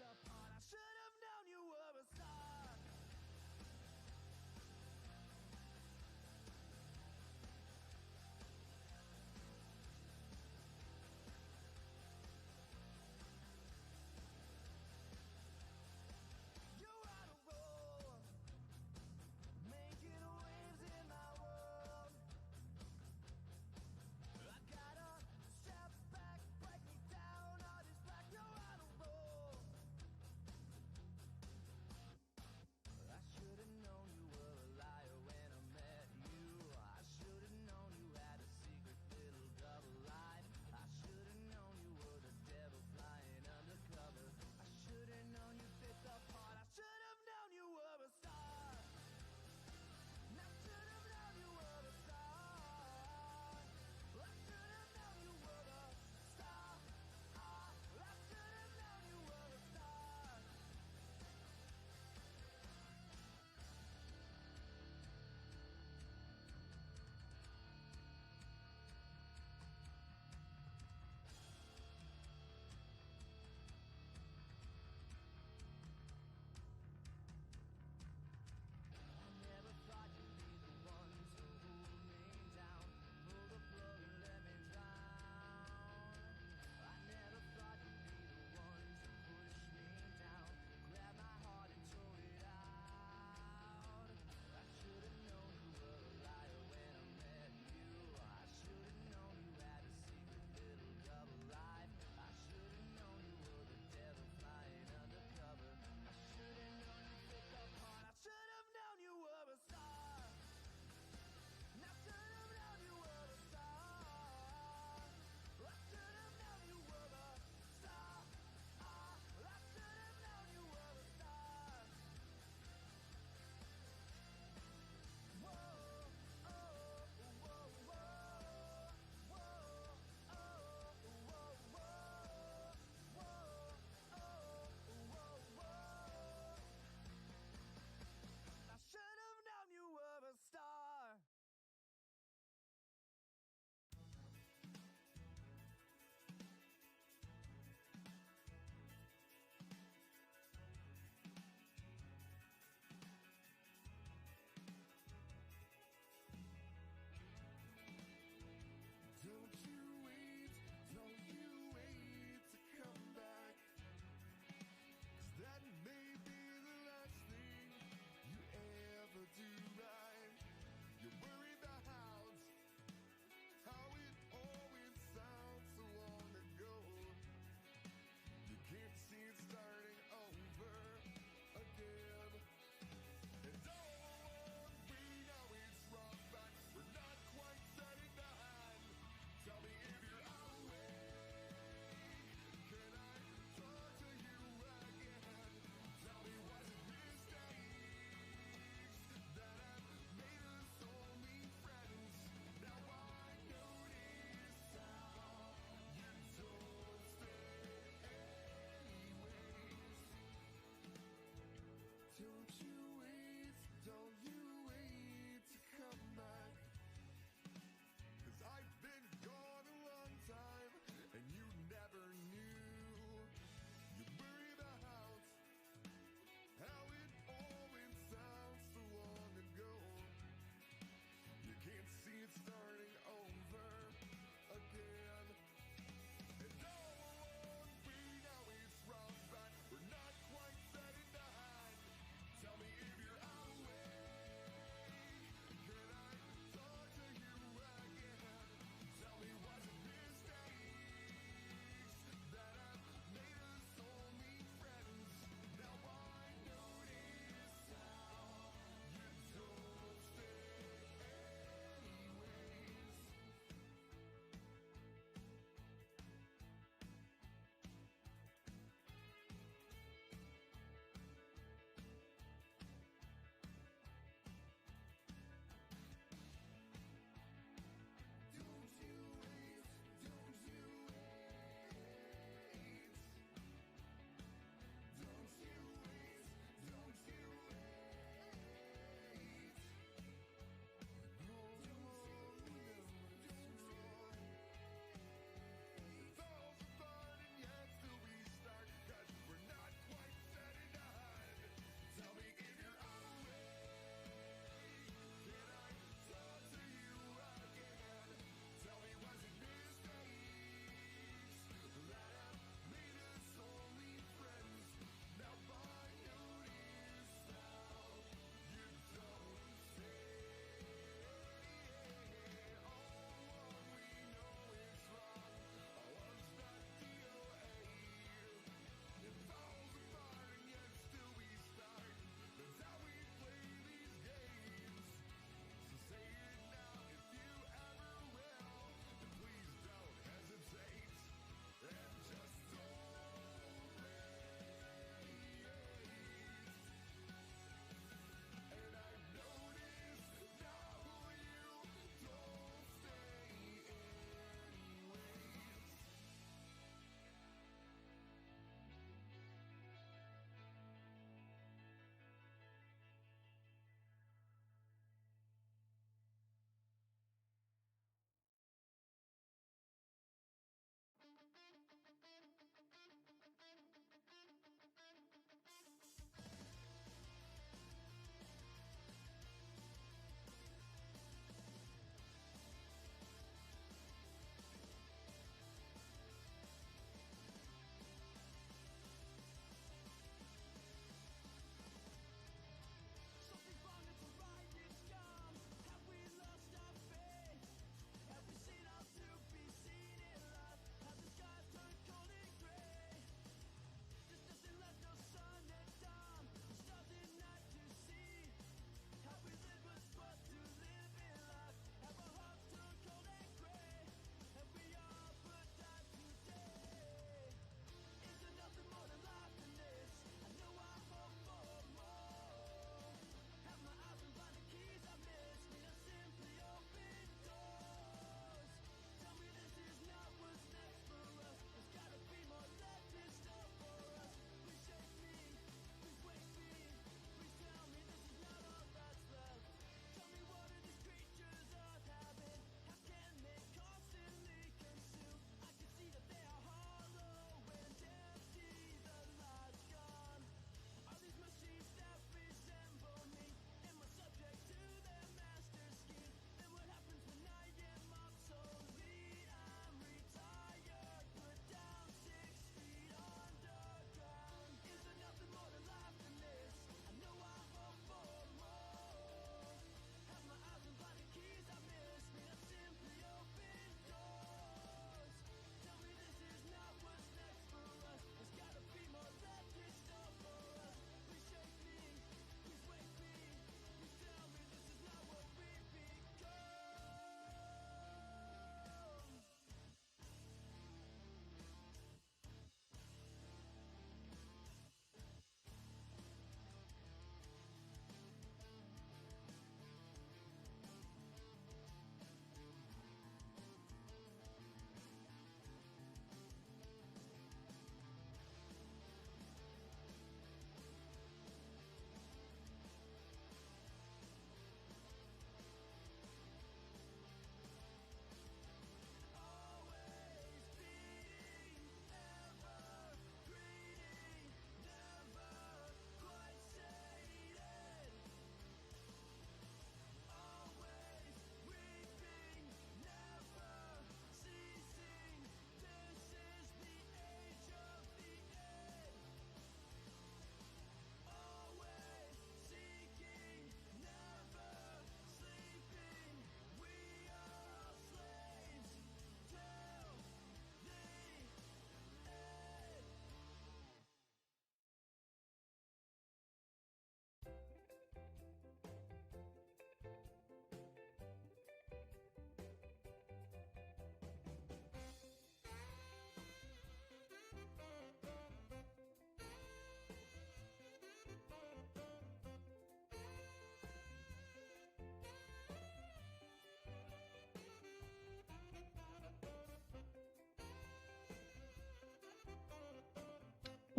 apart. I should have known you were a star. You're on a roll, making waves in my world. I gotta step back, break me down, all this black. You're on a roll,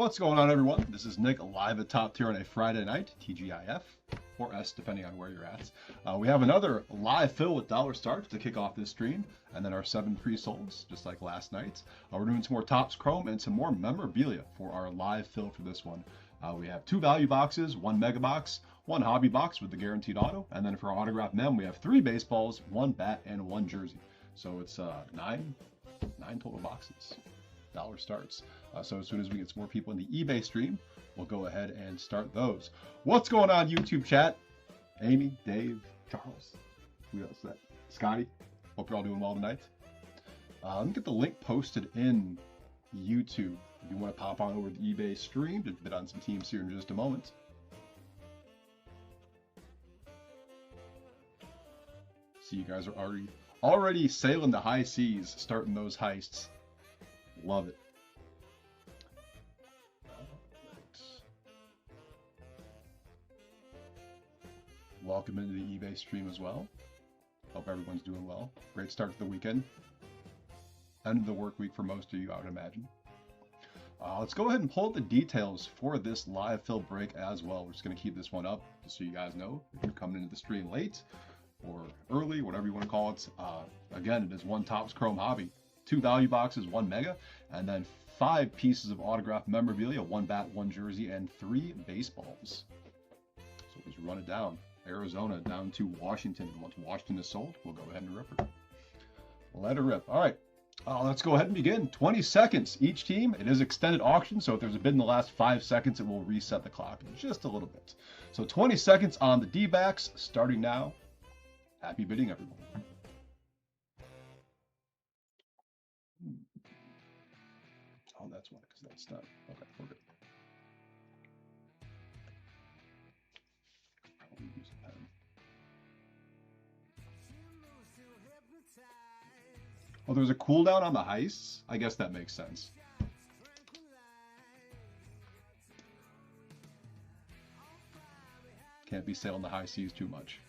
What's going on, everyone? This is Nick live at Top Tier on a Friday night, TGIF, or S, depending on where you're at. We have another live fill with dollar starts to kick off this stream, and then our 7 pre-solds, just like last night. We're doing some more Topps Chrome and some more memorabilia for our live fill for this one. We have 2 value boxes, 1 mega box, 1 hobby box with the guaranteed auto, and then for our autograph mem, we have 3 baseballs, 1 bat, and 1 jersey. So it's 9 total boxes. Dollar starts. So as soon as we get some more people in the eBay stream, we'll go ahead and start those. What's going on, YouTube chat? Amy, Dave, Charles, who else is that? Scotty. Hope you're all doing well tonight. Let me get the link posted in YouTube if you want to pop on over to the eBay stream to bid on some teams here in just a moment. See, you guys are already sailing the high seas, starting those heists. Love it. Welcome into the eBay stream as well. Hope everyone's doing well. Great start to the weekend. End of the work week for most of you, I would imagine. Let's go ahead and pull up the details for this live fill break as well. We're just going to keep this one up just so you guys know if you're coming into the stream late or early, whatever you want to call it. Again, it is 1 Topps Chrome hobby, 2 value boxes, 1 mega, and then 5 pieces of autographed memorabilia, 1 bat, 1 jersey, and 3 baseballs. So let's run it down. Arizona down to Washington. And once Washington is sold, we'll go ahead and rip her. Let her rip. All right. Let's go ahead and begin. 20 seconds each team. It is extended auction, so if there's a bid in the last 5 seconds, it will reset the clock just a little bit. So 20 seconds on the D-backs, starting now. Happy bidding, everyone. Oh, that's why, because that's done. Okay, we're good. I'll use a pen. Oh, there's a cooldown on the heists? I guess that makes sense. Can't be sailing the high seas too much.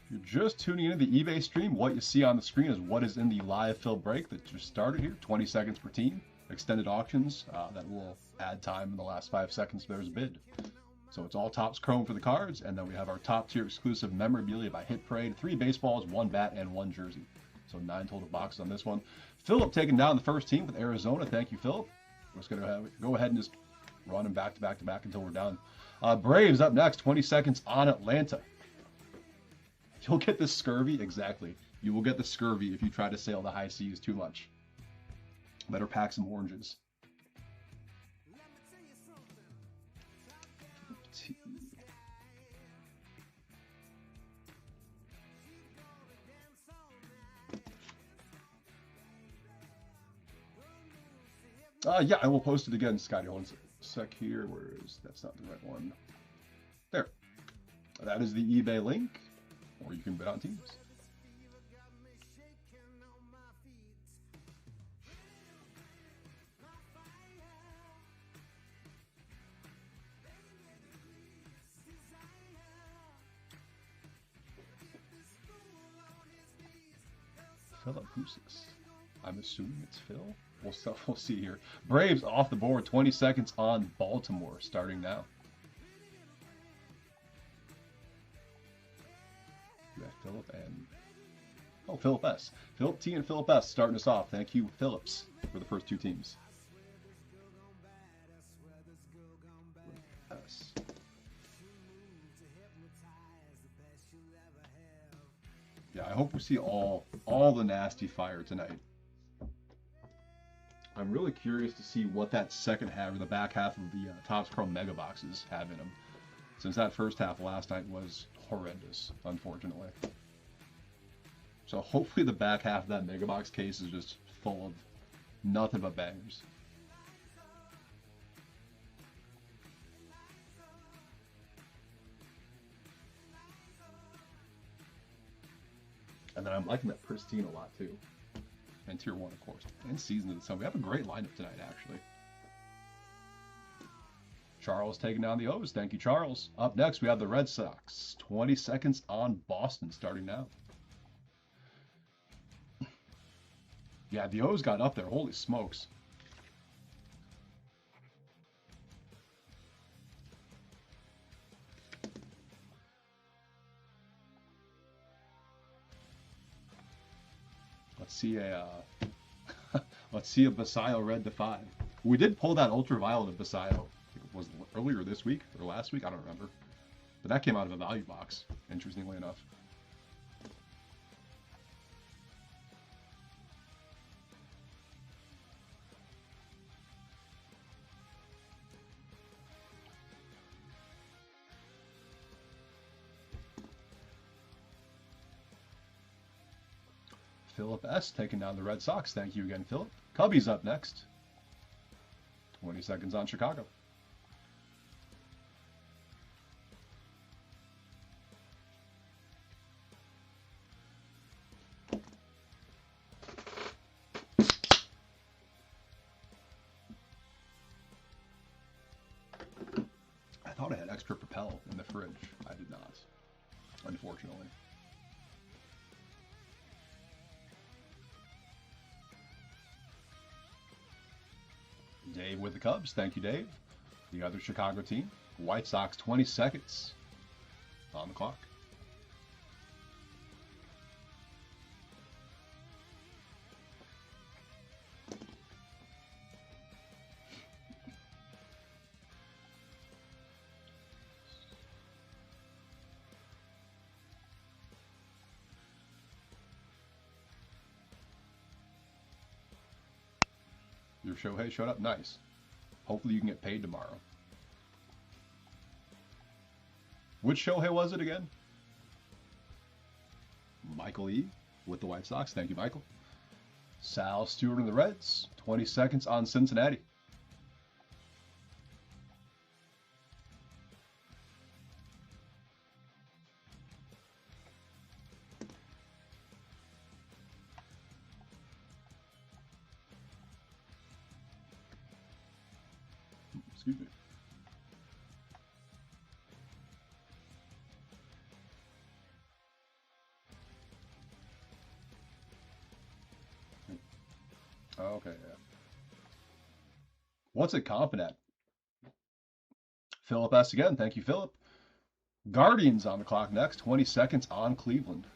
If you're just tuning into the eBay stream, what you see on the screen is what is in the live fill break that just started here. 20 seconds per team. Extended auctions that will add time in the last 5 seconds if there's a bid. So it's all Topps Chrome for the cards, and then we have our top tier exclusive memorabilia by Hit Parade, 3 baseballs, 1 bat, and 1 jersey. So 9 total boxes on this one. Philip taking down the first team with Arizona. Thank you, Philip. We're just going to go ahead and just run them back to back to back until we're done. Braves up next, 20 seconds on Atlanta. You'll get the scurvy, exactly. You will get the scurvy if you try to sail the high seas too much. Better pack some oranges. Yeah, I will post it again, Scotty. Hold on a sec here. Where is that's not the right one. There. That is the eBay link, or you can bid on teams. Philip, who's this? I'm assuming it's Phil. We'll see here. Braves off the board. 20 seconds on Baltimore, starting now. We have Philip and Philip S. Philip T and Philip S starting us off. Thank you, Phillips, for the first 2 teams. S. Yeah, I hope we see all the nasty fire tonight. I'm really curious to see what that second half or the back half of the Topps Chrome mega boxes have in them, since that first half last night was horrendous, unfortunately. So hopefully the back half of that mega box case is just full of nothing but bangers. And then I'm liking that Pristine a lot too. And Tier 1, of course. And Season of the Sun. We have a great lineup tonight, actually. Charles taking down the O's. Thank you, Charles. Up next, we have the Red Sox. 20 seconds on Boston starting now. Yeah, the O's got up there. Holy smokes. Let's see a let's see a Basayo red to 5. We did pull that ultraviolet of Basayo. I think it was earlier this week or last week. I don't remember. But that came out of a value box, interestingly enough. Philip S. taking down the Red Sox. Thank you again, Philip. Cubbies up next. 20 seconds on Chicago. I thought I had extra Propel in the fridge. I did not, unfortunately. Dave with the Cubs. Thank you, Dave. The other Chicago team. White Sox, 20 seconds on the clock. Your Shohei showed up. Nice. Hopefully you can get paid tomorrow. Which Shohei was it again? Michael E. with the White Sox. Thank you, Michael. Sal Stewart and the Reds. 20 seconds on Cincinnati. Excuse me. Okay, yeah. What's it comping at? Philip S. again. Thank you, Philip. Guardians on the clock next. 20 seconds on Cleveland.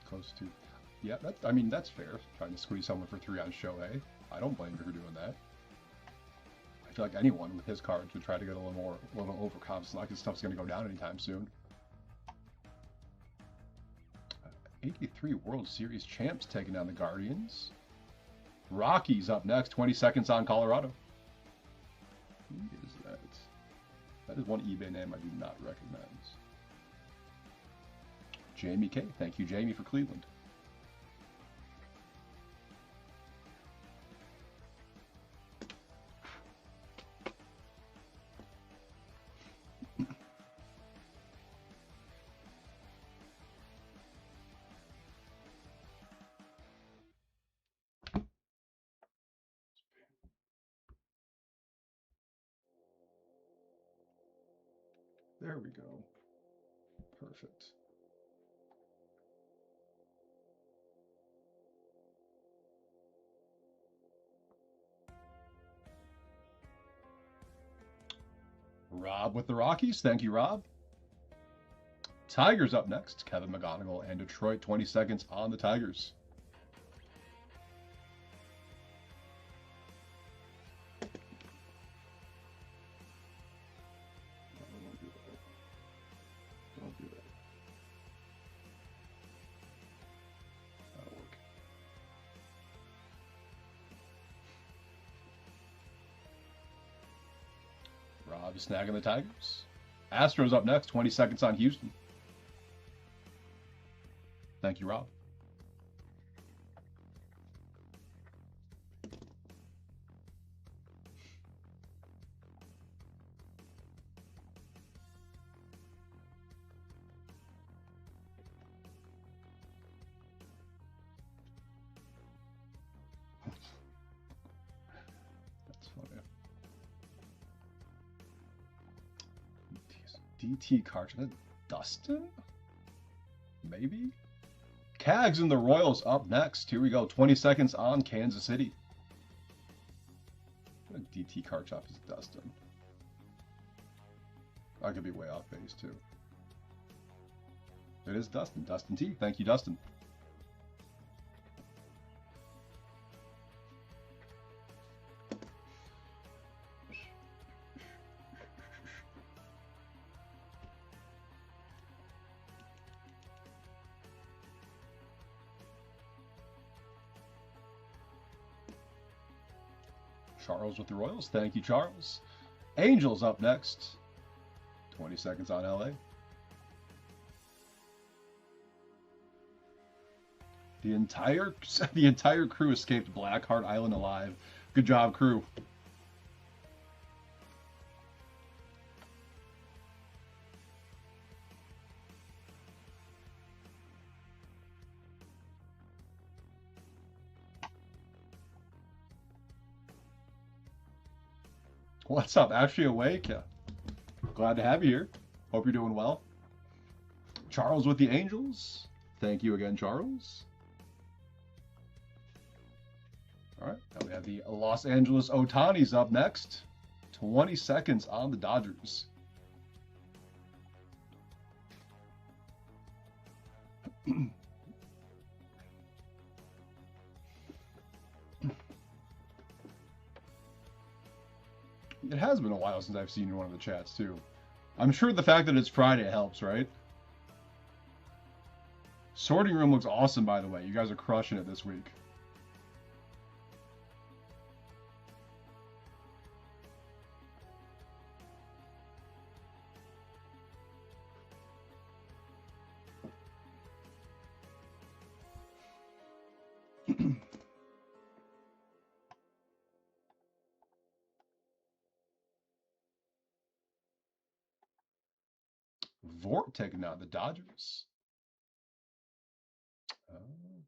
Close to, yeah. I mean, that's fair. Trying to squeeze someone for 3 on Shohei. I don't blame you for doing that. I feel like anyone with his cards would try to get a little overconfident. It's not like his stuff's going to go down anytime soon. 83 World Series champs taking down the Guardians. Rockies up next. 20 seconds on Colorado. Who is that? That is one eBay name I do not recognize. Jamie K. Thank you, Jamie, for Cleveland. There we go. Perfect. Rob with the Rockies. Thank you, Rob. Tigers up next. Kevin McGonigal and Detroit. 20 seconds on the Tigers. Don't do that. That'll work. Rob is snagging the Tigers. Astros up next, 20 seconds on Houston. Thank you, Rob. That's funny. DT Cartridge. Dustin? Maybe? Cags and the Royals up next. Here we go. 20 seconds on Kansas City. What a DT card shop is Dustin? I could be way off base too. It is Dustin. Dustin T. Thank you, Dustin. Charles with the Royals. Thank you, Charles. Angels up next. 20 seconds on LA. The entire crew escaped Blackheart Island alive. Good job, crew. What's up? Actually awake? Yeah. Glad to have you here. Hope you're doing well. Charles with the Angels. Thank you again, Charles. All right. Now we have the Los Angeles Otanis up next. 20 seconds on the Dodgers. It has been a while since I've seen one of the chats, too. I'm sure the fact that it's Friday helps, right? Sorting Room looks awesome, by the way. You guys are crushing it this week. Vort taking out the Dodgers.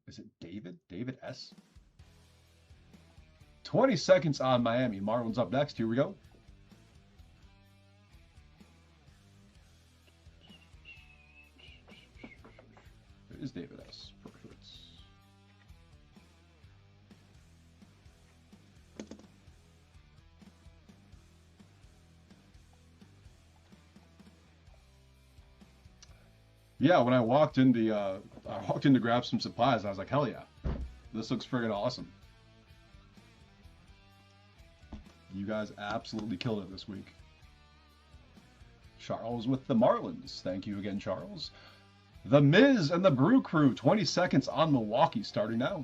Is it David? David S. 20 seconds on Miami. Marlins up next. Here we go. It is David S. Perfect. Yeah, when I walked in to grab some supplies, I was like, hell yeah, this looks friggin' awesome. You guys absolutely killed it this week. Charles with the Marlins. Thank you again, Charles. The Miz and the Brew Crew. 20 seconds on Milwaukee starting now.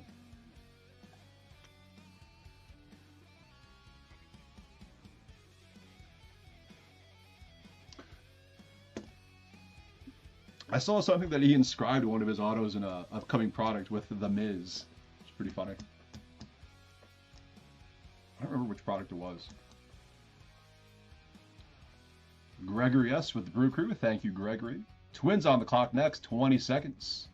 I saw something that he inscribed one of his autos in a upcoming product with The Miz. It's pretty funny. I don't remember which product it was. Gregory S. with the Brew Crew. Thank you, Gregory. Twins on the clock next. 20 seconds.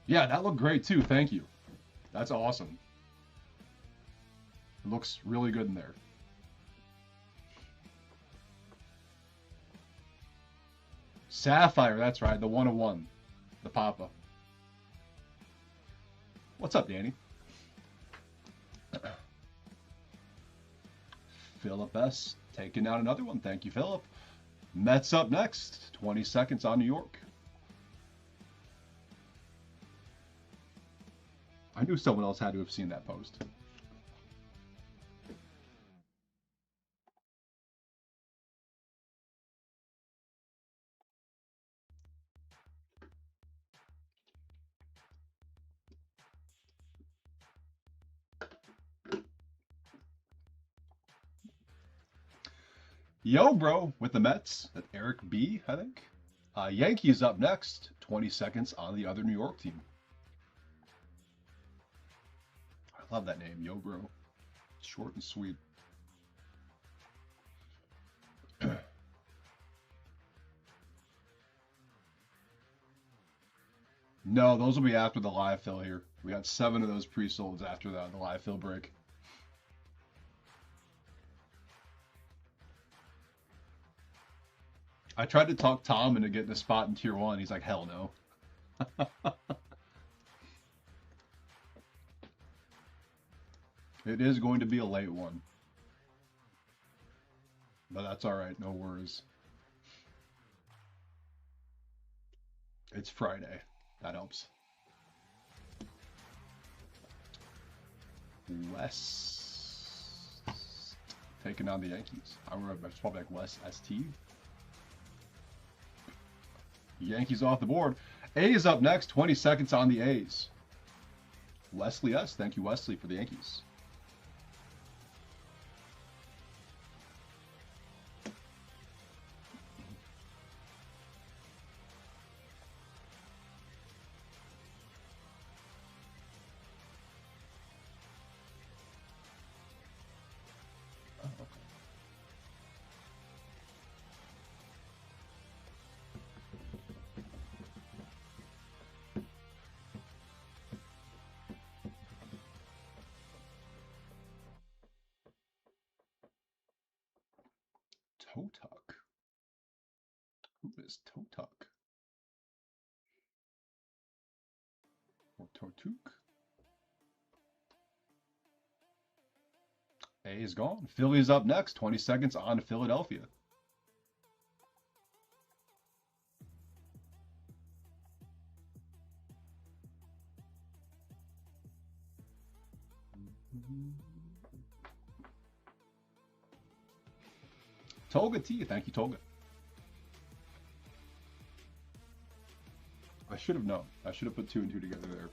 Yeah, that looked great too. Thank you. That's awesome. It looks really good in there. Sapphire, that's right. The 101. The Papa. What's up, Danny? Philip S. taking out another one. Thank you, Philip. Mets up next. 20 seconds on New York. I knew someone else had to have seen that post. Yo, bro, with the Mets. That's Eric B, I think. Yankees up next. 20 seconds on the other New York team. I love that name, Yo, bro. Short and sweet. No, those will be after the live fill here. We got 7 of those pre-solds after the live fill break. I tried to talk Tom into getting a spot in Tier 1. He's like, hell no. It is going to be a late one. But that's alright, no worries. It's Friday. That helps. West taking on the Yankees. I remember it's probably like West ST. Yankees off the board. A's up next. 20 seconds on the A's. Wesley S. Thank you, Wesley, for the Yankees. TOTUK. Who is TOTUK? Or Totuk? A is gone. Phillies up next. 20 seconds on Philadelphia. Tolga T. Thank you, Tolga. I should have known. I should have put 2 and 2 together there.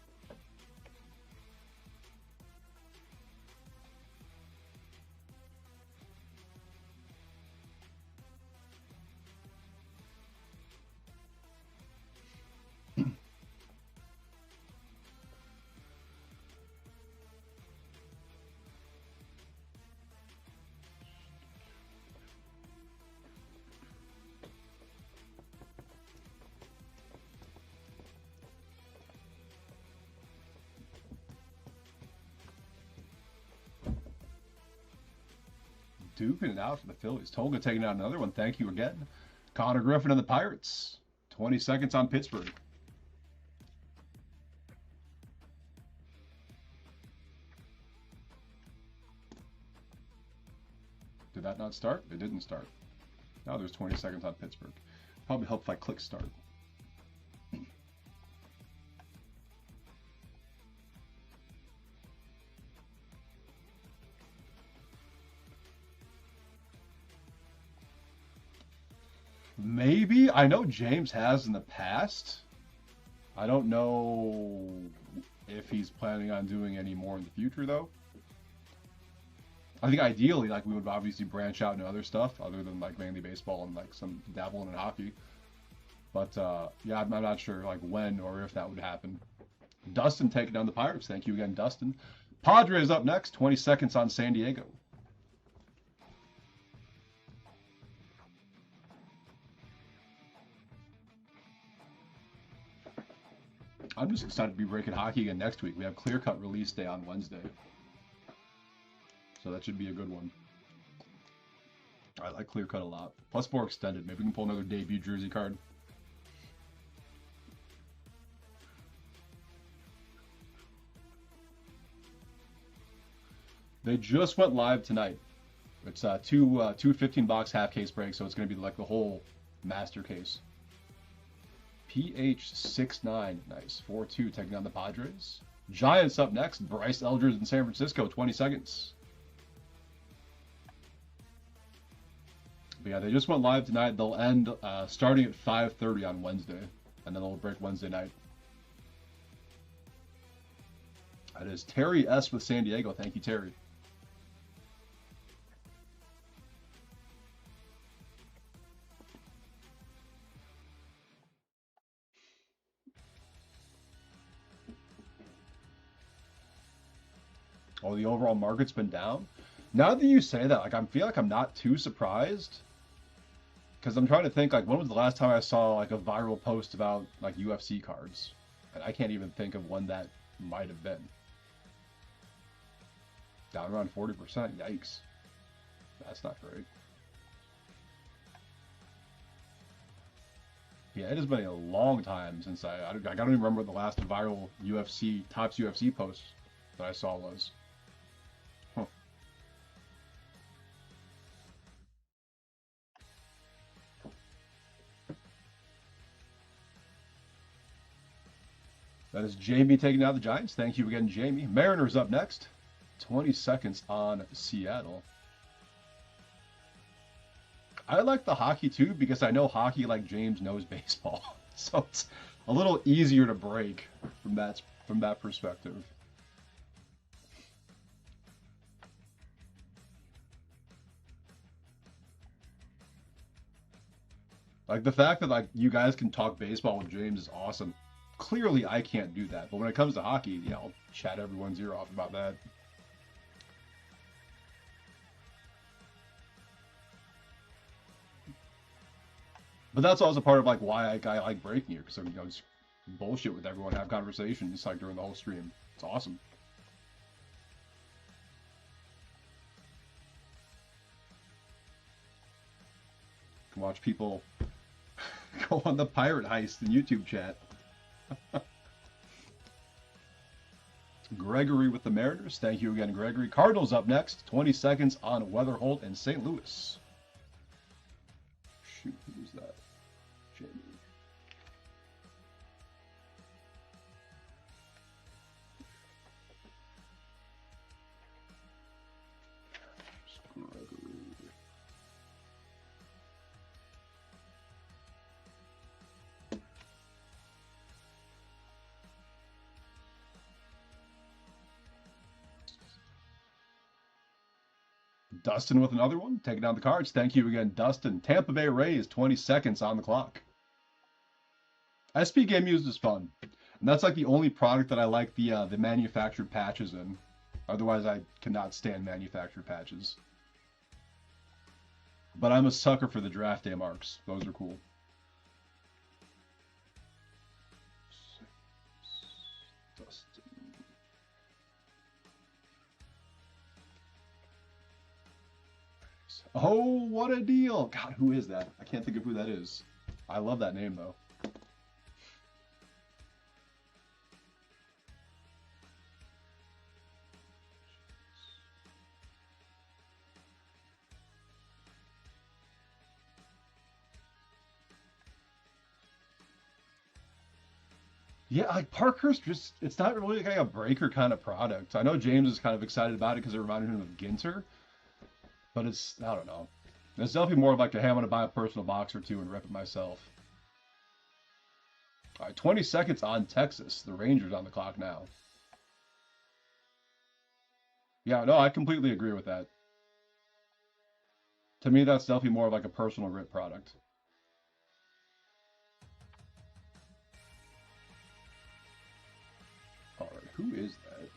Duking it out for the Phillies. Tolga taking out another one. Thank you again. Connor Griffin and the Pirates. 20 seconds on Pittsburgh. Did that not start? It didn't start. Now there's 20 seconds on Pittsburgh. Probably help if I click start. Maybe. I know James has in the past. I don't know if he's planning on doing any more in the future, though. I think ideally, like, we would obviously branch out into other stuff other than, like, mainly baseball and, like, some dabbling in hockey. But, yeah, I'm not sure, like, when or if that would happen. Dustin taking down the Pirates. Thank you again, Dustin. Padres up next. 20 seconds on San Diego. I'm just excited to be breaking hockey again next week. We have Clear Cut release day on Wednesday. So that should be a good one. I like Clear Cut a lot. Plus more extended. Maybe we can pull another debut jersey card. They just went live tonight. It's two 15-box half case breaks, so it's going to be like the whole master case. PH69, nice. 4-2 taking on the Padres. Giants up next. Bryce Eldridge in San Francisco, 20 seconds. But yeah, they just went live tonight. They'll end starting at 5:30 on Wednesday, and then they'll break Wednesday night. That is Terry S. with San Diego. Thank you, Terry. Oh, the overall market's been down. Now that you say that, like I feel like I'm not too surprised. Because I'm trying to think, like, when was the last time I saw like a viral post about like UFC cards? And I can't even think of when that might have been. Down around 40%. Yikes. That's not great. Yeah, it has been a long time since I don't even remember what the last viral UFC, Topps UFC post that I saw was. Huh. That is Jamie taking out the Giants. Thank you again, Jamie. Mariners up next. 20 seconds on Seattle. I like the hockey too because I know hockey like James knows baseball. So it's a little easier to break from that perspective. Like the fact that like you guys can talk baseball with James is awesome. Clearly I can't do that, but when it comes to hockey, yeah, I'll chat everyone's ear off about that. But that's also part of like why I like breaking here, because just bullshit with everyone, have conversations like during the whole stream. It's awesome. Can watch people go on the pirate heist in YouTube chat. Gregory with the Mariners. Thank you again, Gregory. Cardinals up next. 20 seconds on Weatherholt and St. Louis. Shoot, who's that? Jamie. Gregory. Dustin with another one, taking down the cards. Thank you again, Dustin. Tampa Bay Rays, 20 seconds on the clock. SP Game Used is fun. And that's like the only product that I like the manufactured patches in. Otherwise, I cannot stand manufactured patches. But I'm a sucker for the draft day marks. Those are cool. Dustin. Oh, what a deal. God, who is that? I can't think of who that is. I love that name, though. Yeah, like Parkhurst, just it's not really like a breaker kind of product. I know James is kind of excited about it because it reminded him of Ginter, but it's, I don't know. It's definitely more of like, hey, I'm going to buy a personal box or two and rip it myself. All right, 20 seconds on Texas. The Rangers on the clock now. Yeah, no, I completely agree with that. To me, that's definitely more of like a personal rip product. All right, who is that?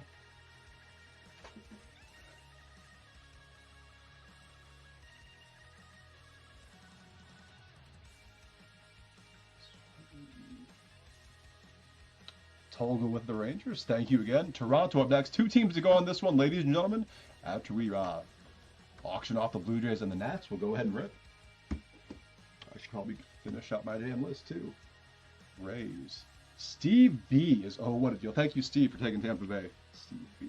Tolga with the Rangers. Thank you again. Toronto up next. 2 teams to go on this one, ladies and gentlemen. After we auction off the Blue Jays and the Nats, we'll go ahead and rip. I should probably finish out my damn list too. Rays. Steve B is, oh, what a deal. Thank you, Steve, for taking Tampa Bay. Steve B.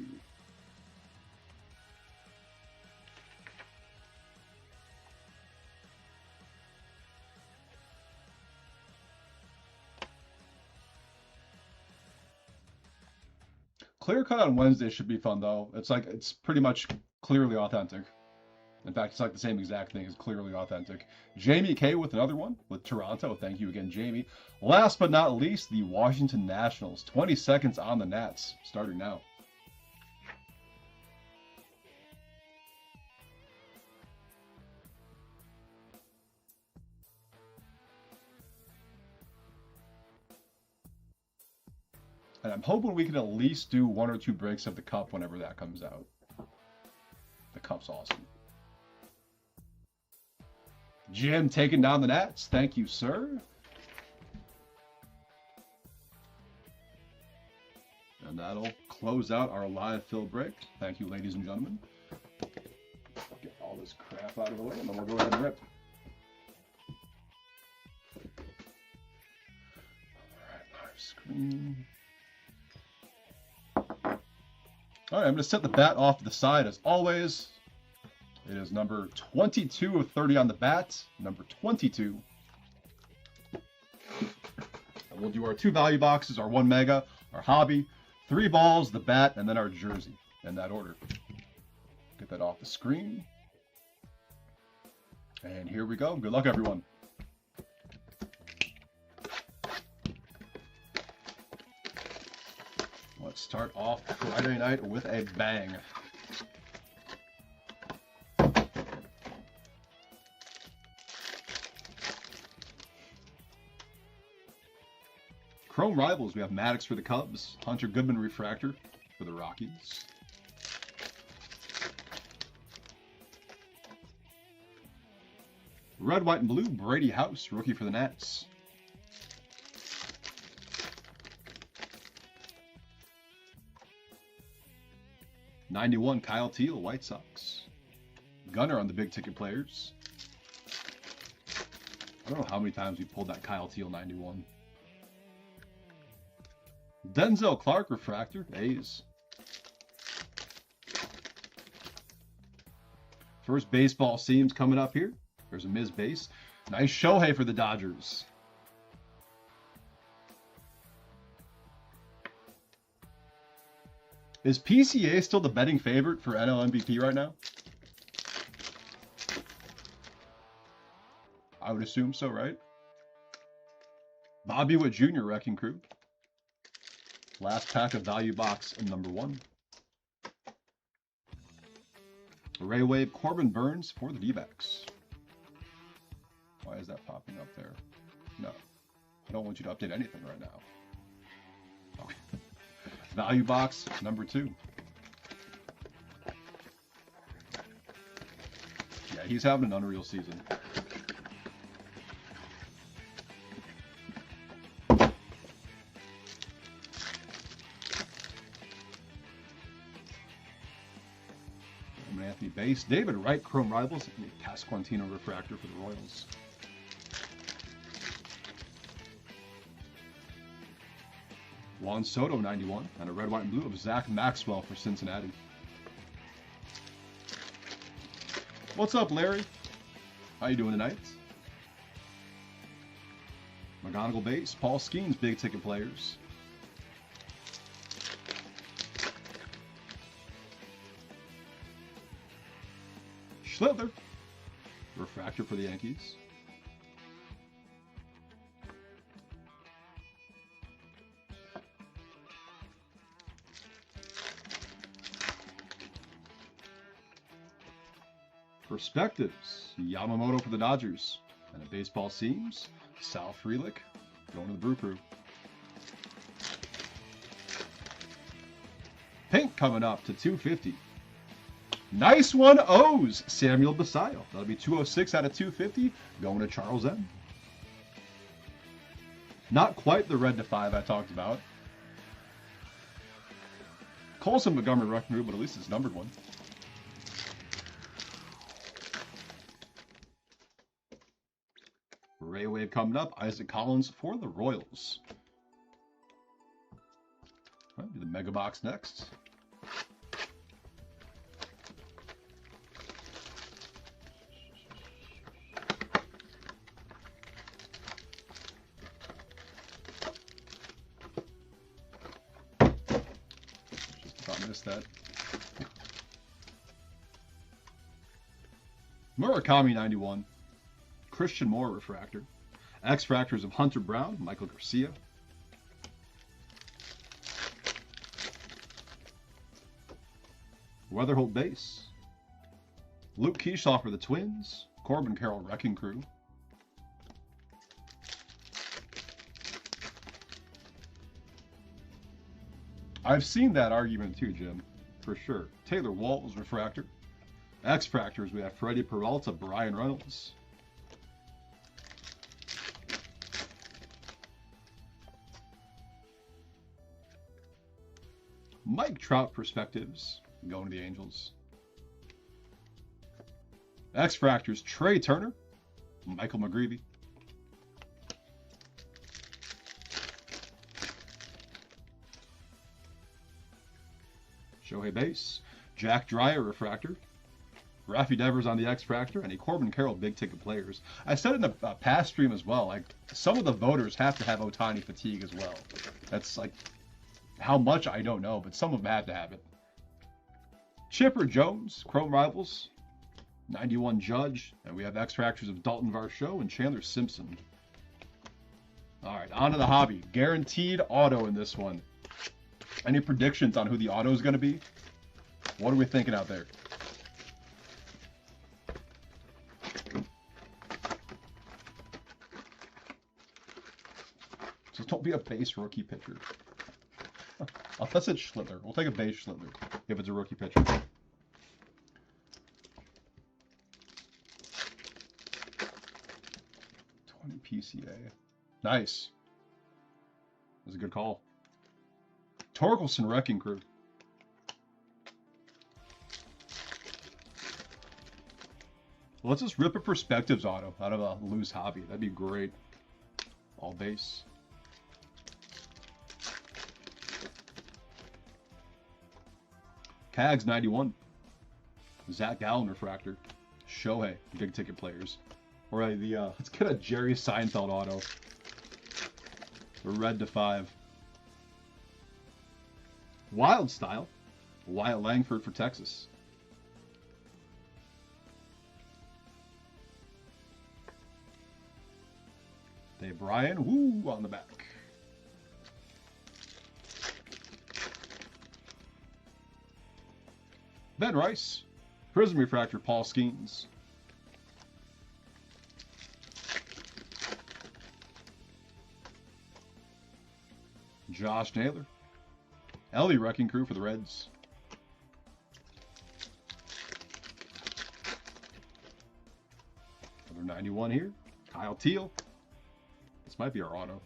Clear cut on Wednesday should be fun, though. It's like, it's pretty much clearly authentic. In fact, it's like the same exact thing as clearly authentic. Jamie K with another one with Toronto. Thank you again, Jamie. Last but not least, the Washington Nationals. 20 seconds on the Nats. Starting now. And I'm hoping we can at least do 1 or 2 breaks of the cup whenever that comes out. The cup's awesome. Jim taking down the Nats. Thank you, sir. And that'll close out our live fill break. Thank you, ladies and gentlemen. Get all this crap out of the way, and then we'll go ahead and rip. Alright, live screen. Alright, I'm going to set the bat off to the side as always. It is number 22 of 30 on the bat. Number 22. And we'll do our 2 value boxes, our 1 mega, our hobby, 3 balls, the bat, and then our jersey in that order. Get that off the screen. And here we go. Good luck, everyone. Let's start off Friday night with a bang. Chrome Rivals, we have Maddox for the Cubs, Hunter Goodman Refractor for the Rockies. Red, White, and Blue, Brady House, rookie for the Nats. '91, Kyle Teal, White Sox. Gunner on the big ticket players. I don't know how many times we pulled that Kyle Teal 91. Denzel Clark Refractor, A's. First baseball seams coming up here. There's a Miz base. Nice Shohei for the Dodgers. Is PCA still the betting favorite for NL MVP right now? I would assume so, right? Bobby Witt Jr. Wrecking Crew. Last pack of value box number 1. Ray Wave Corbin Burns for the D-backs. Why is that popping up there? No. I don't want you to update anything right now. Okay. Value box number 2. Yeah, he's having an unreal season. Anthony base. David Wright, Chrome Rivals, and a Pasquantino Refractor for the Royals. Juan Soto, 91, and a red, white, and blue of Zach Maxwell for Cincinnati. What's up, Larry? How you doing tonight? McGonigal base, Paul Skeens, big ticket players. Schlittler, refractor for the Yankees. Perspectives, Yamamoto for the Dodgers. And a baseball seams, Sal Frelick going to the Brew Crew. Pink coming up to 250. Nice one, O's, Samuel Basayo. That'll be 206 out of 250, going to Charles M. Not quite the red to 5 I talked about. Colson Montgomery Ruckner, but at least it's numbered one. Ray Wave coming up, Isaac Collins for the Royals. All right, do the Mega Box next. That Murakami 91, Christian Moore refractor, X-Fractors of Hunter Brown, Michael Garcia, Weatherholt base, Luke Keyshaw for the Twins, Corbin Carroll Wrecking Crew, I've seen that argument too, Jim, for sure. Taylor Waltz refractor. X-Fractors, we have Freddie Peralta, Brian Reynolds. Mike Trout perspectives, going to the Angels. X-Fractors, Trey Turner, Michael McGreevy. Shohei Base, Jack Dreyer refractor, Rafi Devers on the X-Fractor, and a Corbin Carroll big ticket players. I said in a past stream as well, like some of the voters have to have Ohtani fatigue as well. That's like how much I don't know, but some of them have to have it. Chipper Jones, Chrome Rivals, 91 Judge, and we have X-Fractors of Dalton Varsho and Chandler Simpson. All right, on to the hobby. Guaranteed auto in this one. Any predictions on who the auto is going to be? What are we thinking out there? Just don't be a base rookie pitcher. Unless it's Schlittler. We'll take a base Schlittler if it's a rookie pitcher. 20 PCA. Nice. That was a good call. Torkelson Wrecking Crew. Well, let's just rip a Perspectives auto out of a loose hobby. That'd be great. All base. Cags 91. Zach Gallen refractor. Shohei, big ticket players. All right, let's get a Jerry Seinfeld auto. The red to 5. Wild Style, Wyatt Langford for Texas. Dave Bryan, woo, on the back. Ben Rice, Prism Refractor, Paul Skeens. Josh Naylor. Ellie Wrecking Crew for the Reds. Another 91 here. Kyle Teal. This might be our auto.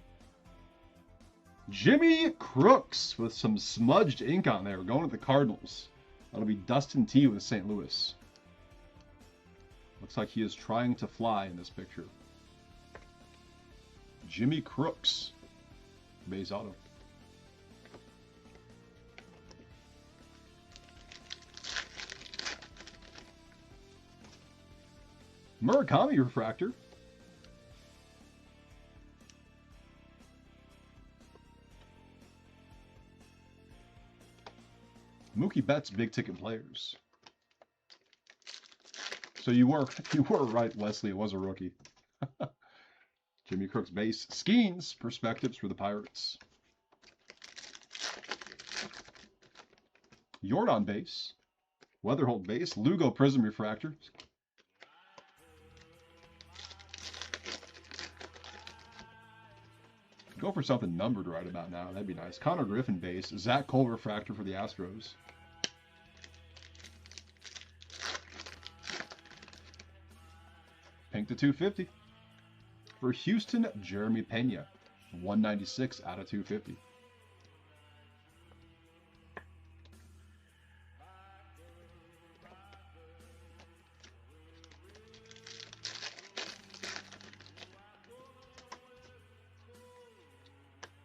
Jimmy Crooks with some smudged ink on there. We're going to the Cardinals. That'll be Dustin T with St. Louis. Looks like he is trying to fly in this picture. Jimmy Crooks. Base auto. Murakami refractor. Mookie Betts big ticket players. So you were right, Wesley. It was a rookie. Jimmy Crooks base. Skeens Perspectives for the Pirates. Jordan base. Weatherholt base. Lugo Prism refractor. Go for something numbered right about now. That'd be nice. Connor Griffin base. Zach Cole refractor for the Astros. Pink to 250. For Houston, Jeremy Pena. 196 out of 250.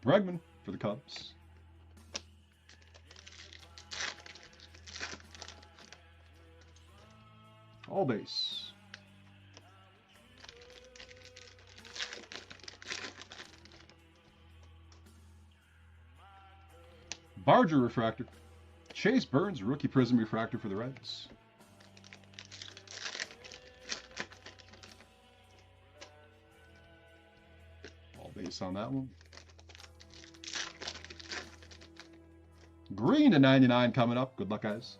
Bregman for the Cubs. All base. Barger refractor. Chase Burns, rookie prism refractor for the Reds. All base on that one. Green to 99 coming up. Good luck, guys.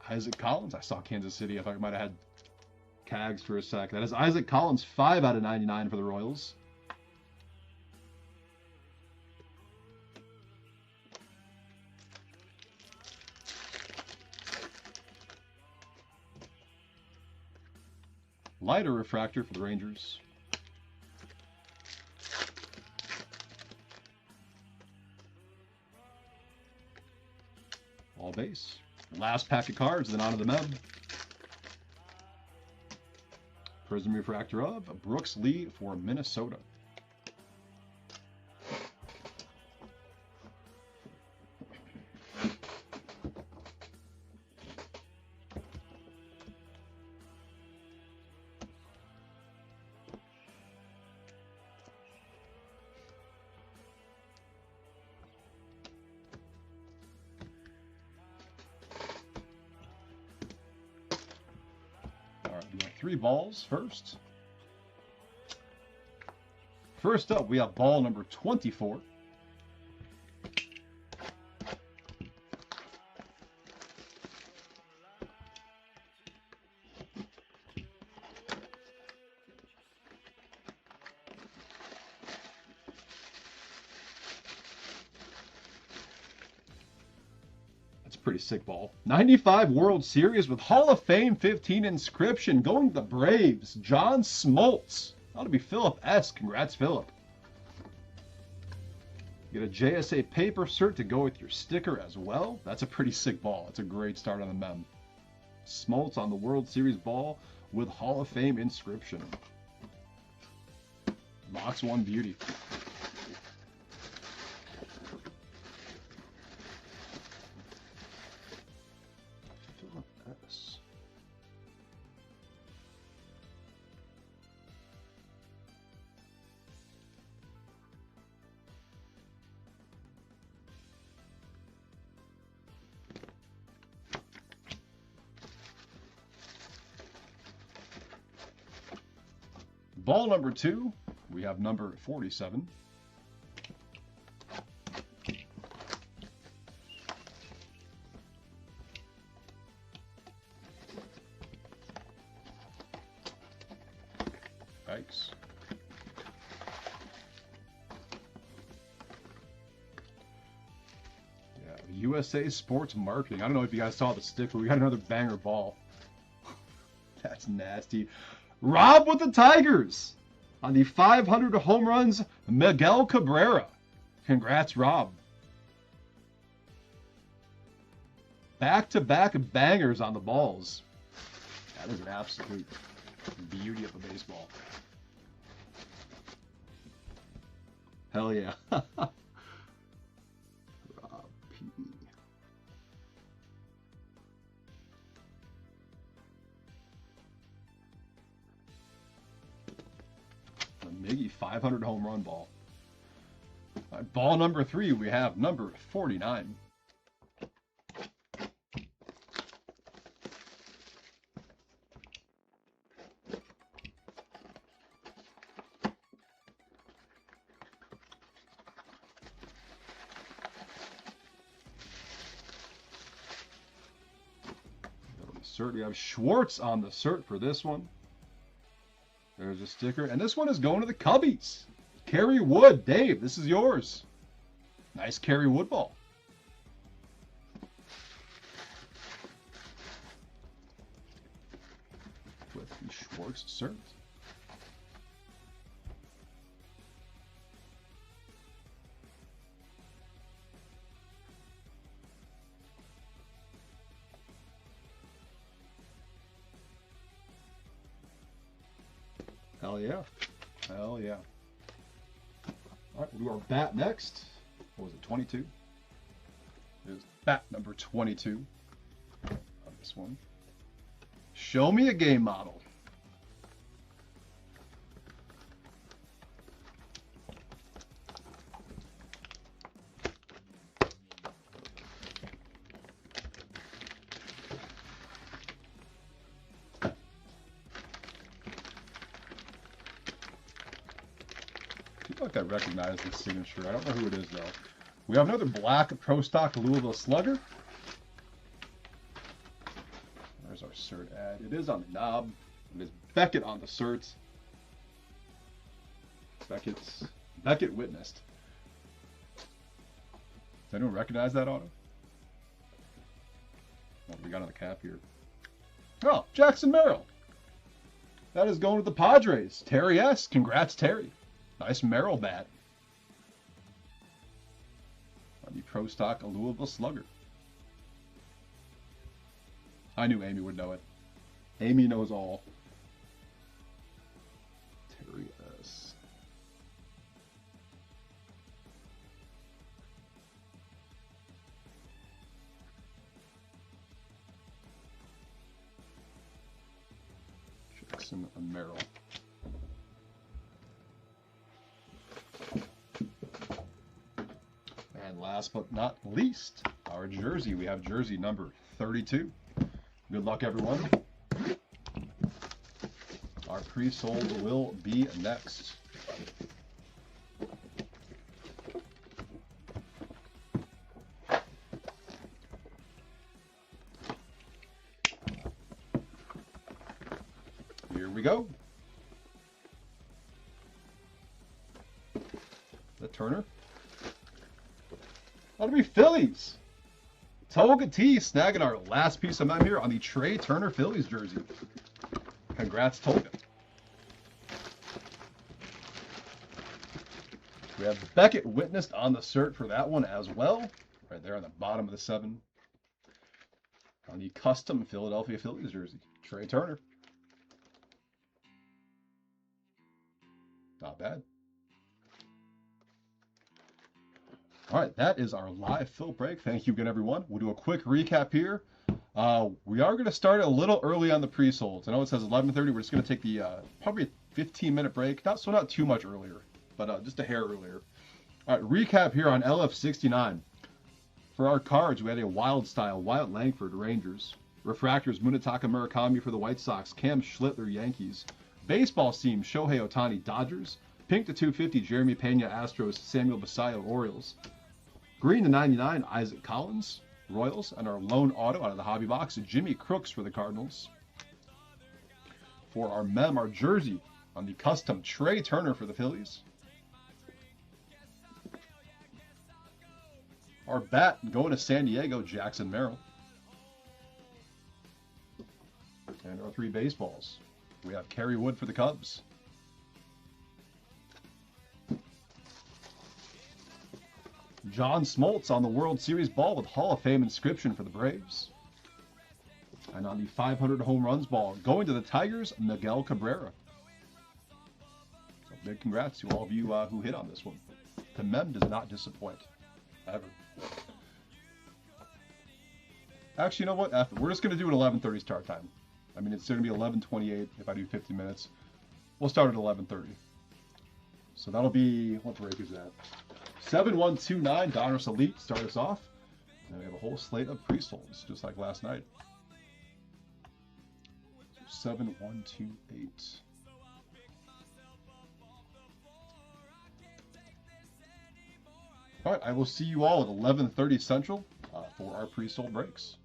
Isaac Collins. I saw Kansas City. I thought I might have had Cags for a sec. That is Isaac Collins, 5 out of 99 for the Royals. Lighter refractor for the Rangers. All base. Last pack of cards, then on to the mem. Prism refractor of Brooks Lee for Minnesota. We got 3 balls first. First up, we have ball number 24. Pretty sick ball. 95 World Series with Hall of Fame 15 inscription going to the Braves. John Smoltz. That'll be Philip S. Congrats, Philip. Get a JSA paper cert to go with your sticker as well. That's a pretty sick ball. That's a great start on the mem. Smoltz on the World Series ball with Hall of Fame inscription. Box 1 beauty. Ball number 2, we have number 47. Yikes. Yeah, USA Sports Marketing. I don't know if you guys saw the sticker. We got another banger ball. That's nasty. Rob with the Tigers on the 500 home runs, Miguel Cabrera. Congrats, Rob. Back-to-back bangers on the balls. That is an absolute beauty of a baseball. Hell yeah. Rob P. Miggy 500 home run ball. All right, ball number 3, we have number 49. Cert. We have Schwartz on the cert for this one. There's a sticker. And this one is going to the Cubbies. Kerry Wood. Dave, this is yours. Nice Kerry Wood ball. With the Schwartz cert. Hell yeah. Hell yeah. All right, we'll do our bat next. What was it, 22? It is bat number 22 on this one. Show me a game model. I recognize this signature. I don't know who it is though. We have another black Pro Stock Louisville Slugger. There's our cert ad. It is on the knob. It is Beckett on the cert. Beckett witnessed. Does anyone recognize that auto? What do we got on the cap here? Oh, Jackson Merrill. That is going to the Padres. Terry S. Congrats, Terry. Nice Merrill bat. On the Pro Stock, a Louisville Slugger. I knew Amy would know it. Amy knows all. Terry S. Jackson and Merrill. And last but not least, our jersey. We have jersey number 32. Good luck, everyone. Our pre-sold will be next. Here we go. The Turner. That'll be Phillies. Toga T snagging our last piece of mem here on the Trey Turner Phillies jersey. Congrats, Toga. We have Beckett Witnessed on the cert for that one as well. Right there on the bottom of the 7. On the custom Philadelphia Phillies jersey. Trey Turner. Not bad. All right, that is our live fill break. Thank you again, everyone. We'll do a quick recap here. We are going to start a little early on the pre-solds. I know it says 11:30. We're just going to take the probably a 15-minute break. Not too much earlier, but just a hair earlier. All right, recap here on LF69. For our cards, we had a Wild Style, Wyatt Langford, Rangers. Refractors, Munetaka Murakami for the White Sox, Cam Schlittler, Yankees. Baseball team, Shohei Ohtani, Dodgers. Pink to 250, Jeremy Pena, Astros, Samuel Basayo, Orioles. Green to 99, Isaac Collins, Royals. And our lone auto out of the hobby box, Jimmy Crooks for the Cardinals. For our mem, our jersey on the custom, Trey Turner for the Phillies. Our bat going to San Diego, Jackson Merrill. And our 3 baseballs. We have Kerry Wood for the Cubs. John Smoltz on the World Series ball with Hall of Fame inscription for the Braves. And on the 500 home runs ball, going to the Tigers, Miguel Cabrera. So big congrats to all of you who hit on this one. The mem does not disappoint, ever. Actually, you know what? We're just going to do an 11:30 start time. I mean, it's going to be 11:28 if I do 50 minutes. We'll start at 11:30. So that'll be, what break is that? 7129 Donruss Elite start us off. And we have a whole slate of pre-solds, just like last night. So 7128. All right, I will see you all at 11:30 Central for our pre-sold breaks.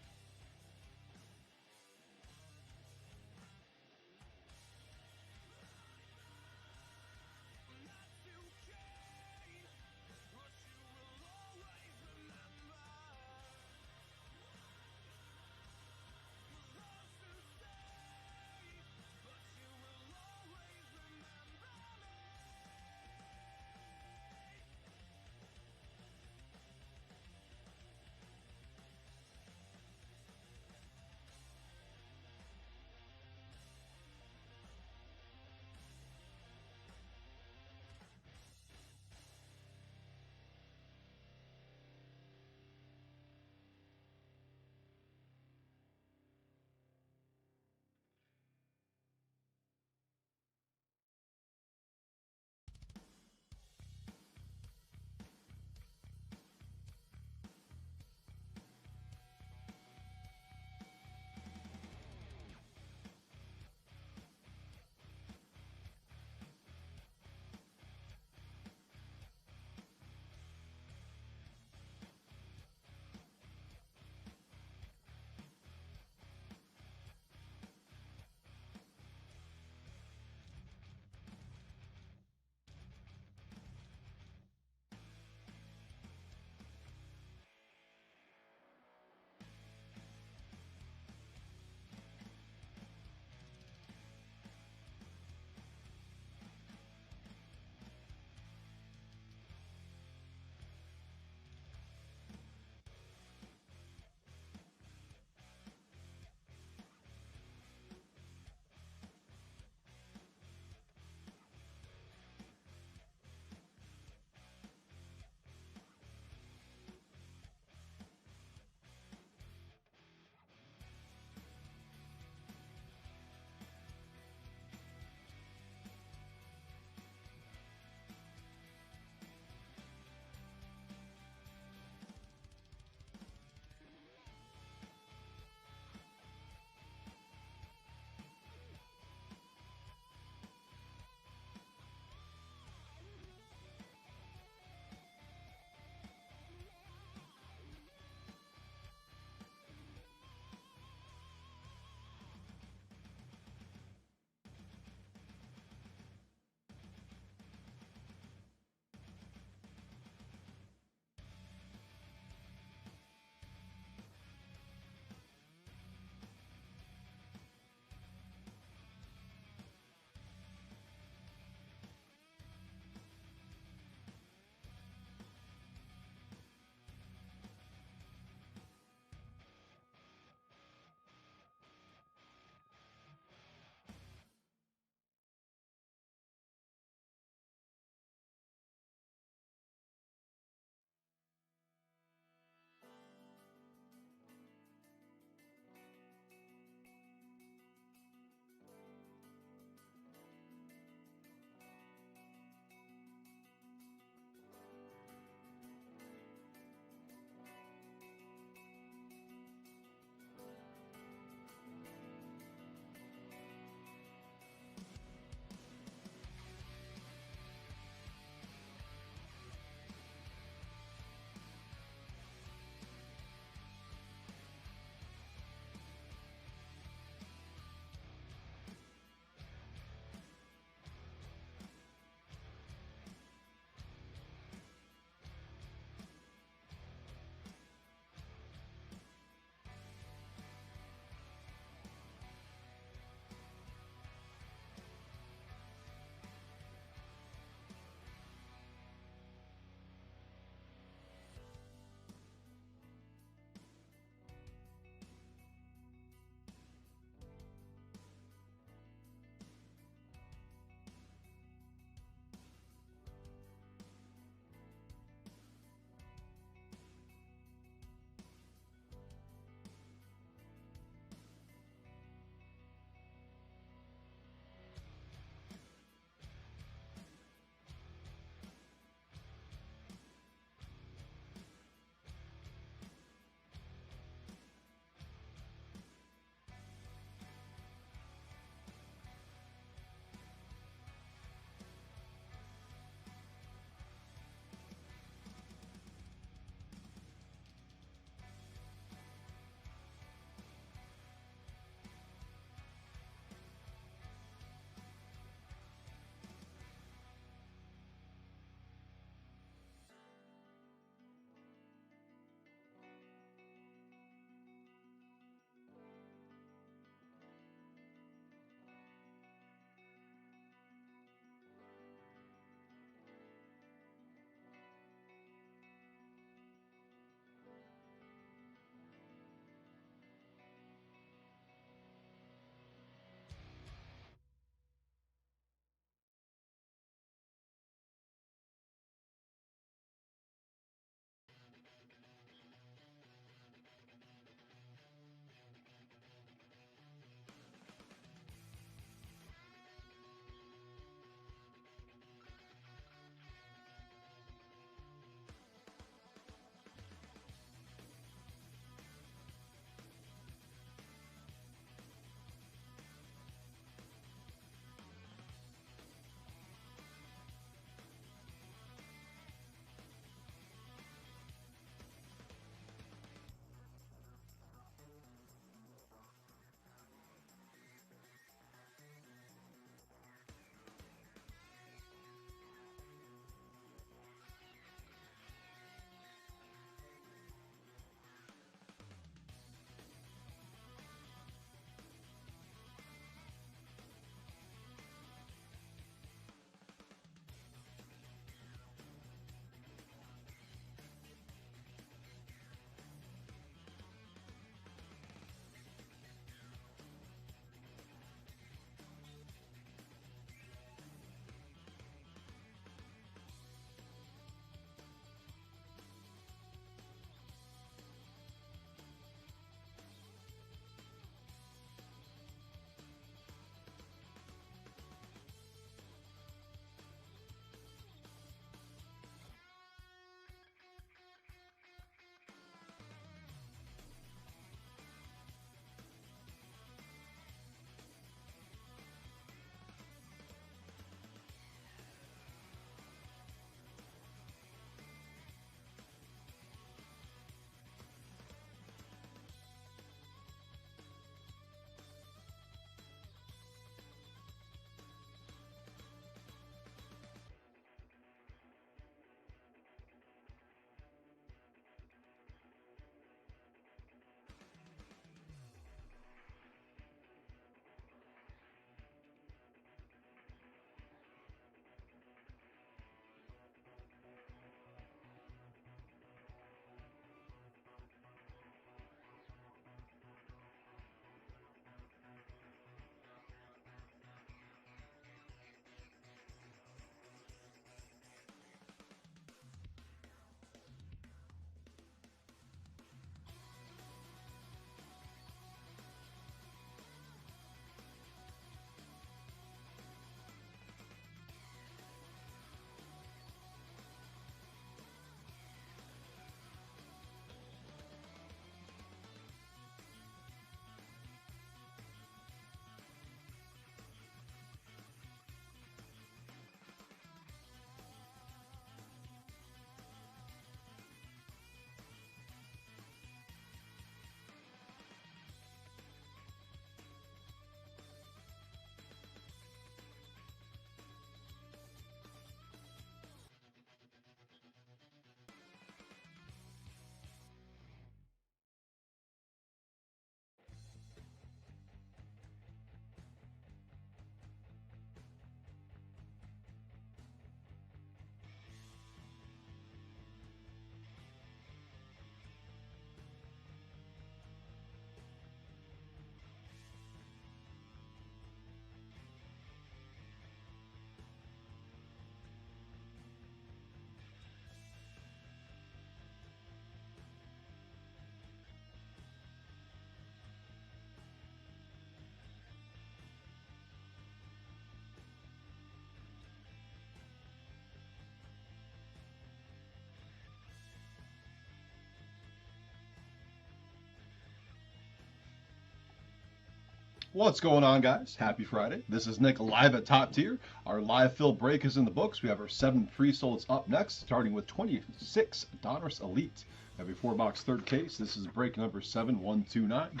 What's going on, guys? Happy Friday. This is Nick live at Top Tier. Our live fill break is in the books. We have our 7 pre-solds up next, starting with 26 Donruss Elite. We have a 4-box third case. This is break number 7129.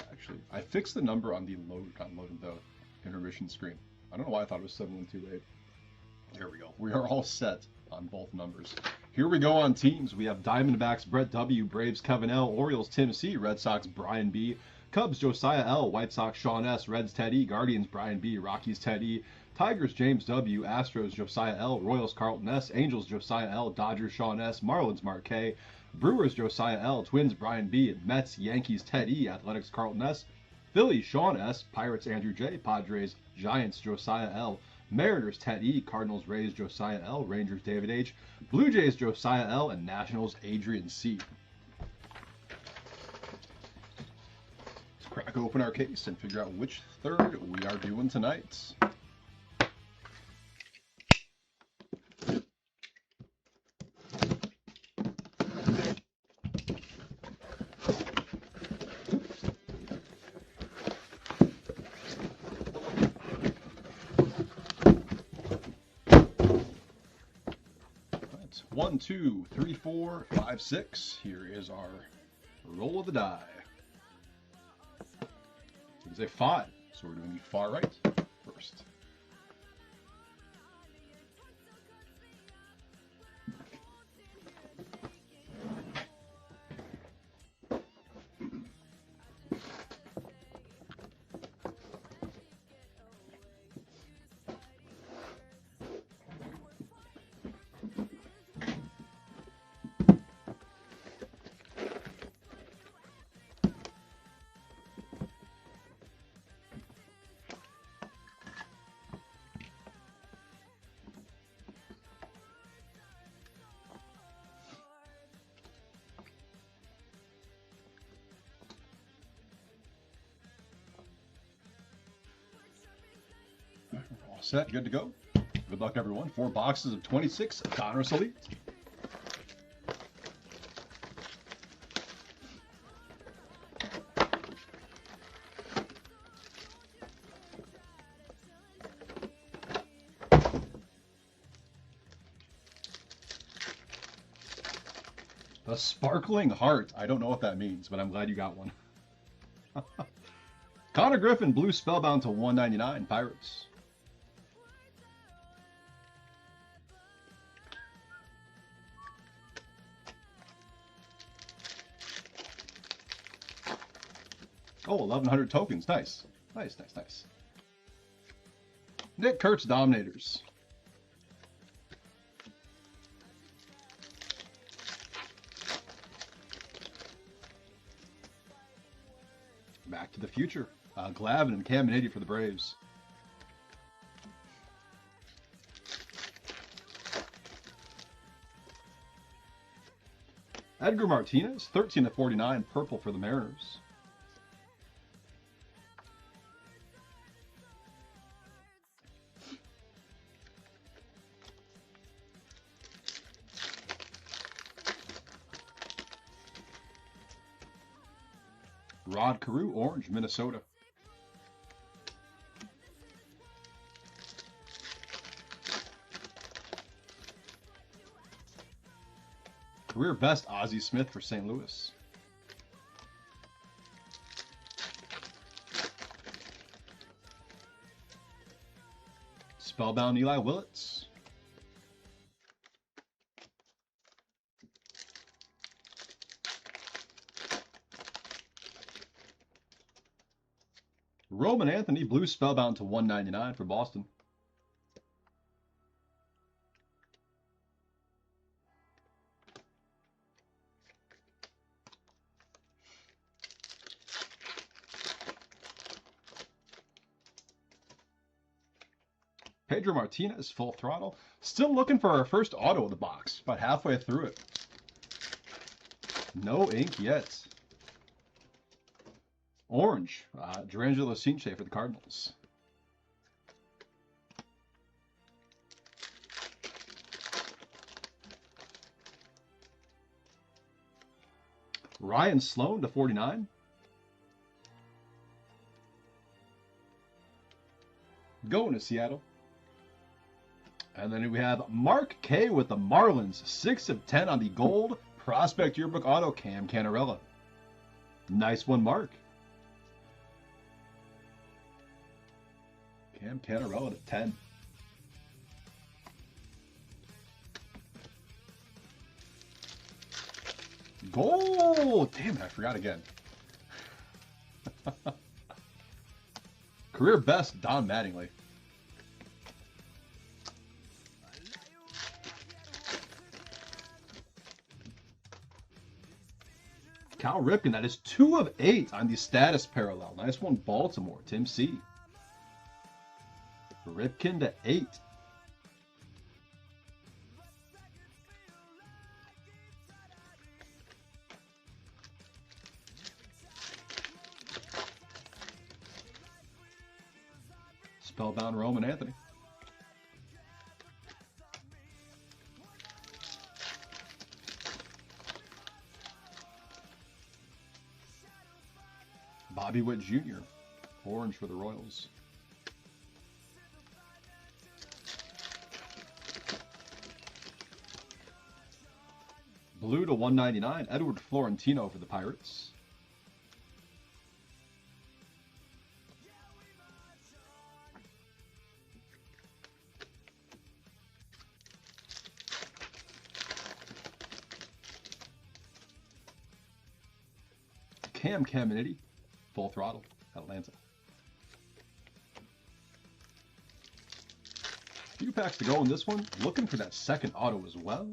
Actually, I fixed the number on the intermission screen. I don't know why I thought it was 7128. There we go. We are all set on both numbers. Here we go on teams. We have Diamondbacks Brett W, Braves Kevin L, Orioles Tim C, Red Sox Brian B, Cubs Josiah L, White Sox Sean S, Reds Ted E, Guardians Brian B, Rockies Ted E, Tigers James W, Astros Josiah L, Royals Carlton S, Angels Josiah L, Dodgers Sean S, Marlins Mark K, Brewers Josiah L, Twins Brian B, Mets Yankees Ted E, Athletics Carlton S, Phillies Sean S, Pirates Andrew J, Padres Giants Josiah L, Mariners Ted E, Cardinals Rays Josiah L, Rangers David H, Blue Jays Josiah L, and Nationals Adrian C. Let's crack open our case and figure out which third we are doing tonight. One, two, three, four, five, six. Here is our roll of the die. It's a 5, so we're doing the far right first. All set, good to go. Good luck, everyone. 4 boxes of 26 Donruss Elite. A sparkling heart. I don't know what that means, but I'm glad you got one. Connor Griffin, blue spellbound to 199, Pirates. Oh, 1,100 tokens. Nice. Nice, nice, nice. Nick Kurtz, Dominators. Back to the Future. Glavin and Caminiti for the Braves. Edgar Martinez, 13/49, purple for the Mariners. Rod Carew, orange, Minnesota. Career best, Ozzie Smith for St. Louis. Spellbound, Eli Willits. Roman Anthony, blue spellbound to 199 for Boston. Pedro Martinez, full throttle. Still looking for our first auto of the box. About halfway through it. No ink yet. Orange, Durangelo Cinche for the Cardinals. Ryan Sloan to 49. Going to Seattle. And then we have Mark K with the Marlins. 6 of 10 on the gold prospect yearbook auto, Cam Canarella. Nice one, Mark. Cam Canarella to 10. Goal! Damn it, I forgot again. Career best, Don Mattingly. Cal Ripken, that is 2 of 8 on the status parallel. Nice one, Baltimore, Tim C. Ripken to 8. Spellbound Roman Anthony. Bobby Witt Jr. Orange for the Royals. Blue to 199, Edward Florentino for the Pirates. Cam Caminiti, Full Throttle, Atlanta. Few packs to go in this one. Looking for that second auto as well.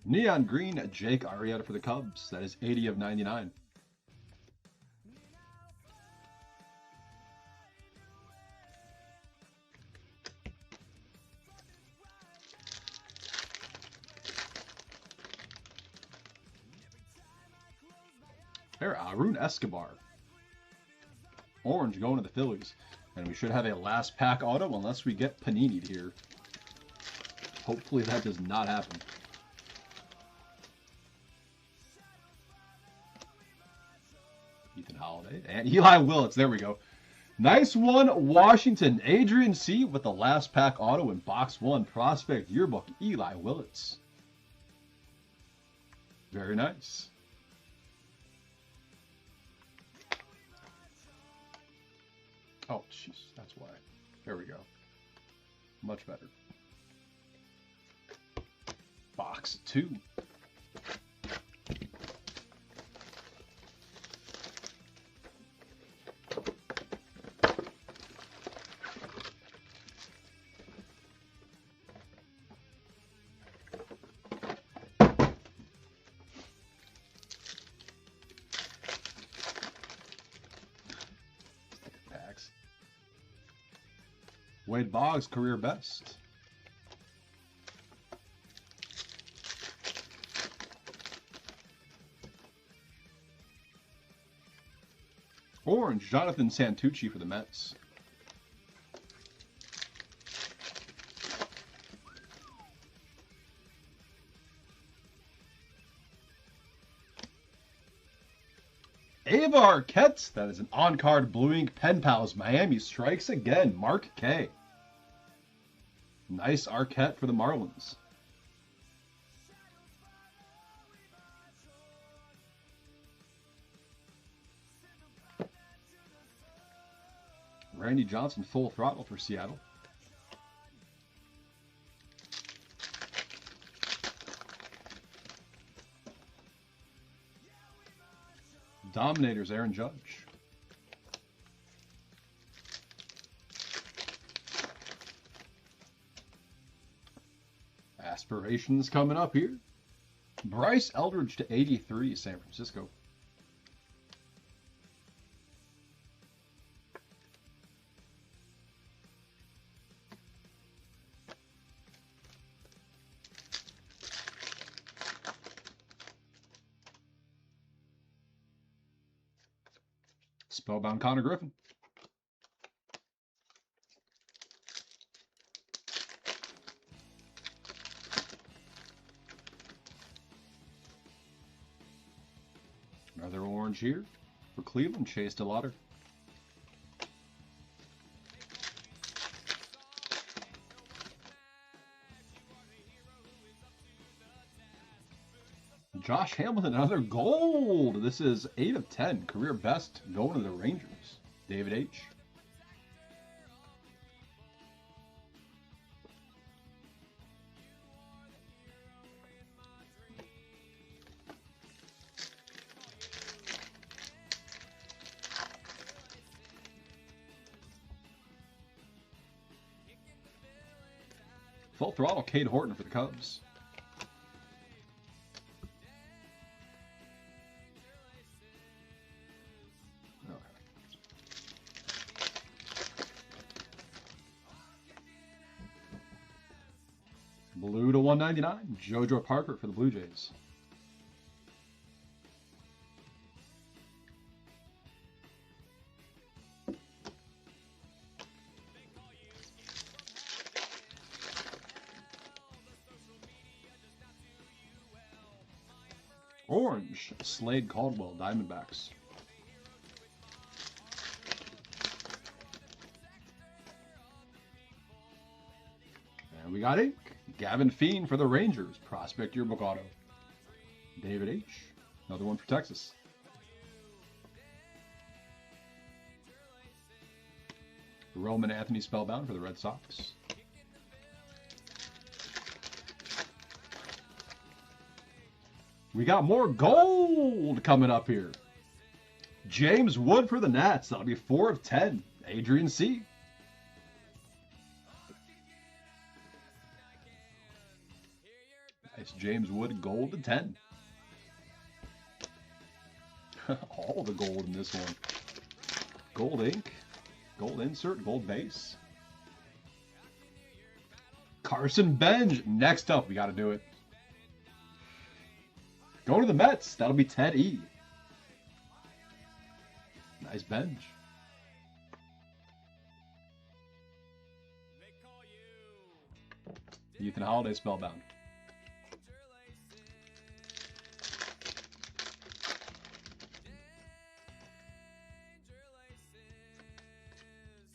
Neon Green, Jake Arrieta for the Cubs. That is 80 of 99. There, Arun Escobar. Orange going to the Phillies. And we should have a last pack auto unless we get Panini'd here. Hopefully that does not happen. Ethan Holiday and Eli Willits. There we go. Nice one, Washington. Adrian C. with the last pack auto in box 1 prospect yearbook. Eli Willits. Very nice. Oh, jeez, that's why. There we go. Much better. Box 2. Wade Boggs, career best. Orange, Jonathan Santucci for the Mets. Ava Arquette, that is an on-card Blue Ink Pen Pals. Miami strikes again. Mark K. Nice Arquette for the Marlins. Randy Johnson, Full Throttle for Seattle. Dominators, Aaron Judge. Aspirations coming up here. Bryce Eldridge to 83, San Francisco. Spellbound Connor Griffin. Another orange here for Cleveland, Chase DeLauder. Josh Hamilton, another gold. This is 8 of 10. Career best going to the Rangers. David H. Full throttle, Cade Horton for the Cubs. Blue to 199, JoJo Parker for the Blue Jays. Orange, Slade Caldwell, Diamondbacks. And we got ink. Gavin Fiend for the Rangers, Prospect Yearbook Auto. David H. Another one for Texas. Roman Anthony Spellbound for the Red Sox. We got more gold coming up here. James Wood for the Nats. That'll be 4 of 10. Adrian C. Nice James Wood gold to 10. All the gold in this one. Gold ink, gold insert, gold base. Carson Benj. Next up, we got to do it. Go to the Mets. That'll be Ted E. Nice Benj. Ethan Holiday Spellbound.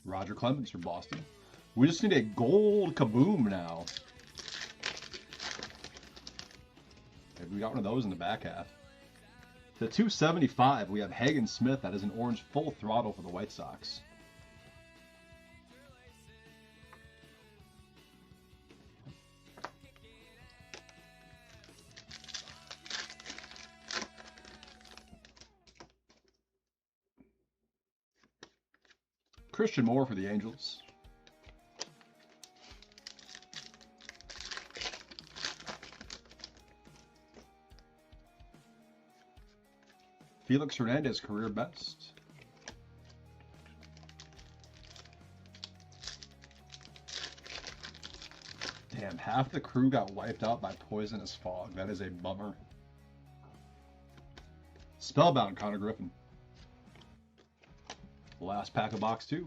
Roger Clemens from Boston. We just need a gold kaboom now. Okay, we got one of those in the back half. The 275, we have Hagen Smith. That is an orange full throttle for the White Sox. Christian Moore for the Angels. Felix Hernandez, career best. Damn, half the crew got wiped out by poisonous fog. That is a bummer. Spellbound, Connor Griffin. Last pack of box 2.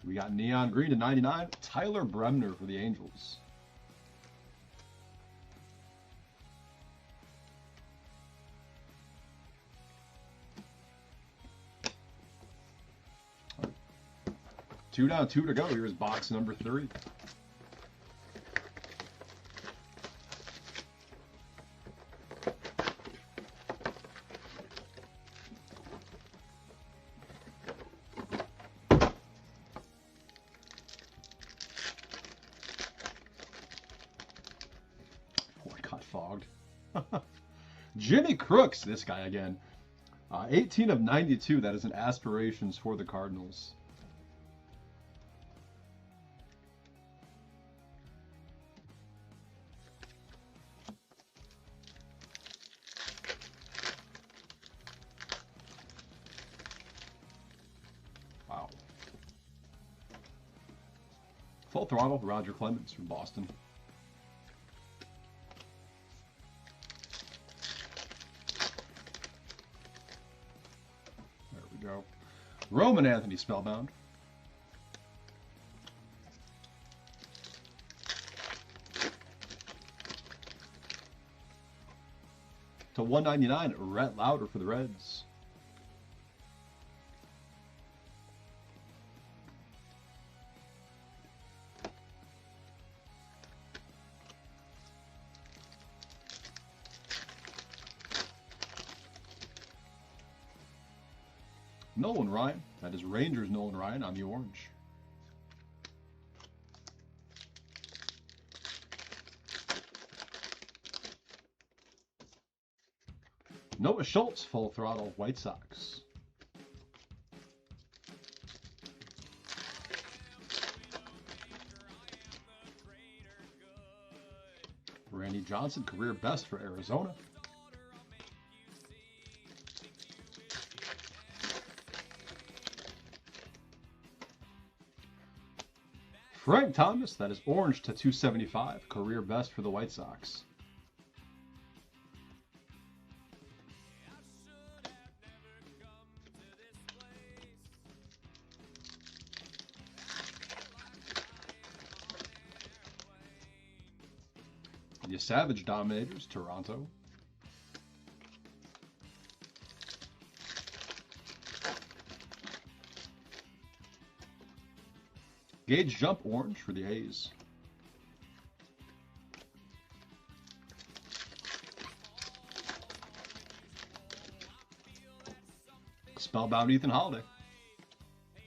We got Neon Green to 99. Tyler Bremner for the Angels. Two down, 2 to go. Here's box number 3. Fogged. Jimmy Crooks, this guy again. 18 of 92. That is an aspirations for the Cardinals. Wow. Full throttle, Roger Clemens from Boston. Go. Roman Anthony Spellbound. To 199, Rhett Lauder for the Reds. Nolan Ryan. That is Rangers Nolan Ryan on the orange. Noah Schultz, full throttle, White Sox. Randy Johnson, career best for Arizona. Frank Thomas, that is orange to 275, career best for the White Sox. The Savage Dominators, Toronto. Gage Jump orange for the A's. Spellbound Ethan Holiday.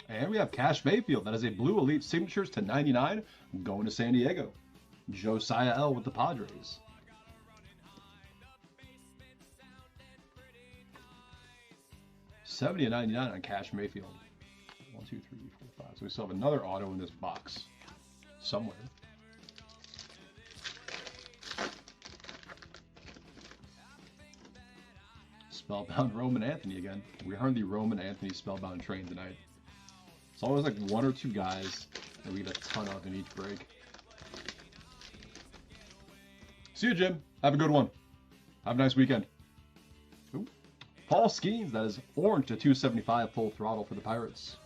And we have Cash Mayfield. That is a blue elite signatures to 99 going to San Diego. Josiah L with the Padres. $70.99 on Cash Mayfield. 1, 2, 3, 4, 5. So we still have another auto in this box somewhere. Spellbound Roman Anthony again. We are on the Roman Anthony Spellbound train tonight. It's always like one or two guys that we get a ton of in each break. See you, Jim. Have a good one. Have a nice weekend. Ooh. Paul Skeens, that is orange to 275 full throttle for the Pirates.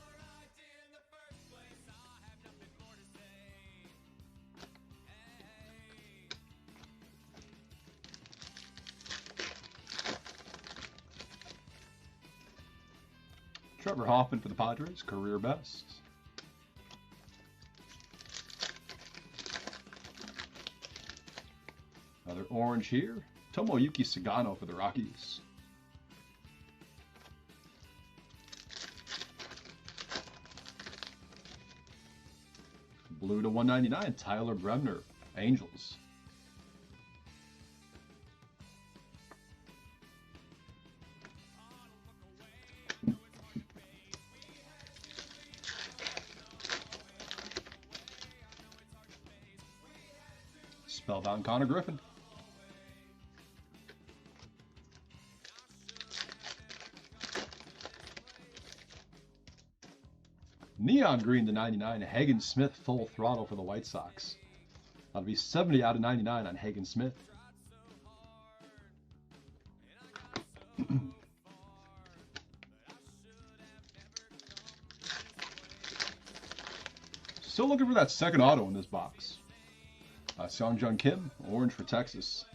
Trevor Hoffman for the Padres, career best. Another orange here. Tomoyuki Sagano for the Rockies. Blue to 199, Tyler Bremner, Angels. Spellbound Connor Griffin. Neon green to 99, Hagen Smith full throttle for the White Sox. That'll be 70 out of 99 on Hagen Smith. Still looking for that second auto in this box. Seongjung Kim, orange for Texas.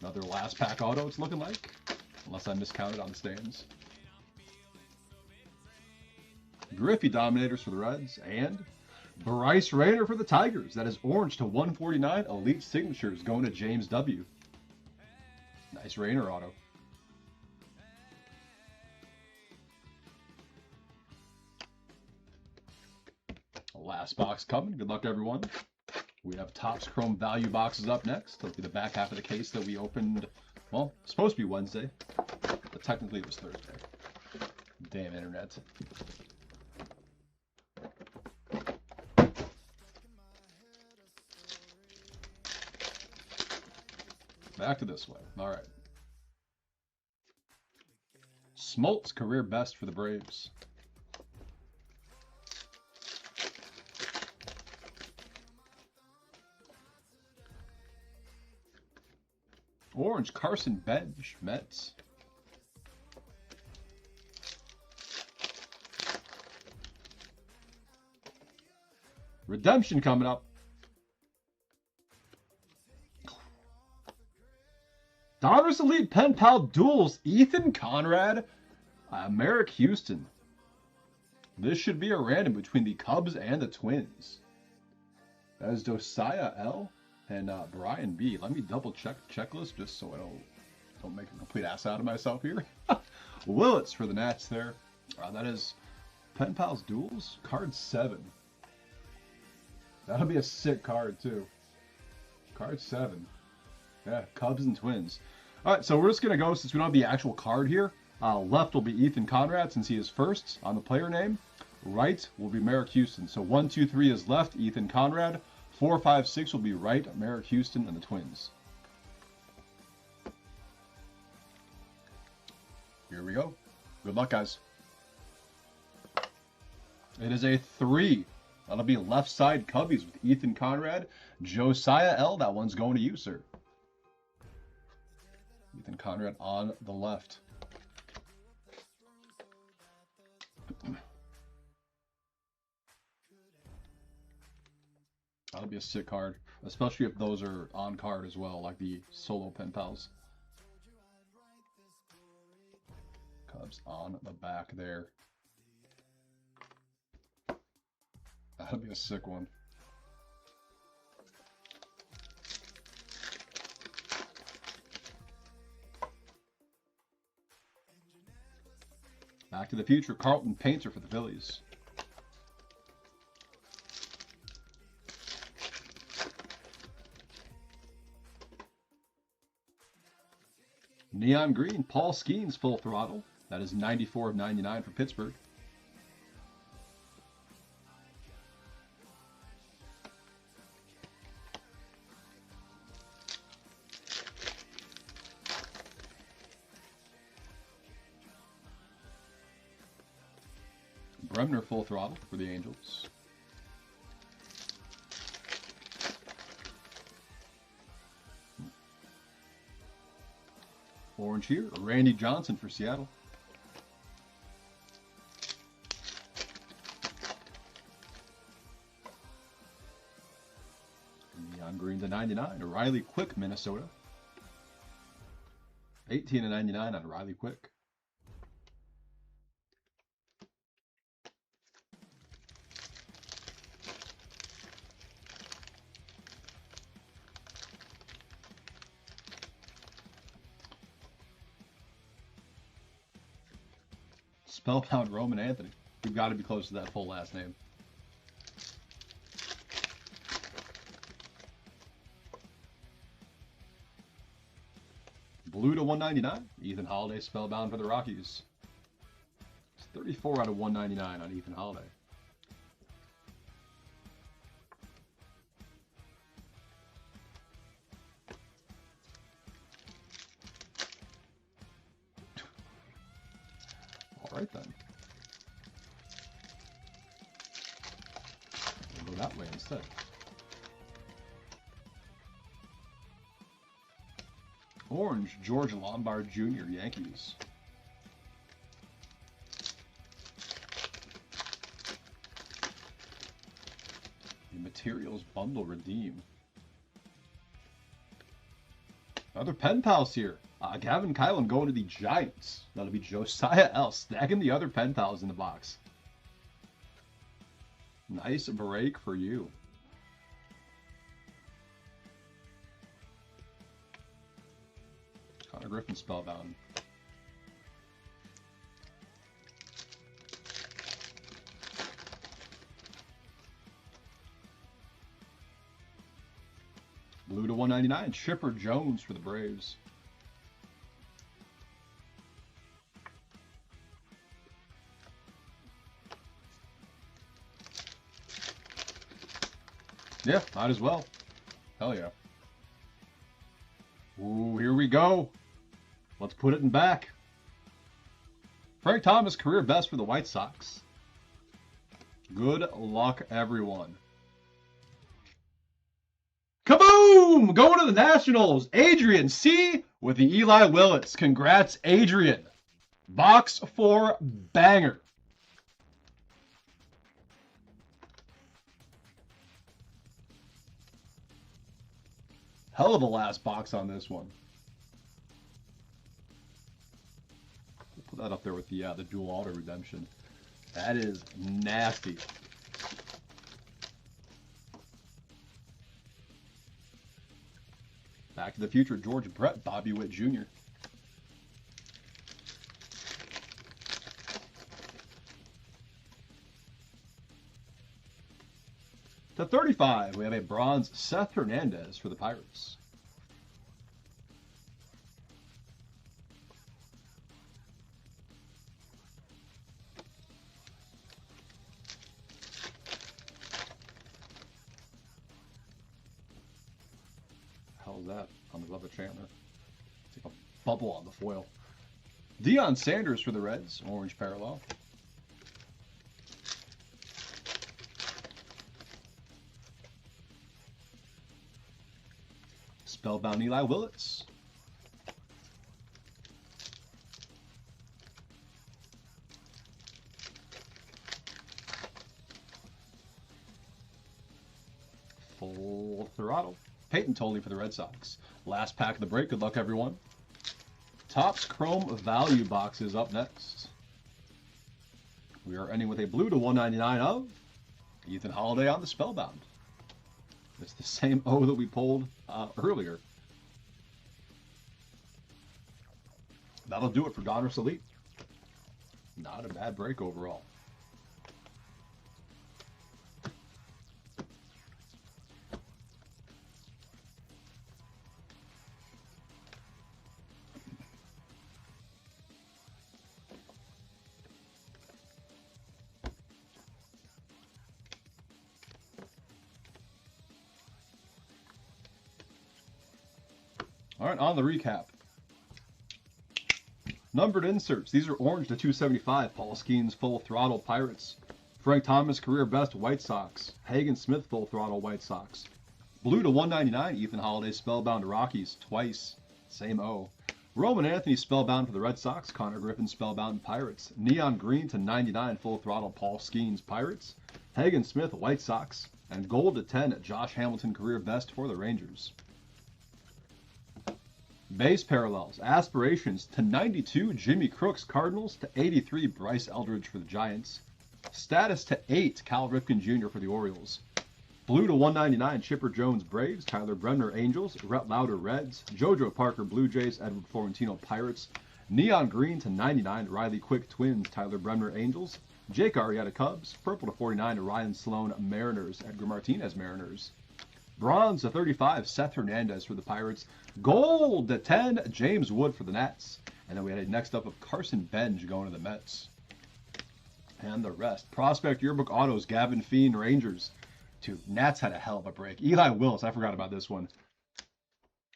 Another last pack auto it's looking like, unless I miscounted on the stands. Griffey Dominators for the Reds, and Bryce Rayner for the Tigers. That is orange to 149, elite signatures going to James W. Nice Rayner auto. Last box coming. Good luck, everyone. We have Topps Chrome value boxes up next. That'll be the back half of the case that we opened. Well, it's supposed to be Wednesday, but technically it was Thursday. Damn internet. Back to this way. All right. Smoltz, career best for the Braves. Orange, Carson Bench, Mets. Redemption coming up. Donruss Elite Pen Pal Duels, Ethan Conrad, Merrick Houston. This should be a random between the Cubs and the Twins. That is Josiah L. and Brian B. Let me double check the checklist just so I don't make a complete ass out of myself here. Willits for the Nats there. That is Pen Pals Duels, card 7. That'll be a sick card too. Card 7. Yeah, Cubs and Twins. All right, so we're just going to go, since we don't have the actual card here, left will be Ethan Conrad, since he is first on the player name. Right will be Merrick Houston. So 1, 2, 3 is left, Ethan Conrad. 4, 5, 6 will be right, Merrick Houston and the Twins. Here we go. Good luck, guys. It is a 3. That'll be left side Cubbies with Ethan Conrad. Josiah L., that one's going to you, sir. Ethan Conrad on the left. That'll be a sick card, especially if those are on card as well, like the solo Pen Pals. Cubs on the back there. That'll be a sick one. Back to the Future, Carlton Painter for the Phillies. Neon Green, Paul Skeens, Full Throttle. That is 94 of 99 for Pittsburgh. Bremner, Full Throttle for the Angels. Orange here, Randy Johnson for Seattle. Neon Green to 99, Riley Quick, Minnesota. 18 to 99 on Riley Quick. Spellbound Roman Anthony. We've got to be close to that full last name. Blue to 199. Ethan Holiday, Spellbound for the Rockies. It's 34 out of 199 on Ethan Holiday. All right then. We'll go that way instead. Orange, George Lombard Jr., Yankees. The Materials Bundle Redeem. Another Pen Pals here. Gavin Kylan going to the Giants. That'll be Josiah L. Stacking the other Pen Pals in the box. Nice break for you. Connor Griffin, Spellbound. Blue to 199, Chipper Jones for the Braves. Yeah, might as well. Hell yeah. Ooh, here we go. Let's put it in back. Frank Thomas, career best for the White Sox. Good luck, everyone. Kaboom! Going to the Nationals. Adrian C. with the Eli Willits. Congrats, Adrian. Box 4 banger. Hell of a last box on this one. We'll put that up there with the dual auto redemption. That is nasty. Back to the Future, George Brett, Bobby Witt Jr. To 35, we have a bronze Seth Hernandez for the Pirates. How's that on the glove of Chandler? It's like a bubble on the foil. Deion Sanders for the Reds, orange parallel. Spellbound Eli Willits. Full throttle. Peyton Tolley for the Red Sox. Last pack of the break. Good luck, everyone. Topps Chrome Value Boxes up next. We are ending with a blue to 199 of Ethan Holiday on the Spellbound. It's the same O that we pulled earlier. That'll do it for Donruss Elite. Not a bad break overall. All right, on the recap. Numbered inserts. These are orange to 275. Paul Skeens full throttle Pirates. Frank Thomas career best White Sox. Hagen Smith full throttle White Sox. Blue to 199. Ethan Holiday Spellbound Rockies twice. Same O. Roman Anthony Spellbound for the Red Sox. Connor Griffin Spellbound Pirates. Neon green to 99. Full throttle Paul Skeens Pirates. Hagen Smith White Sox. And gold to 10. Josh Hamilton career best for the Rangers. Base parallels, aspirations to 92, Jimmy Crooks Cardinals, to 83, Bryce Eldridge for the Giants. Status to 8, Cal Ripken Jr. for the Orioles. Blue to 199, Chipper Jones Braves, Tyler Bremner Angels, Rhett Lauder Reds, JoJo Parker Blue Jays, Edward Florentino Pirates. Neon green to 99, Riley Quick Twins, Tyler Bremner Angels. Jake Arrieta Cubs, purple to 49, Ryan Sloan Mariners, Edgar Martinez Mariners. Bronze to 35, Seth Hernandez for the Pirates. Gold to 10, James Wood for the Nats. And then we had a next up of Carson Benj going to the Mets. And the rest. Prospect Yearbook Autos, Gavin Fiend, Rangers. Dude, Nats had a hell of a break. Eli Willis, I forgot about this one.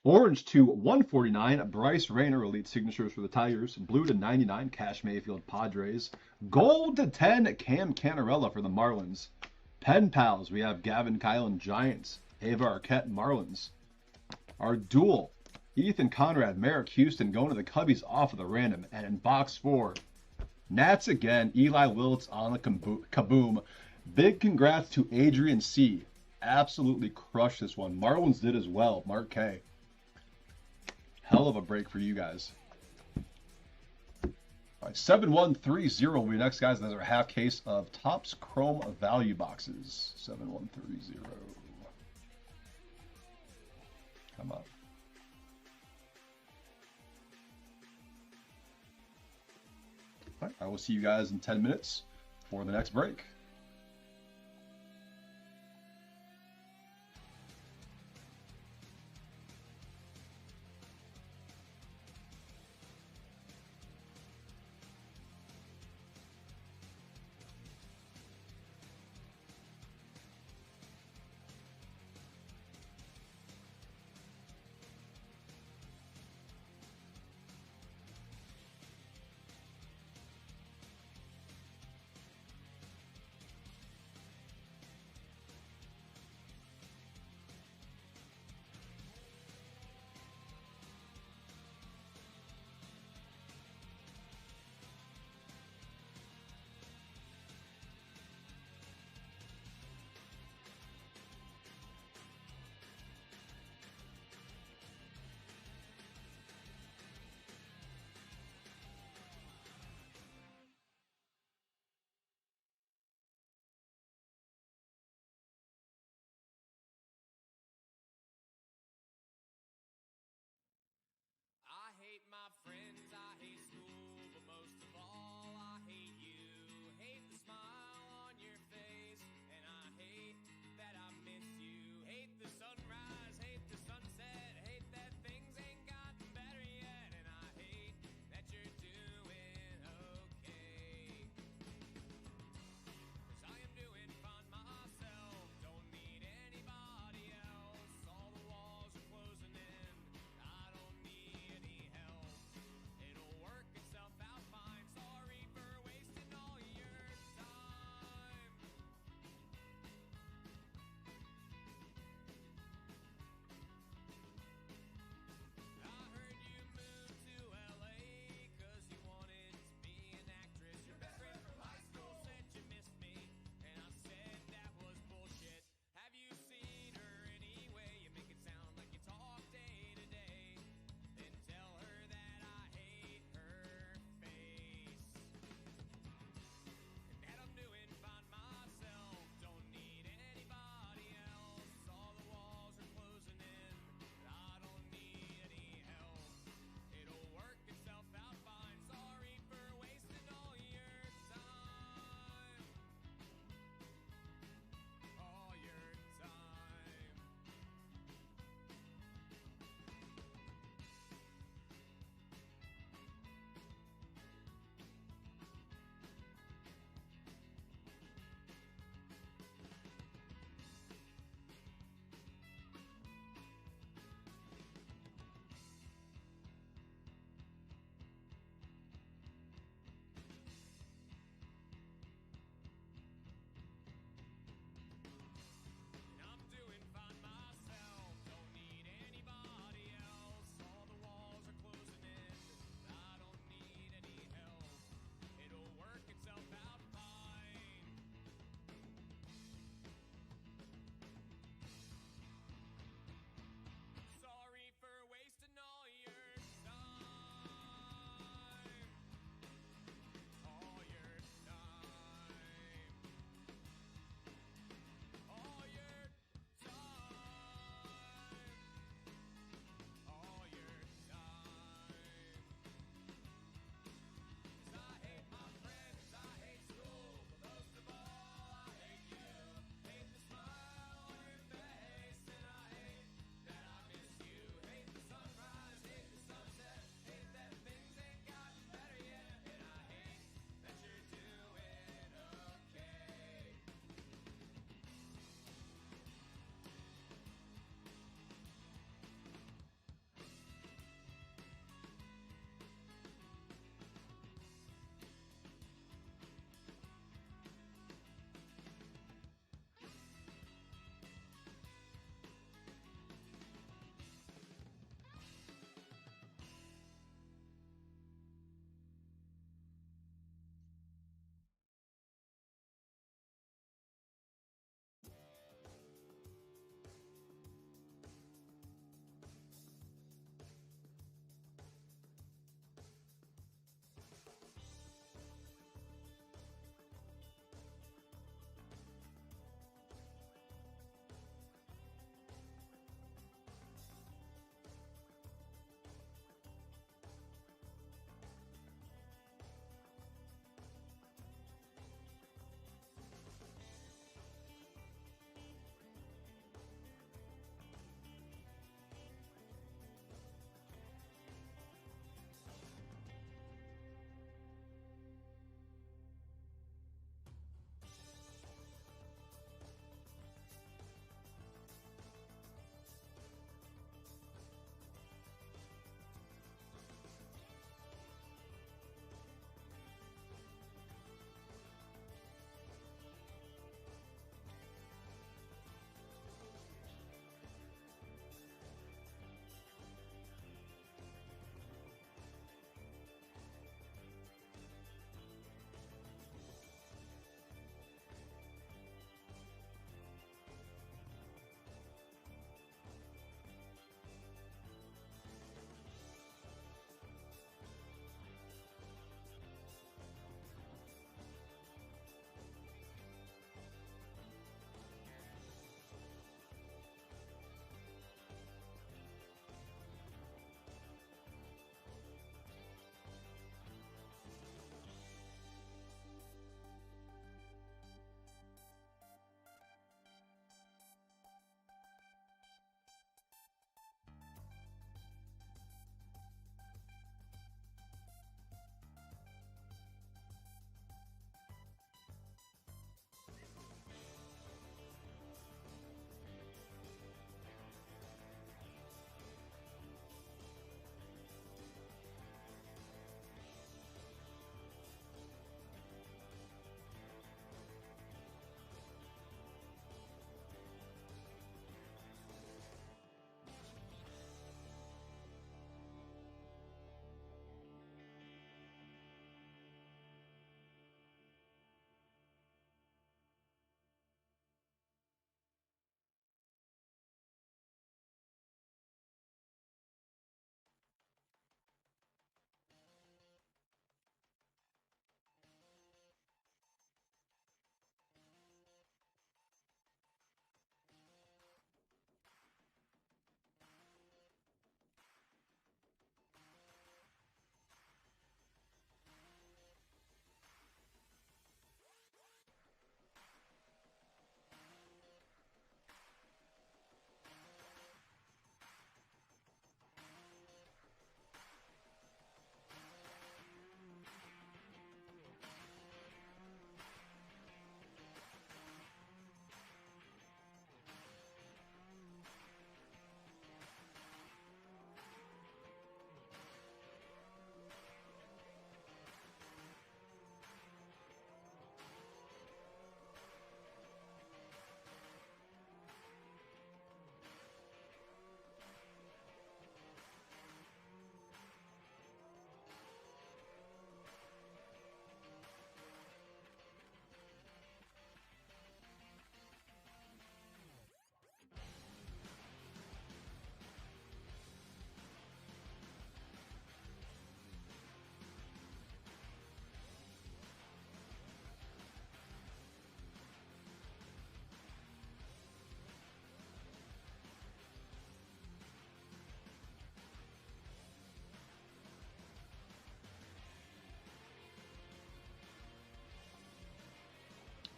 Orange to 149, Bryce Rayner, Elite Signatures for the Tigers. Blue to 99, Cash Mayfield, Padres. Gold to 10, Cam Canarella for the Marlins. Pen Pals, we have Gavin Kylan, Giants. Ava Arquette, Marlins. Our duel, Ethan Conrad, Merrick Houston going to the Cubbies off of the random. And in box 4, Nats again, Eli Willits on the kaboom. Big congrats to Adrian C. Absolutely crushed this one. Marlins did as well. Mark K. Hell of a break for you guys. All right, 7130 will be next, guys. There's our half case of Topps Chrome Value Boxes. 7130. Come on. All right, I will see you guys in 10 minutes for the next break.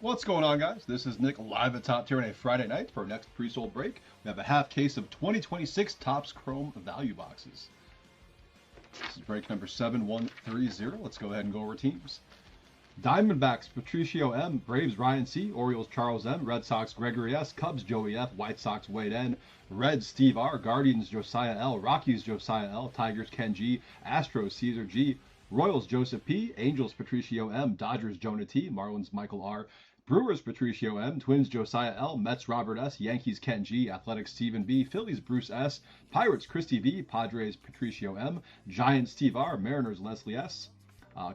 What's going on, guys? This is Nick live at Top Tier on a Friday night for our next pre-sold break. We have a half case of 2026 Topps Chrome value boxes. This is break number 7130. Let's go ahead and go over teams. Diamondbacks, Patricio M. Braves, Ryan C. Orioles, Charles M. Red Sox, Gregory S. Cubs, Joey F. White Sox, Wade N. Reds, Steve R. Guardians, Josiah L. Rockies, Josiah L. Tigers, Ken G. Astros, Caesar G. Royals, Joseph P. Angels, Patricio M. Dodgers, Jonah T. Marlins, Michael R. Brewers, Patricio M. Twins, Josiah L. Mets, Robert S. Yankees, Ken G. Athletics, Stephen B. Phillies, Bruce S. Pirates, Christy V. Padres, Patricio M. Giants, Steve R. Mariners, Leslie S.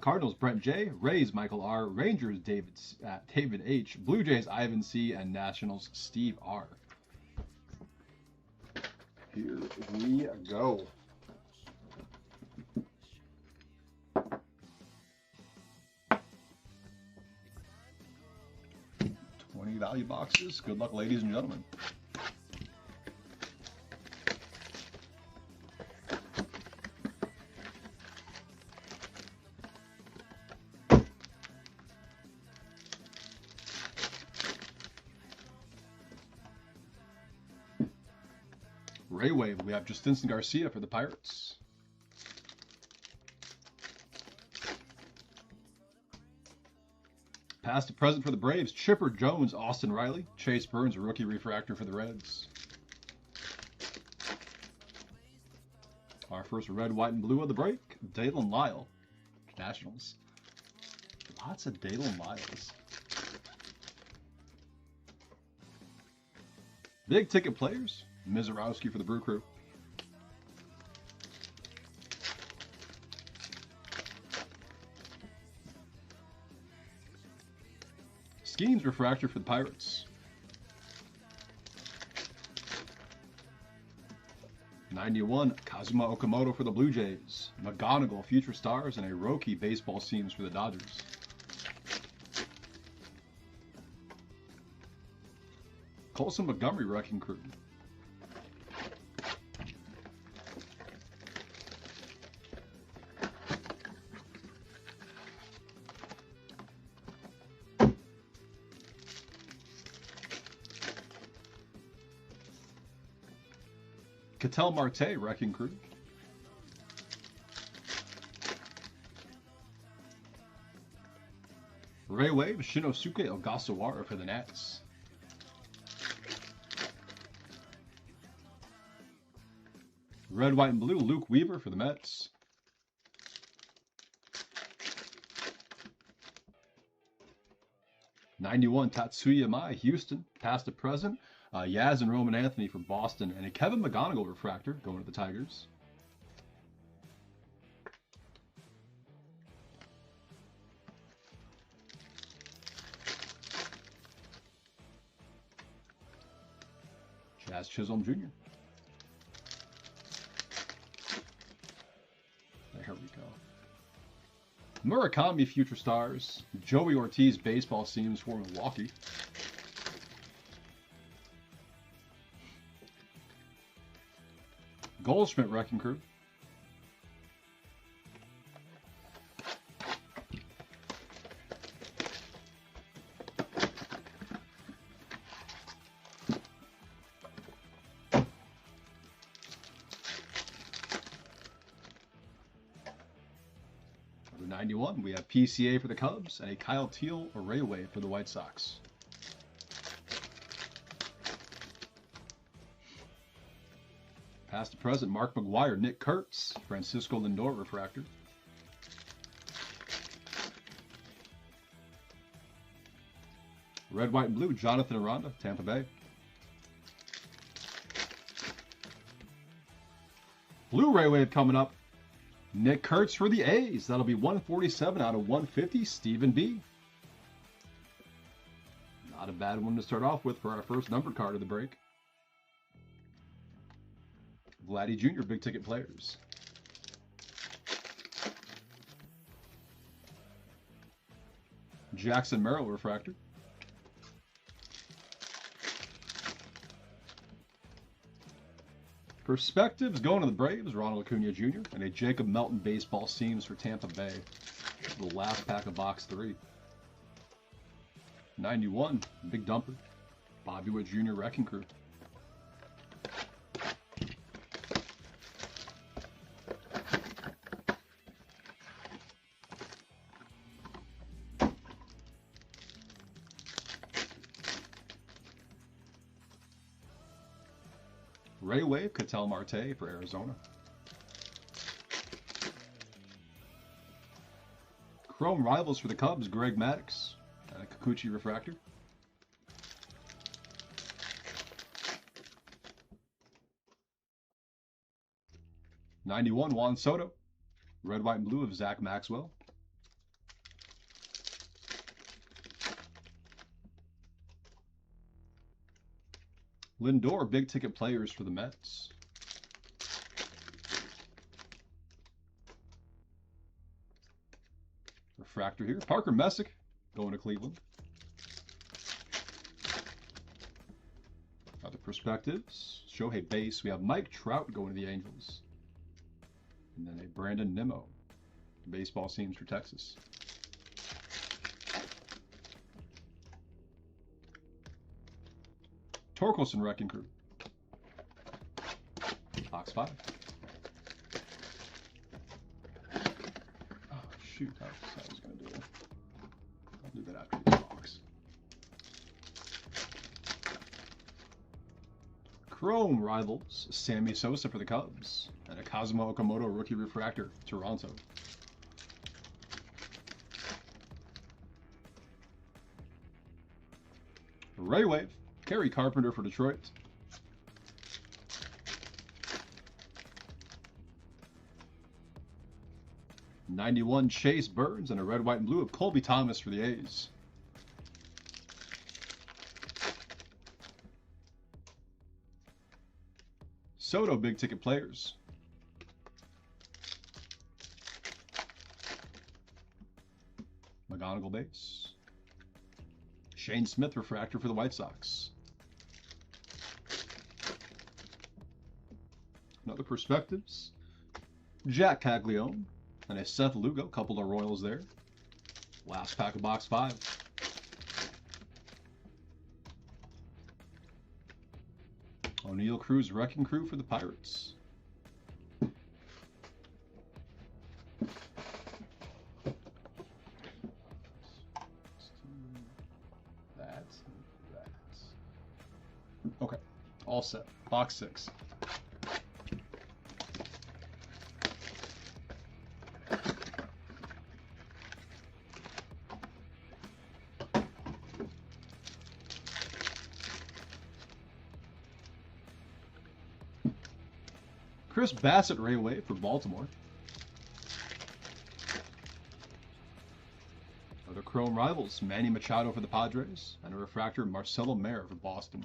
Cardinals, Brent J. Rays, Michael R. Rangers, David H. Blue Jays, Ivan C. And Nationals, Steve R. Here we go. Value boxes. Good luck, ladies and gentlemen. Ray Wave, we have Justinson Garcia for the Pirates. Past to present for the Braves, Chipper Jones, Austin Riley. Chase Burns, a rookie refractor for the Reds. Our first red, white, and blue of the break, Dalen Lyle, Nationals. Lots of Dalen Lyles. Big ticket players, Mizorowski for the Brew Crew. Skeens refractor for the Pirates. 91, Kazuma Okamoto for the Blue Jays. McGonigal, Future Stars, and a Roki baseball seams for the Dodgers. Colson Montgomery Wrecking Crew. Ketel Marte, Wrecking Crew. Ray Wave, Shinosuke Ogasawara for the Nats. Red, white, and blue, Luke Weaver for the Mets. '91, Tatsuya Mai, Houston, past to present. Yaz and Roman Anthony for Boston, and a Kevin McGonigal refractor going to the Tigers. Jazz Chisholm Jr. There we go. Murakami Future Stars. Joey Ortiz baseball seams for Milwaukee. Goldschmidt Wrecking Crew. Number 91, we have PCA for the Cubs and a Kyle Teal Array Wave for the White Sox. Past to present, Mark McGuire, Nick Kurtz, Francisco Lindor refractor. Red, white, and blue, Jonathan Aranda, Tampa Bay. Blu-ray Wave coming up. Nick Kurtz for the A's. That'll be 147 out of 150, Stephen B. Not a bad one to start off with for our first numbered card of the break. Vladdy Jr., big ticket players. Jackson Merrill refractor. Perspectives going to the Braves, Ronald Acuna Jr. and a Jacob Melton baseball seams for Tampa Bay. The last pack of box 3. 91, big dumper. Bobby Witt Jr. Wrecking Crew. Ray Wave, Ketel Marte for Arizona. Chrome Rivals for the Cubs, Greg Maddux. And a Kikuchi Refractor. '91, Juan Soto. Red, white, and blue of Zach Maxwell. Lindor, big ticket players for the Mets. Refractor here. Parker Messick going to Cleveland. Other perspectives. Shohei base. We have Mike Trout going to the Angels. And then a Brandon Nimmo. Baseball seams for Texas. Torkelson Wrecking Crew. Box 5. Oh, shoot. That's what I was going to do. I'll do that after this box. Chrome Rivals. Sammy Sosa for the Cubs. And a Kazuma Okamoto Rookie Refractor. Toronto. Ray Wave. Kerry Carpenter for Detroit. '91 Chase Burns and a red, white, and blue of Colby Thomas for the A's. Soto big ticket players. McGonigal base. Shane Smith refractor for the White Sox. Another perspectives. Jack Caglione and a Seth Lugo, couple of Royals there. Last pack of box 5. O'Neill Cruz Wrecking Crew for the Pirates. Okay, all set. Box 6. Chris Bassett Rayway for Baltimore. Other Chrome Rivals, Manny Machado for the Padres, and a refractor Marcelo Mayer for Boston.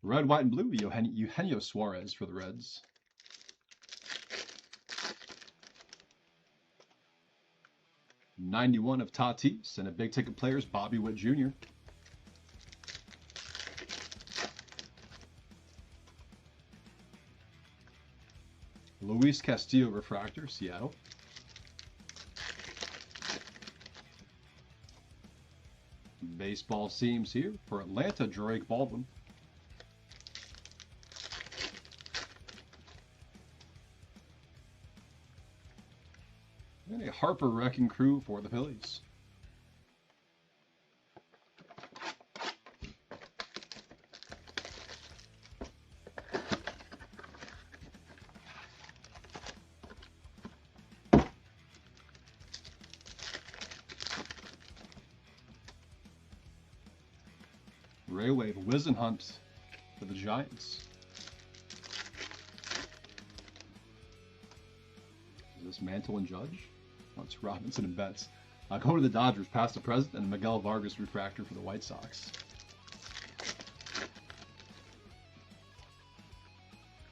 Red, white, and blue, Eugenio Suarez for the Reds. '91 of Tatis and a big ticket players, Bobby Witt Jr. Luis Castillo refractor, Seattle. Baseball seams here for Atlanta, Drake Baldwin. And a Harper Wrecking Crew for the Phillies. Ray Wade Wisenhunt for the Giants. Is this Mantle and Judge? Oh, it's Robinson and Betts. Go to the Dodgers, past the present, and Miguel Vargas refractor for the White Sox.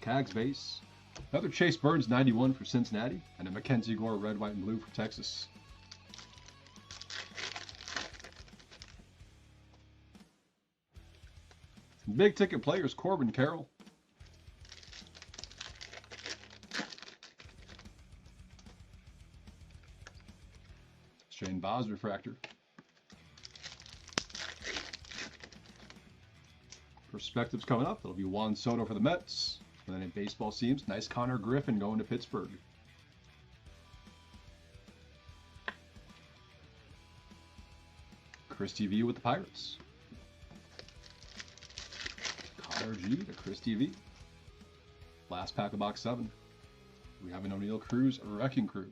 Cags base. Another Chase Burns 91 for Cincinnati, and a Mackenzie Gore red, white, and blue for Texas. Big ticket players, Corbin Carroll. Christian Vaz refractor. Perspectives coming up. It'll be Juan Soto for the Mets. And then in baseball seams, nice Connor Griffin going to Pittsburgh. Chris TV with the Pirates. Connor G to Chris TV. Last pack of box 7. We have an O'Neill Cruz Wrecking Crew.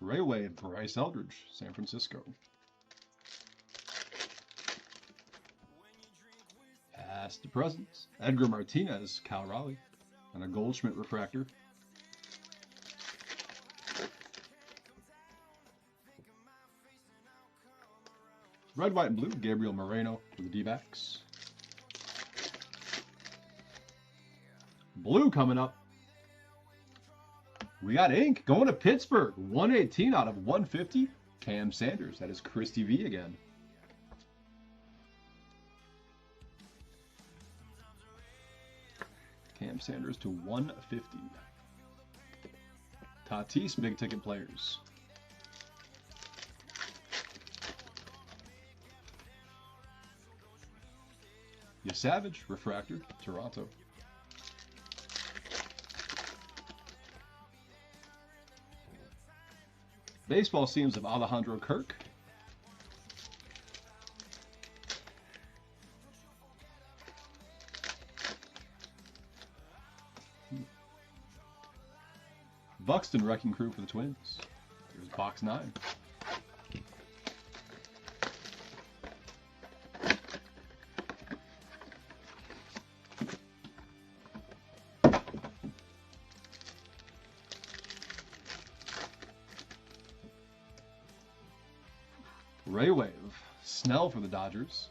Railway, Bryce Eldridge, San Francisco. Past to present, Edgar Martinez, Cal Raleigh, and a Goldschmidt refractor. Red, white, and blue, Gabriel Moreno for the D-backs. Blue coming up. We got ink going to Pittsburgh. 118 out of 150. Cam Sanders. That is Chris TV again. Cam Sanders to 150. Tatis, big ticket players. Savage, refractor, Toronto. Baseball seams of Alejandro Kirk. Buxton Wrecking Crew for the Twins. Here's box 9. Ray Wave, Snell for the Dodgers.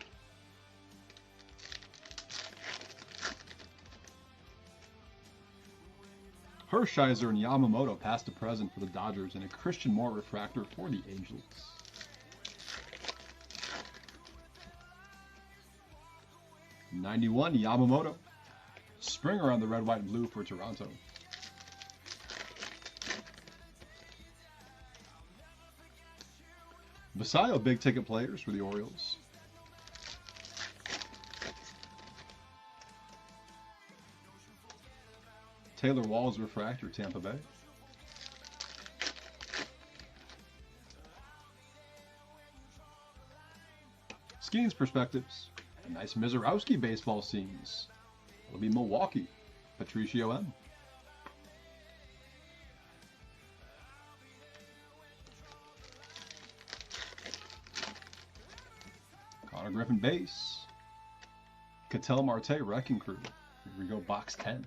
Hershiser and Yamamoto past to present for the Dodgers, and a Christian Moore refractor for the Angels. '91 Yamamoto. Springer on the red, white, and blue for Toronto. Basayo, big ticket players for the Orioles. Taylor Walls refractor, Tampa Bay. Skeens perspectives. A nice Mizorowski baseball scenes. It'll be Milwaukee, Patricio M. Connor Griffin base. Ketel Marte Wrecking Crew. Here we go, box 10.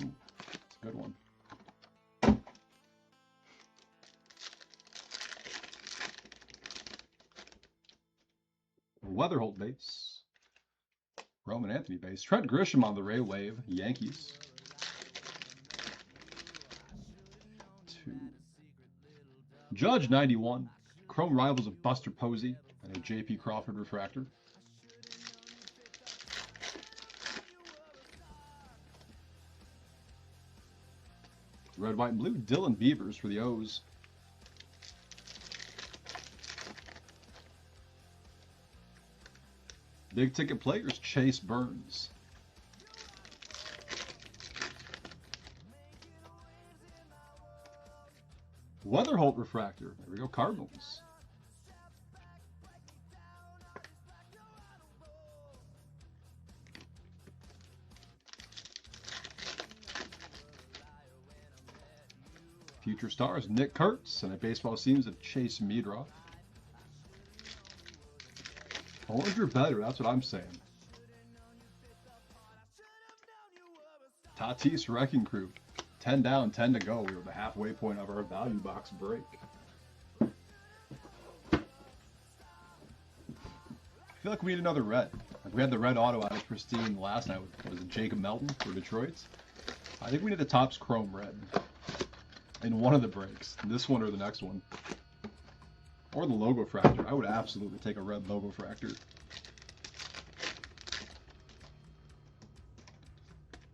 Ooh, that's a good one. Weatherholt base. Roman Anthony base. Trent Grisham on the Ray Wave, Yankees. Judge 91, Chrome Rivals of Buster Posey, and a J.P. Crawford refractor. Red, white, and blue, Dylan Beavers for the O's. Big ticket players, Chase Burns. Weatherholt refractor. There we go, Cardinals. Future stars, Nick Kurtz, and a baseball seams of Chase Meadroff. Orange or better, that's what I'm saying. Tatis Wrecking Crew. 10 down, 10 to go. We were at the halfway point of our value box break. I feel like we need another red. We had the red auto out of Pristine last night. Was it Jacob Melton for Detroit? I think we need the Topps Chrome Red in one of the breaks. This one or the next one. Or the LOGOFRACTOR. I would absolutely take a red LOGOFRACTOR.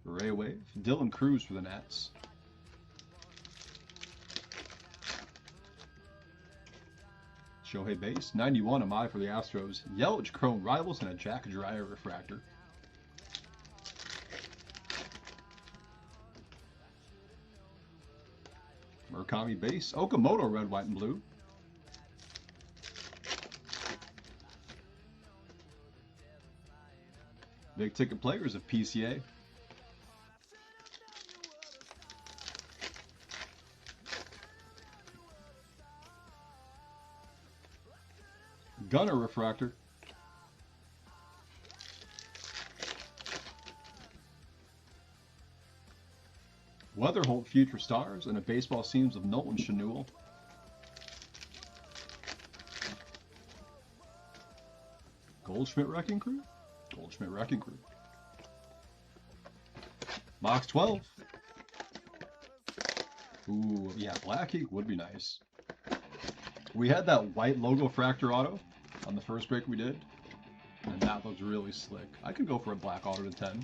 Ray Wave. Dylan Cruz for the Nats. Shohei base. 91 Amai for the Astros. Yelich Chrome Rivals and a Jack Dreyer refractor. Murakami base. Okamoto red, white, and blue. Big ticket players of PCA. Gunner refractor. Weatherholt Future Stars and a baseball seams of Nolan Schanuel. Goldschmidt Wrecking Crew. Goldschmidt Wrecking Crew. Box 12. Ooh, yeah, Black Ink would be nice. We had that white LOGOFRACTOR auto on the first break we did, and that looks really slick. I could go for a black auto to 10.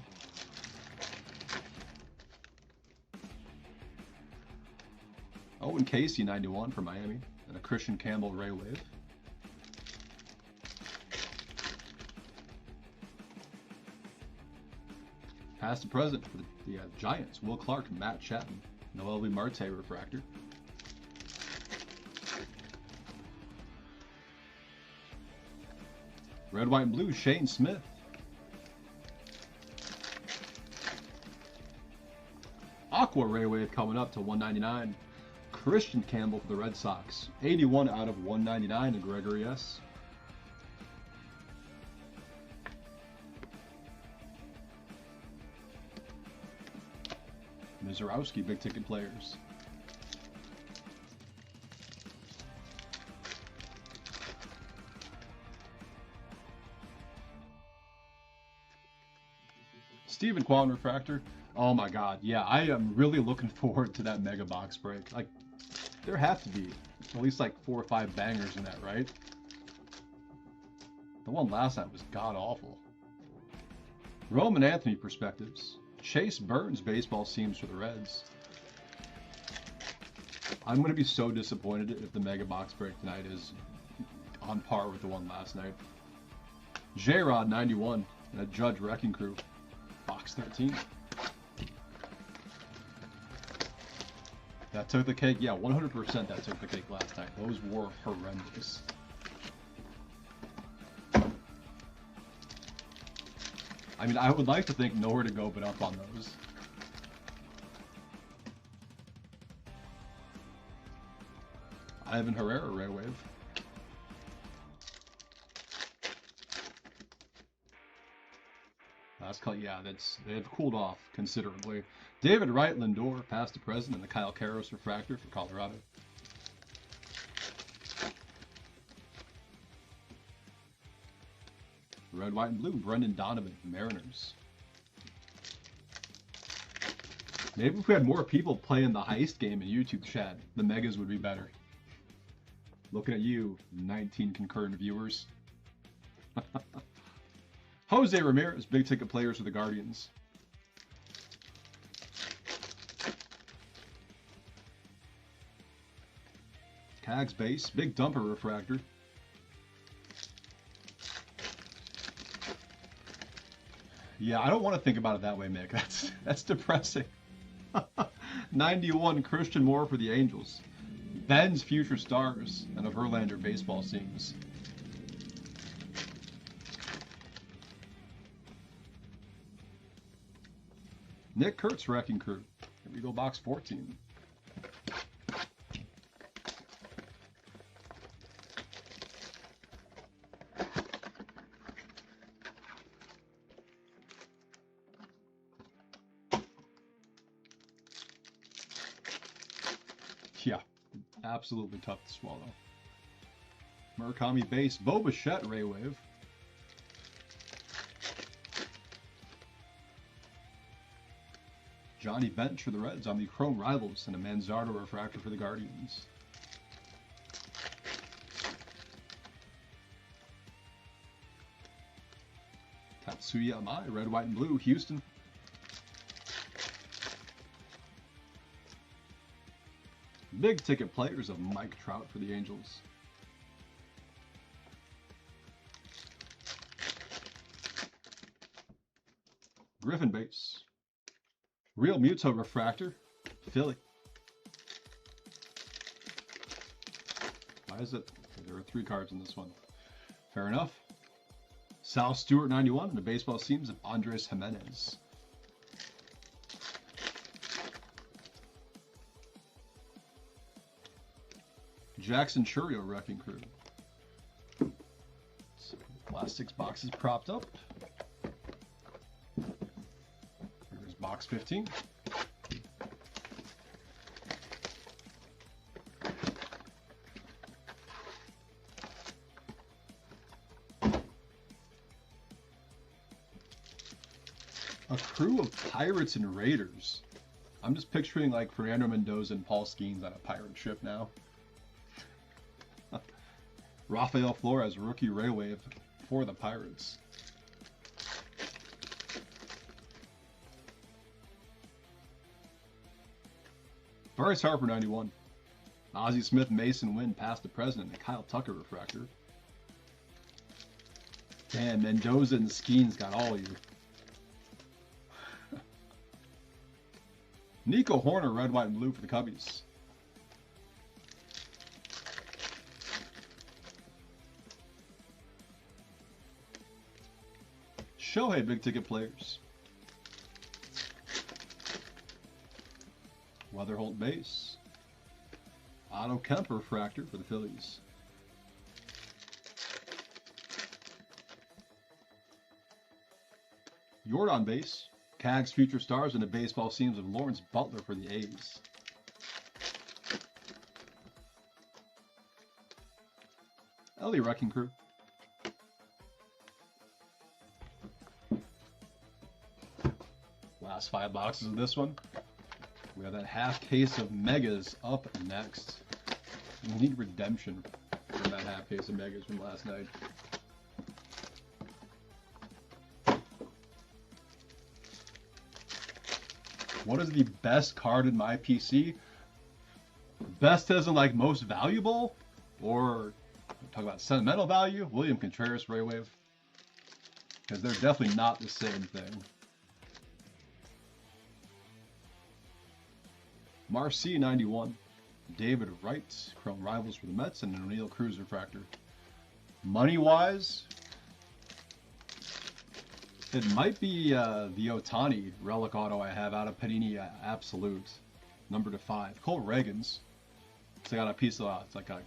Owen Casey 91 for Miami, and a Christian Campbell Ray Wave. Past to present for the Giants, Will Clark, Matt Chapman, Noel Marte refractor. Red, white, and blue, Shane Smith. Aqua Ray Wave coming up to 199. Christian Campbell for the Red Sox. 81 out of 199 to Gregory S. Mizorowski, big ticket players. Stephen Kwan refractor. Oh my god, yeah, I am really looking forward to that mega box break. Like, there have to be at least like 4 or 5 bangers in that, right? The one last night was god awful. Roman Anthony perspectives. Chase Burns baseball seams for the Reds. I'm going to be so disappointed if the mega box break tonight is on par with the one last night. J-Rod 91 and a Judge Wrecking Crew. Box 13. That took the cake. Yeah, 100% that took the cake last night. Those were horrendous. I mean, I would like to think nowhere to go but up on those. Ivan Herrera Ray Wave. Yeah, they've cooled off considerably. David Wright Lindor, past to present, and the Kyle Karros refractor for Colorado. Red, white, and blue, Brendan Donovan, Mariners. Maybe if we had more people playing the heist game in YouTube chat, the megas would be better. Looking at you, 19 concurrent viewers. Jose Ramirez, big ticket players for the Guardians. Cags base, big dumper refractor. Yeah, I don't want to think about it that way, Mick. That's depressing. 91 Christian Moore for the Angels. Ben's Future Stars and a Verlander baseball seams. Nick Kurtz Wrecking Crew. Here we go, box 14. Yeah, absolutely tough to swallow. Murakami base, Bo Bichette Ray Wave. Johnny Bench for the Reds on the Chrome Rivals, and a Manzardo refractor for the Guardians. Tatsuya Amai, red, white, and blue, Houston. Big ticket players of Mike Trout for the Angels. Griffin base. Real Muto refractor, Philly. Why is it? There were 3 cards in this one. Fair enough. Sal Stewart 91, and the baseball seams of Andres Jimenez. Jackson Churio Wrecking Crew. So, last 6 boxes propped up. Here's box 15. A crew of Pirates and Raiders. I'm just picturing like Fernando Mendoza and Paul Skeens on a pirate ship now. Rafael Flores, rookie Ray Wave for the Pirates. Bryce Harper 91. Ozzie Smith, Mason Wynn, past the president, and Kyle Tucker refractor. Damn, Mendoza and Skeens got all of you. Nico Horner, red, white, and blue for the Cubbies. Shohei, big ticket players. Weatherholt base. Otto Kemp refractor for the Phillies. Jordan base. Cags future stars, and the baseball seams of Lawrence Butler for the A's. Ellie Wrecking Crew. Last 5 boxes of this one. We have that half case of Megas up next. We need redemption from that half case of Megas from last night. What is the best card in my PC? Best as in like most valuable? Or talk about sentimental value? William Contreras, Ray Wave. Because they're definitely not the same thing. Marcy 91. David Wright, Chrome Rivals for the Mets, and an O'Neill Cruz refractor. Money-wise, it might be the Ohtani relic auto I have out of Panini Absolute, number /5. Cole Reagan's. So I got a piece of, it's like got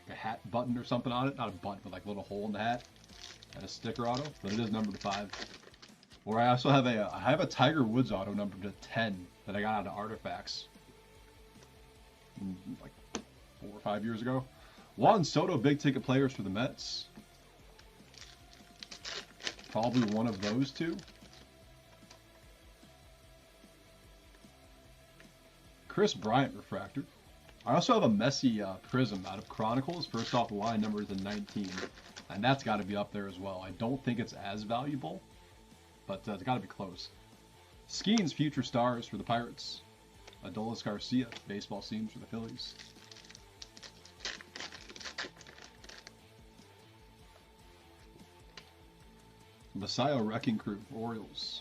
a hat button or something on it. Not a button, but like a little hole in the hat. And a sticker auto, but it is number /5. Or I also have a Tiger Woods auto number /10 that I got out of Artifacts. Like 4 or 5 years ago. Juan Soto, big ticket players for the Mets. Probably one of those 2. Chris Bryant refractor. I also have a Messi Prism out of Chronicles, first off the line, number is 19. And that's got to be up there as well. I don't think it's as valuable, but it's got to be close. Skeens future stars for the Pirates. Adolis Garcia, baseball seams for the Phillies. Messiah Wrecking Crew, Orioles.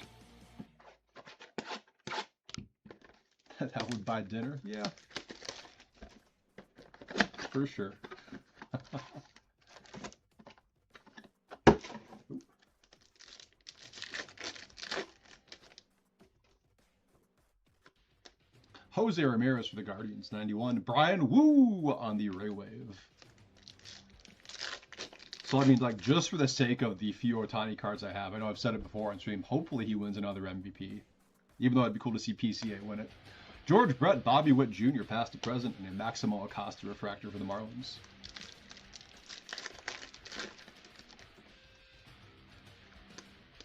That would buy dinner? Yeah. For sure. Jose Ramirez for the Guardians, 91. Brian Woo on the Ray Wave. So I mean, like, just for the sake of the few Ohtani cards I have, I know I've said it before on stream, hopefully he wins another MVP. Even though it'd be cool to see PCA win it. George Brett, Bobby Witt Jr., past to present, and a Maximo Acosta refractor for the Marlins.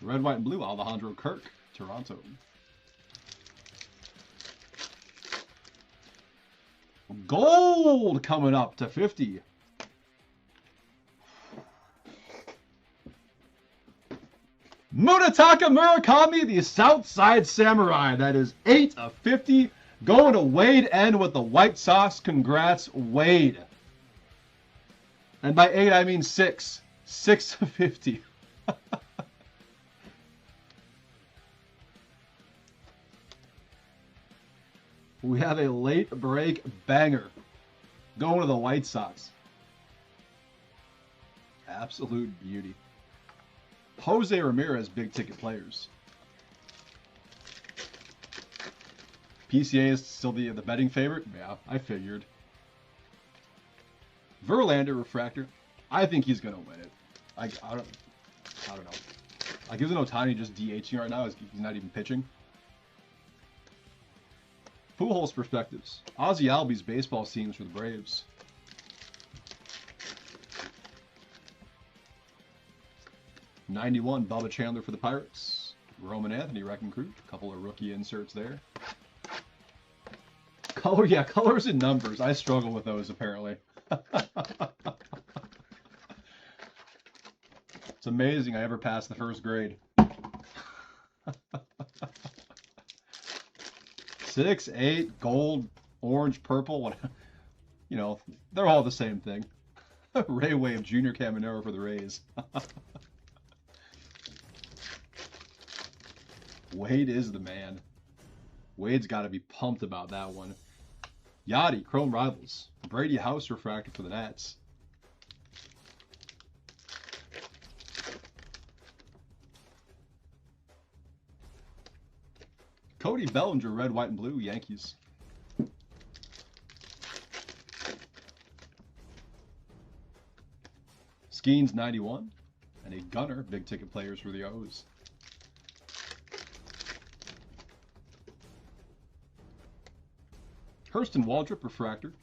Red, white, and blue, Alejandro Kirk, Toronto. Gold coming up to 50. Munetaka Murakami, the Southside Samurai. That is 8 of 50. Going to Wade N with the White Sox. Congrats, Wade. And by 8, I mean 6. 6 of 50. We have a late break banger going to the White Sox. Absolute beauty. Jose Ramirez, big ticket players. PCA is still the betting favorite? Yeah, I figured. Verlander refractor. I think he's going to win it. I don't know. Like, isn't Ohtani just DHing right now? He's not even pitching. Pujols perspectives. Ozzie Albies baseball scenes for the Braves. '91 Bubba Chandler for the Pirates. Roman Anthony wrecking crew. A couple of rookie inserts there. Colors and numbers. I struggle with those apparently. It's amazing I ever passed the first grade. 6, 8, gold, orange, purple. You know, they're all the same thing. Ray Wave Junior Caminero for the Rays. Wade is the man. Wade's got to be pumped about that one. Yachty, Chrome Rivals. Brady House refractor for the Nats. Cody Bellinger, red, white, and blue, Yankees. Skeens, 91. And a Gunner, big ticket players for the O's. Hurston Waldrop, refractor.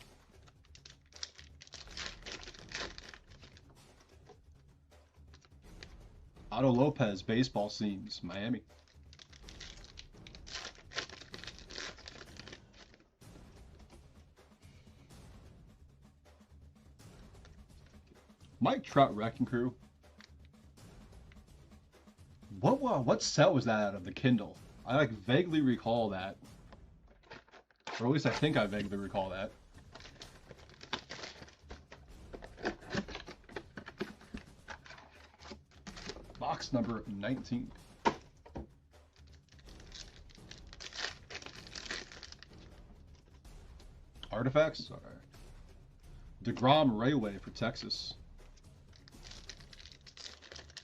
Otto Lopez, baseball scenes, Miami. Mike Trout wrecking crew. What set was that out of the Kindle? I like vaguely recall that. Or at least I think I vaguely recall that. Box number 19. Artifacts? All right. DeGrom Rayway for Texas.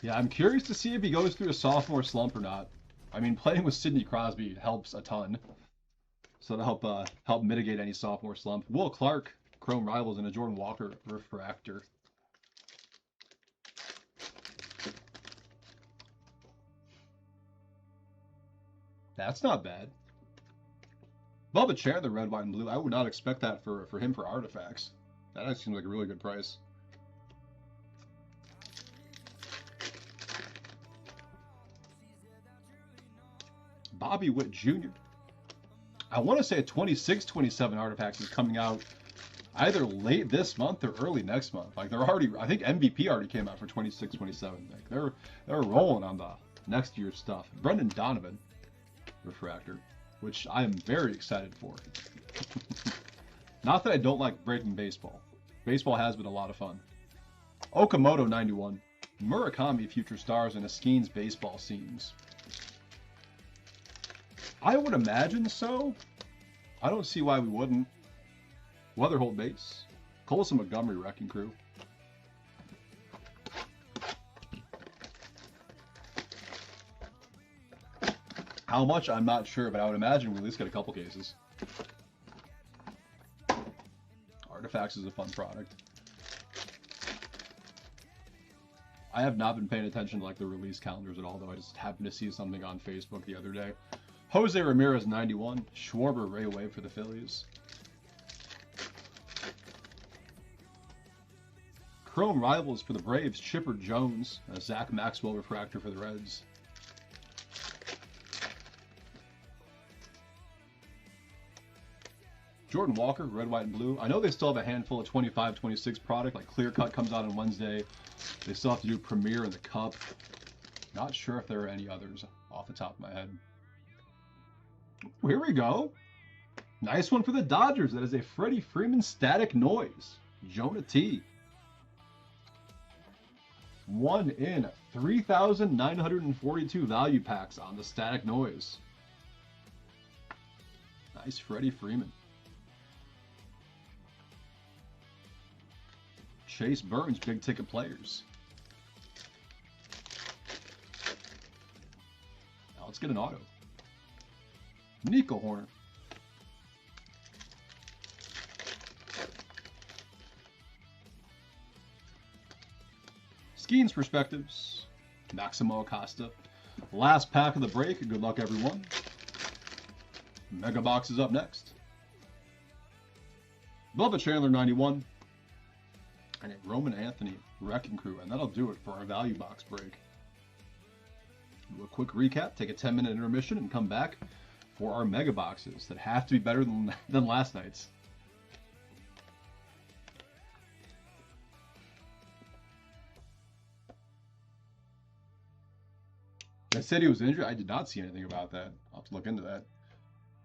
Yeah, I'm curious to see if he goes through a sophomore slump or not. I mean, playing with Sidney Crosby helps a ton. So to help mitigate any sophomore slump. Will Clark, Chrome Rivals, and a Jordan Walker refractor. That's not bad. Bubba Chandler, red, white, and blue. I would not expect that for him for Artifacts. That actually seems like a really good price. Bobby Witt Jr. I want to say a 26-27 Artifacts is coming out either late this month or early next month. Like they're already, I think MVP already came out for 26-27. Like they're rolling on the next year's stuff. Brendan Donovan refractor, which I am very excited for. Not that I don't like breaking baseball. Baseball has been a lot of fun. Okamoto 91, Murakami Future Stars, and a Skeens baseball scenes. I would imagine so. I don't see why we wouldn't. Weatherholt base. Colson Montgomery wrecking crew. How much, I'm not sure, but I would imagine we at least get a couple cases. Artifacts is a fun product. I have not been paying attention to like the release calendars at all, though I just happened to see something on Facebook the other day. Jose Ramirez 91, Schwarber Ray Wave for the Phillies. Chrome Rivals for the Braves, Chipper Jones, a Zach Maxwell refractor for the Reds. Jordan Walker, red, white, and blue. I know they still have a handful of 25, 26 product, like Clear Cut comes out on Wednesday. They still have to do Premier in the Cup. Not sure if there are any others off the top of my head. Here we go. Nice one for the Dodgers. That is a Freddie Freeman Static Noise. Jonah T. 1 in 3,942 value packs on the Static Noise. Nice Freddie Freeman. Chase Burns, big ticket players. Now let's get an auto. Nico Horner. Skeens Perspectives. Maximo Acosta. Last pack of the break. Good luck, everyone. Mega Box is up next. Bubba Chandler 91. And a Roman Anthony Wrecking Crew. And that'll do it for our value box break. Do a quick recap, take a 10-minute intermission, and come back for our mega boxes that have to be better than last night's. I said he was injured. I did not see anything about that. I'll have to look into that.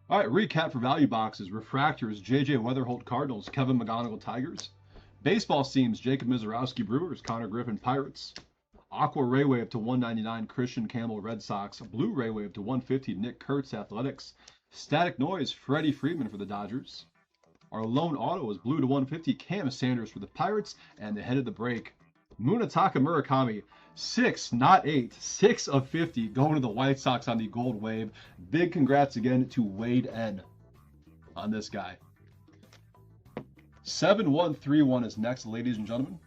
All right, recap for value boxes. Refractors, J.J. Weatherholt Cardinals, Kevin McGonigal Tigers. Baseball seams, Jacob Mizorowski Brewers, Connor Griffin Pirates. Aqua Rayway up to 199, Christian Campbell Red Sox. Blue Rayway up to 150, Nick Kurtz Athletics. Static Noise, Freddie Freeman for the Dodgers. Our lone auto is blue to 150, Cam Sanders for the Pirates. And the head of the break, Munetaka Murakami. 6, not 8, 6 of 50 going to the White Sox on the gold wave. Big congrats again to Wade N on this guy. 7131 is next, ladies and gentlemen.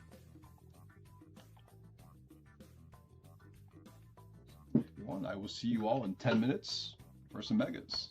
I will see you all in 10 minutes for some megas.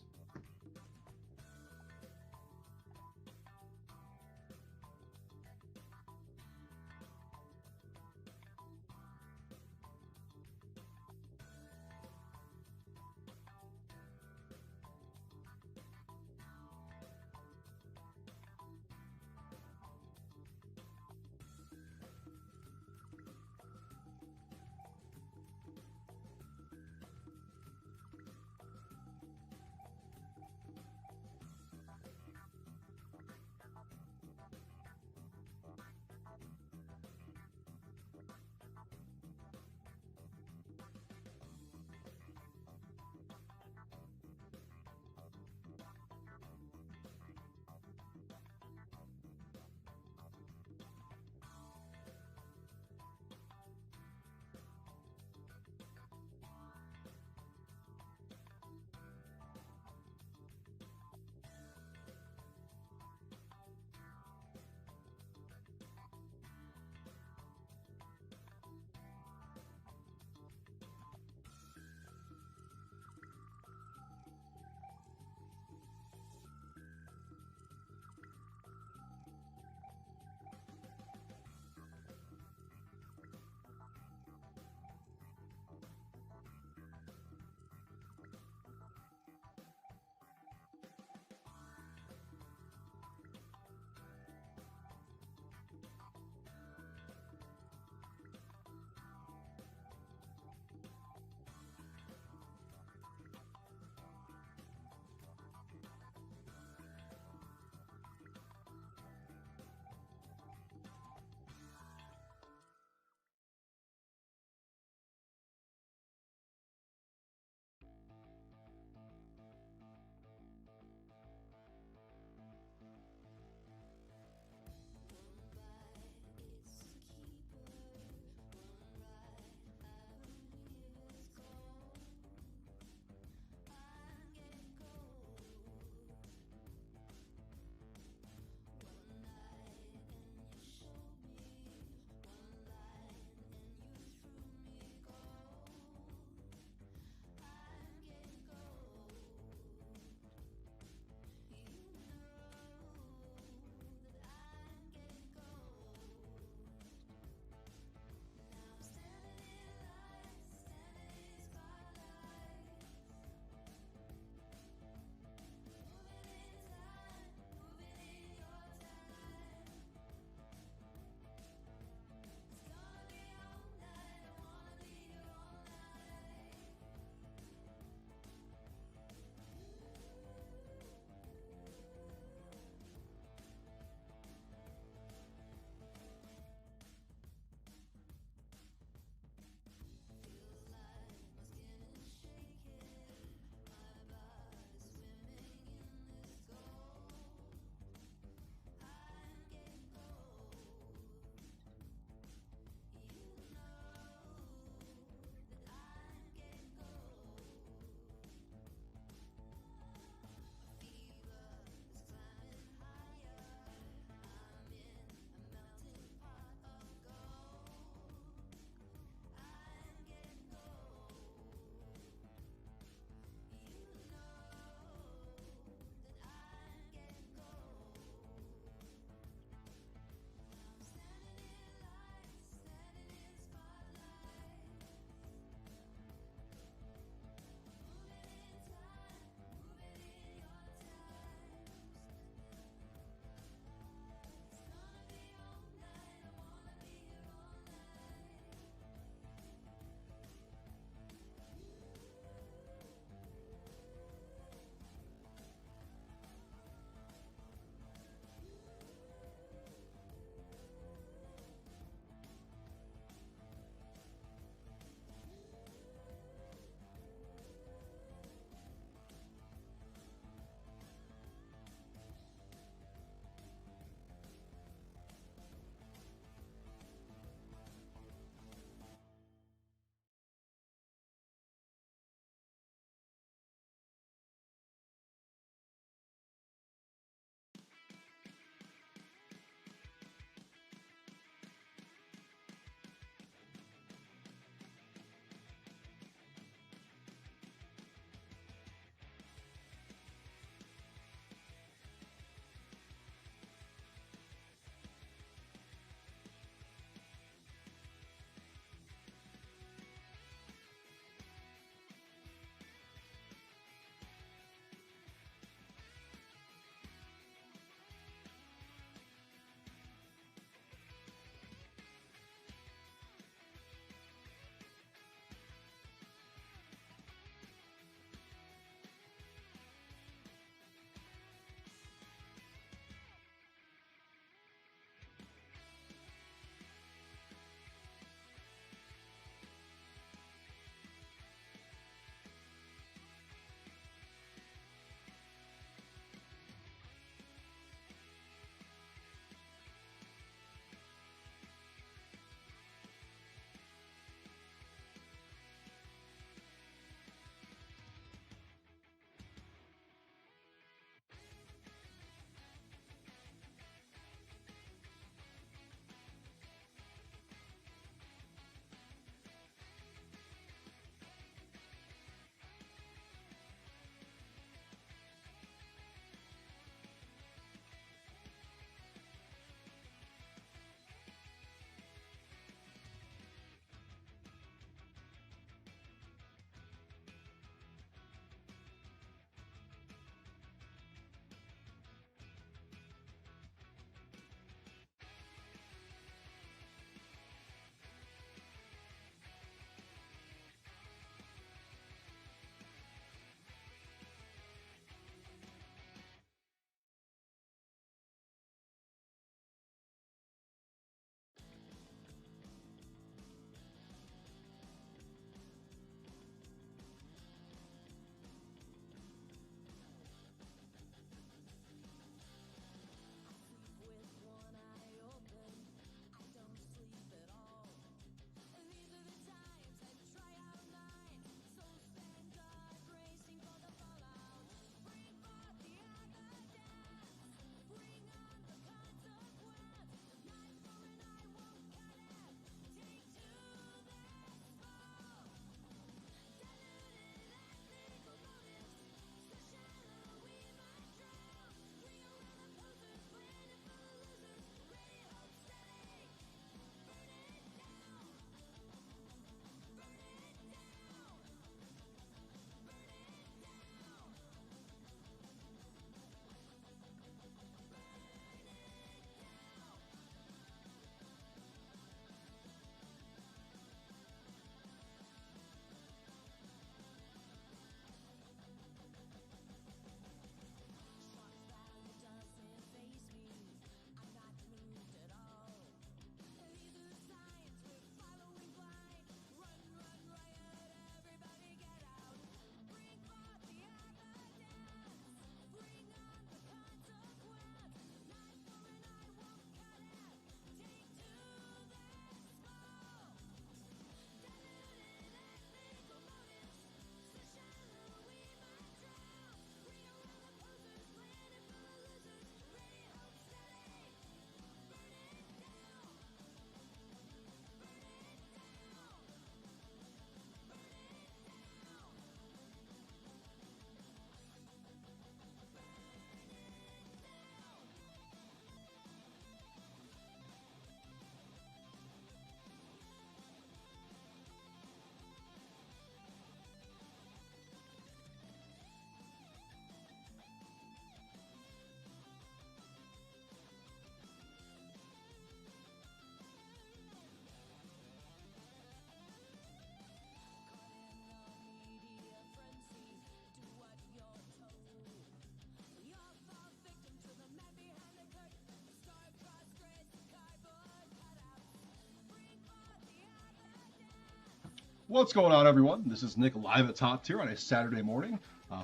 What's going on, everyone? This is Nick live at Top Tier on a Saturday morning.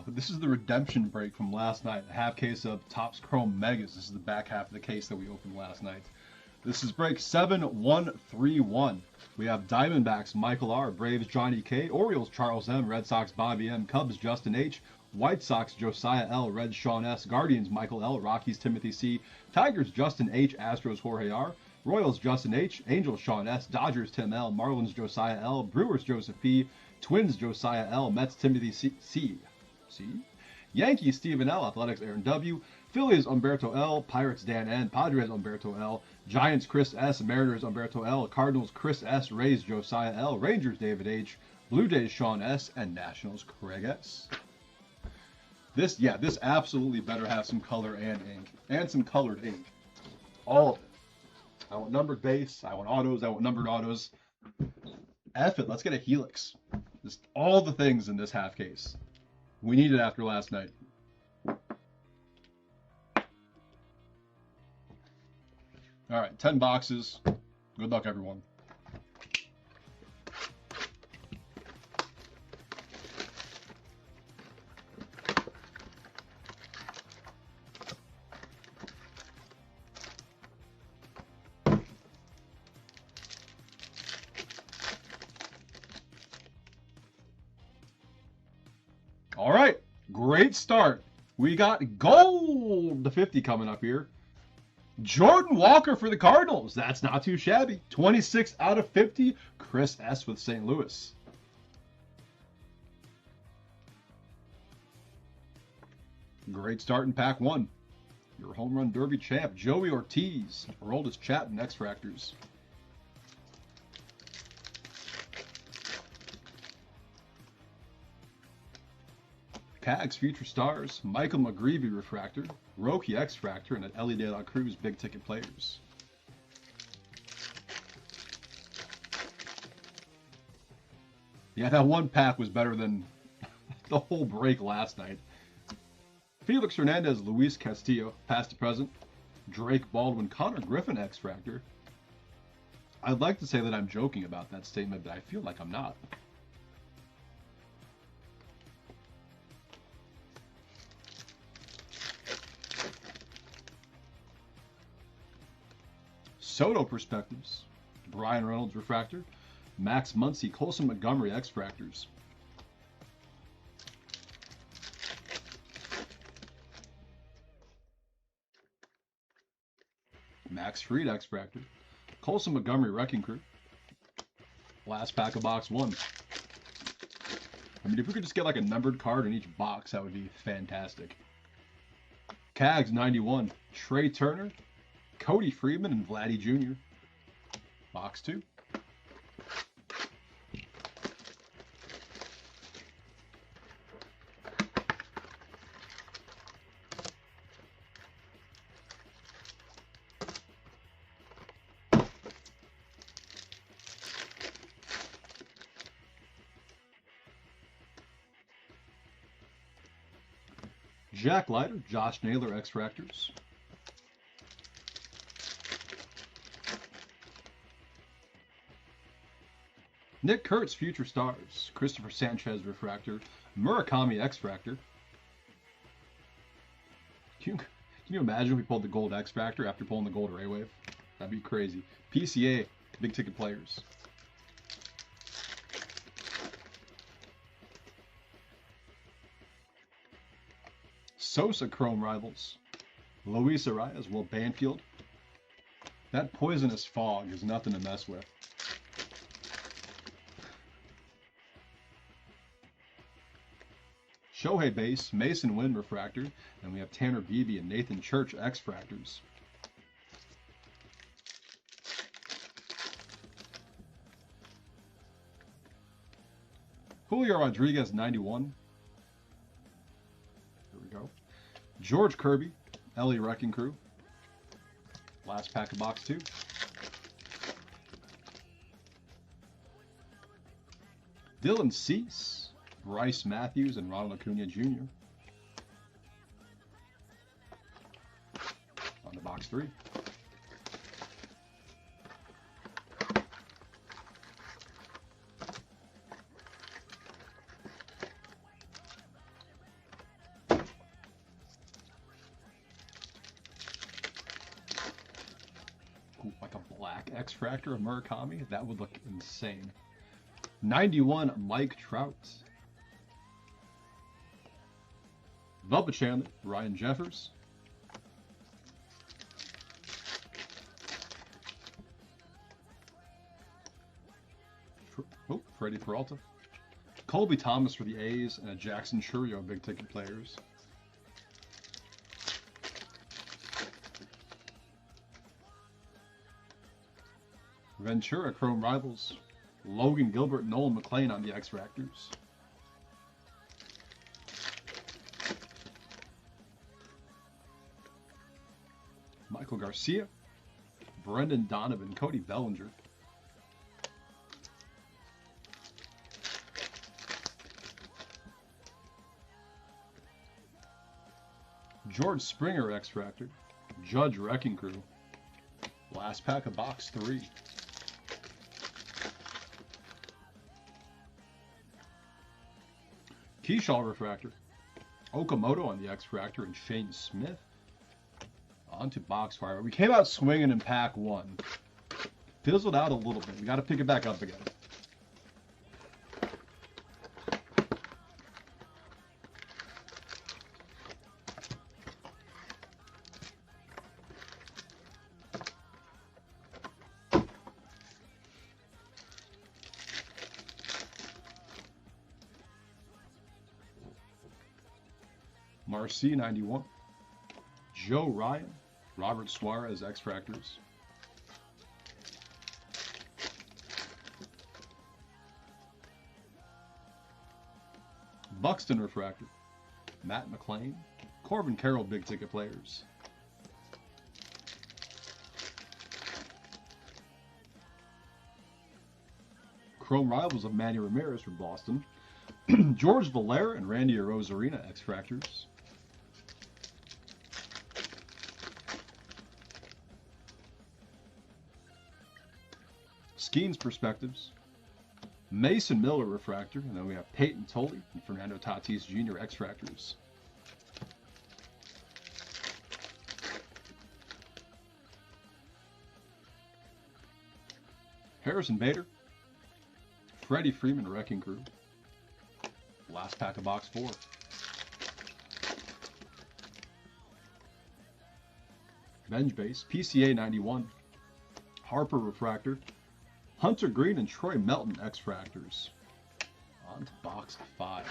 This is the redemption break from last night. A half case of Topps Chrome Megas. This is the back half of the case that we opened last night. This is break 7131. We have Diamondbacks Michael R, Braves Johnny K, Orioles Charles M, Red Sox Bobby M, Cubs Justin H, White Sox Josiah L, Reds Sean S, Guardians Michael L, Rockies Timothy C, Tigers Justin H, Astros Jorge R, Royals Justin H, Angels Sean S, Dodgers Tim L, Marlins Josiah L, Brewers Joseph P, Twins Josiah L, Mets Timothy C, Yankees Stephen L, Athletics Aaron W, Phillies Umberto L, Pirates Dan N, Padres Umberto L, Giants Chris S, Mariners Umberto L, Cardinals Chris S, Rays Josiah L, Rangers David H, Blue Jays Sean S, and Nationals Craig S. This absolutely better have some color and ink, and some colored ink. All of it. I want numbered base, I want autos, I want numbered autos. F it, let's get a helix. Just all the things in this half case. We need it after last night. All right, 10 boxes. Good luck, everyone. All right, great start. We got gold to 50 coming up here. Jordan Walker for the Cardinals. That's not too shabby. 26 out of 50. Chris S with St. Louis. Great start in pack one. Your home run derby champ, Joey Ortiz. Our oldest chat in X-Fractors. Cags Future Stars, Michael McGreevy Refractor, Roki X-Fractor, and an Ellie De La Cruz Big Ticket Players. Yeah, that one pack was better than the whole break last night. Felix Hernandez, Luis Castillo, past to present. Drake Baldwin, Connor Griffin X-Fractor. I'd like to say that I'm joking about that statement, but I feel like I'm not. Soto Perspectives, Brian Reynolds Refractor, Max Muncy, Colson Montgomery X-Fractors. Max Fried X-Fractor, Colson Montgomery Wrecking Crew. Last pack of box one. I mean, if we could just get like a numbered card in each box, that would be fantastic. Cags 91, Trey Turner, Cody Freeman, and Vladdy Jr. Box two. Jack Leiter, Josh Naylor X-Fractors. Nick Kurtz, Future Stars. Christopher Sanchez Refractor. Murakami X-Fractor. Can you imagine if we pulled the gold X-Fractor after pulling the gold Ray Wave? That'd be crazy. PCA, Big Ticket Players. Sosa Chrome Rivals. Luis Arias, Will Banfield. That poisonous fog is nothing to mess with. Shohei Base, Mason Wynn Refractor, and we have Tanner Beebe and Nathan Church X-Fractors. Julio Rodriguez 91. There we go. George Kirby, Ellie Wrecking Crew. Last pack of box two. Dylan Cease, Bryce Matthews, and Ronald Acuna Jr. On to box three. X-Fractor of Murakami. That would look insane. 91, Mike Trout. Bubba Chandler, Ryan Jeffers. Freddie Peralta. Colby Thomas for the A's, and a Jackson Churio big ticket players. Ventura Chrome Rivals. Logan Gilbert, Nolan McLean on the X-Fractors. Michael Garcia. Brendan Donovan, Cody Bellinger. George Springer X-Fractor. Judge Wrecking Crew. Last pack of box 3. Keyshaw Refractor. Okamoto on the X-Fractor and Shane Smith. On to box fire. We came out swinging in pack 1. Fizzled out a little bit. We got to pick it back up again. Marcy 91. Joe Ryan. Robert Suarez X-Fractors. Buxton Refractor. Matt McLean. Corbin Carroll big ticket players. Chrome Rivals of Manny Ramirez from Boston. George Valera and Randy Arozarena X-Fractors. Skeens Perspectives. Mason Miller Refractor, and then we have Peyton Tolley and Fernando Tatis Jr. X-Fractors. Harrison Bader. Freddie Freeman Wrecking Crew. Last pack of box 4. Bench Base. PCA 91. Harper Refractor. Hunter Green and Troy Melton X-Fractors. On to box 5.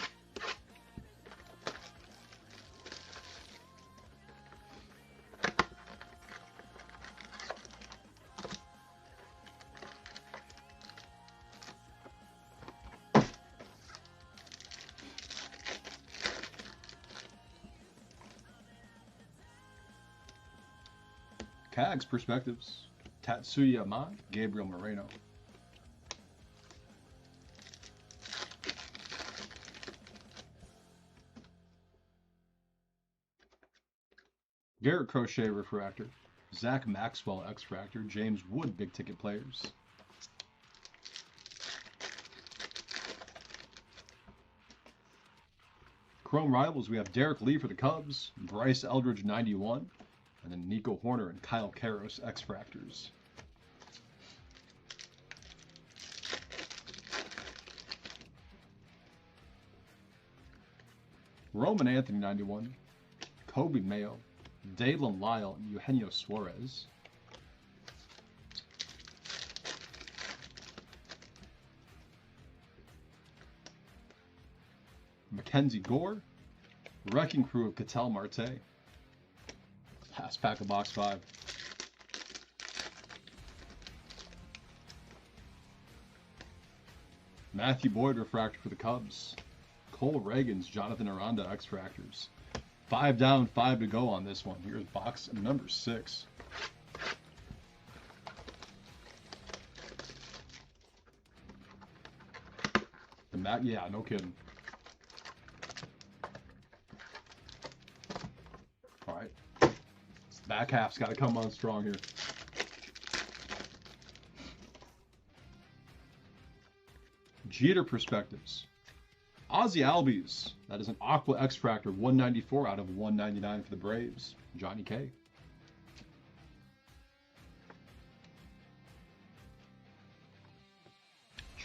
Cags Perspectives. Tatsuya Amai, Gabriel Moreno. Garrett Crochet Refractor. Zach Maxwell X-Fractor. James Wood big ticket players. Chrome Rivals, we have Derek Lee for the Cubs, Bryce Eldridge 91, and then Nico Horner and Kyle Karros X-Fractors. Roman Anthony 91, Kobe Mayo, Daylan Lyle, and Eugenio Suarez. Mackenzie Gore, Wrecking Crew of Ketel Marte. Last pack of box 5. Matthew Boyd Refractor for the Cubs. Cole Reagan's Jonathan Aranda X-Fractors. 5 down, 5 to go on this one. Here's box number 6. The Mac, yeah, no kidding. All right, this back half's got to come on strong here. Jeter Perspectives. Ozzy Albies. That is an Aqua X-Fractor, 194 out of 199 for the Braves. Johnny K.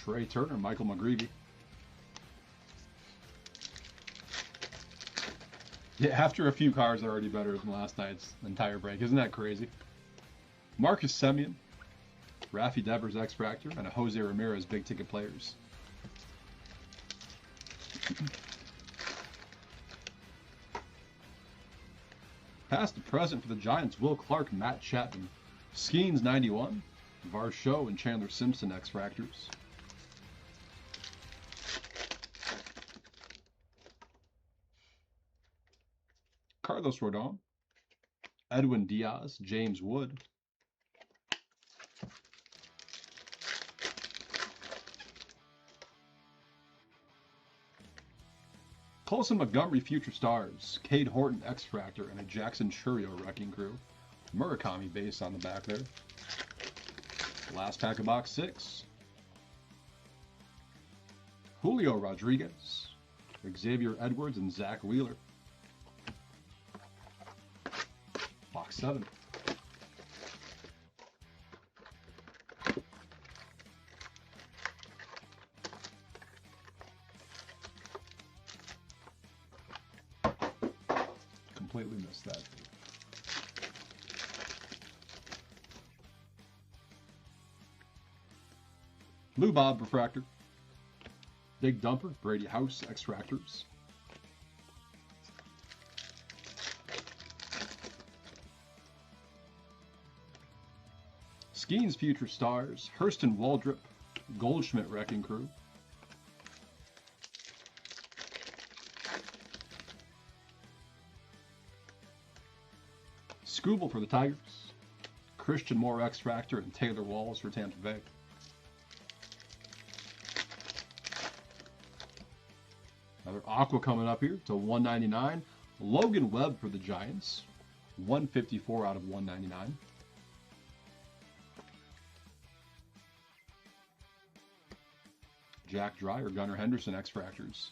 Trey Turner, Michael McGreevy. Yeah, after a few cards are already better than last night's entire break. Isn't that crazy? Marcus Semien, Rafi Devers X-Fractor, and a Jose Ramirez big ticket players. Past to present for the Giants, Will Clark, Matt Chapman, Skeens 91, Varsho and Chandler Simpson X-Fractors. Carlos Rodon, Edwin Diaz, James Wood. Colson Montgomery Future Stars, Cade Horton X-Fractor, and a Jackson Churio Wrecking Crew. Murakami base on the back there. Last pack of box 6. Julio Rodriguez, Xavier Edwards, and Zach Wheeler. Box 7. Completely missed that. Lou Bob Refractor. Big Dumper, Brady House, X-Fractors. Skeens Future Stars, Hurston Waldrop, Goldschmidt Wrecking Crew. Scooble for the Tigers, Christian Moore X-Fractor, and Taylor Walls for Tampa Bay. Another Aqua coming up here to 199. Logan Webb for the Giants, 154 out of 199. Jack Dreyer, Gunnar Henderson X-Fractors.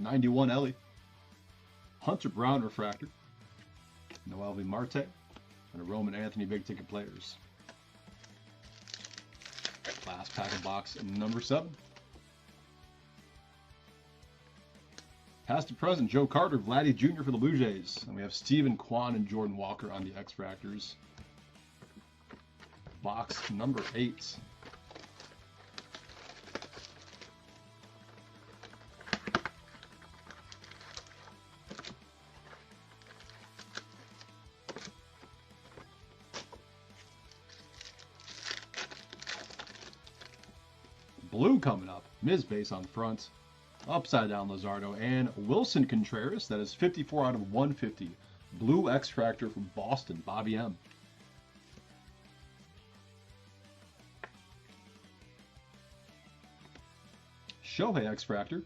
'91 Ellie, Hunter Brown Refractor, Noelvi Marte, and a Roman Anthony big ticket players. Last pack of box number 7. Past to present, Joe Carter, Vladdy Jr. for the Blue Jays. And we have Steven Kwan and Jordan Walker on the X-Fractors. Box number 8. Blue coming up. Miz base on front. Upside down Luzardo and Wilson Contreras. That is 54 out of 150. Blue X-Fractor from Boston, Bobby M. Shohei X-Fractor.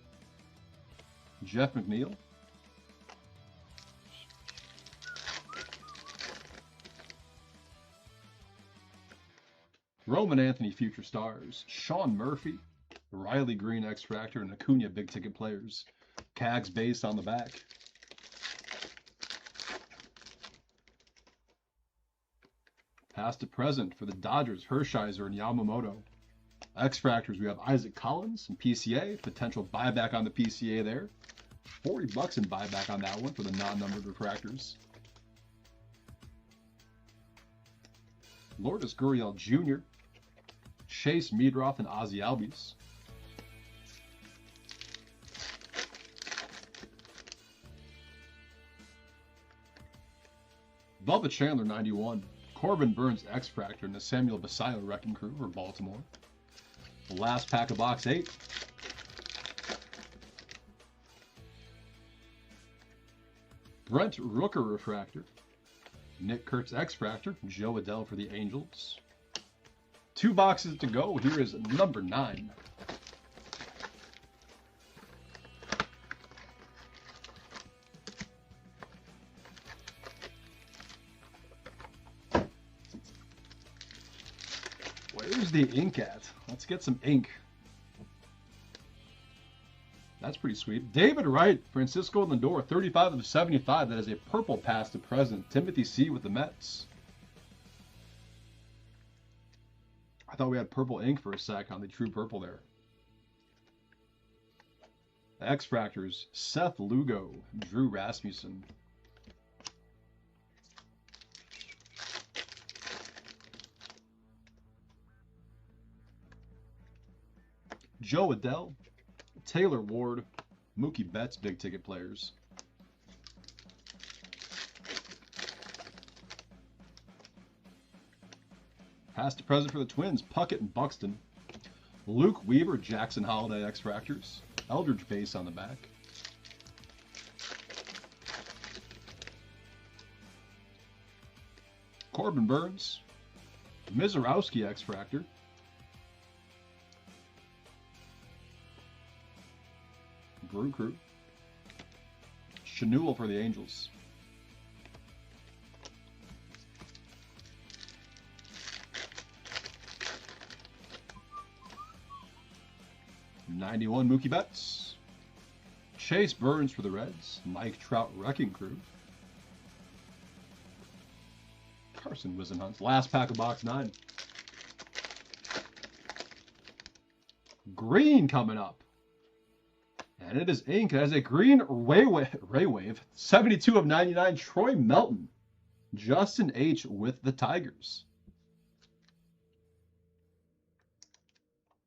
Jeff McNeil. Roman Anthony Future Stars, Sean Murphy, Riley Green X-Fractor, and Acuna big ticket players. Cags base on the back. Past to present for the Dodgers, Hershiser and Yamamoto. X-Fractors, we have Isaac Collins and PCA. Potential buyback on the PCA there. $40 in buyback on that one for the non-numbered refractors. Lourdes Gurriel Jr., Chase Meadroth, and Ozzy Albies. Bubba Chandler 91, Corbin Burns X-Fractor, and the Samuel Basayo Wrecking Crew for Baltimore. The last pack of box 8. Brent Rooker Refractor, Nick Kurtz X-Fractor, Joe Adell for the Angels. 2 boxes to go. Here is number 9. Where's the ink at? Let's get some ink. That's pretty sweet. David Wright, Francisco Lindor, 35 of 75. That is a purple pass to present. Timothy C. with the Mets. I thought we had purple ink for a sec on the true purple there. X-Fractors, Seth Lugo, Drew Rasmussen. Joe Adell, Taylor Ward, Mookie Betts, big ticket players. Pass to present for the Twins, Puckett and Buxton. Luke Weaver, Jackson Holiday X-Fractors. Eldridge base on the back. Corbin Burns, Mizorowski X-Fractor. Brew Crew. Chenul for the Angels. '91 Mookie Betts. Chase Burns for the Reds. Mike Trout Wrecking Crew. Carson Wisenhunt. Last pack of box 9. Green coming up. And it is ink. It has a green Ray Wave. 72 of 99. Troy Melton. Justin H. with the Tigers.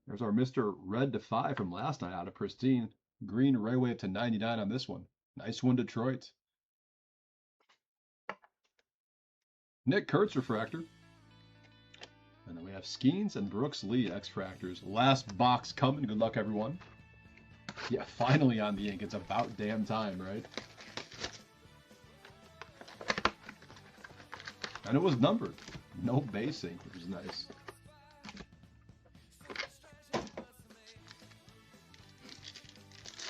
There's our Mr. Red to 5 from last night out of Pristine. Green Ray Wave to 99 on this one. Nice one, Detroit. Nick Kurtz Refractor. And then we have Skeens and Brooks Lee X-Fractors. Last box coming. Good luck, everyone. Yeah, finally on the ink. It's about damn time, right? And it was numbered. No base ink, which is nice.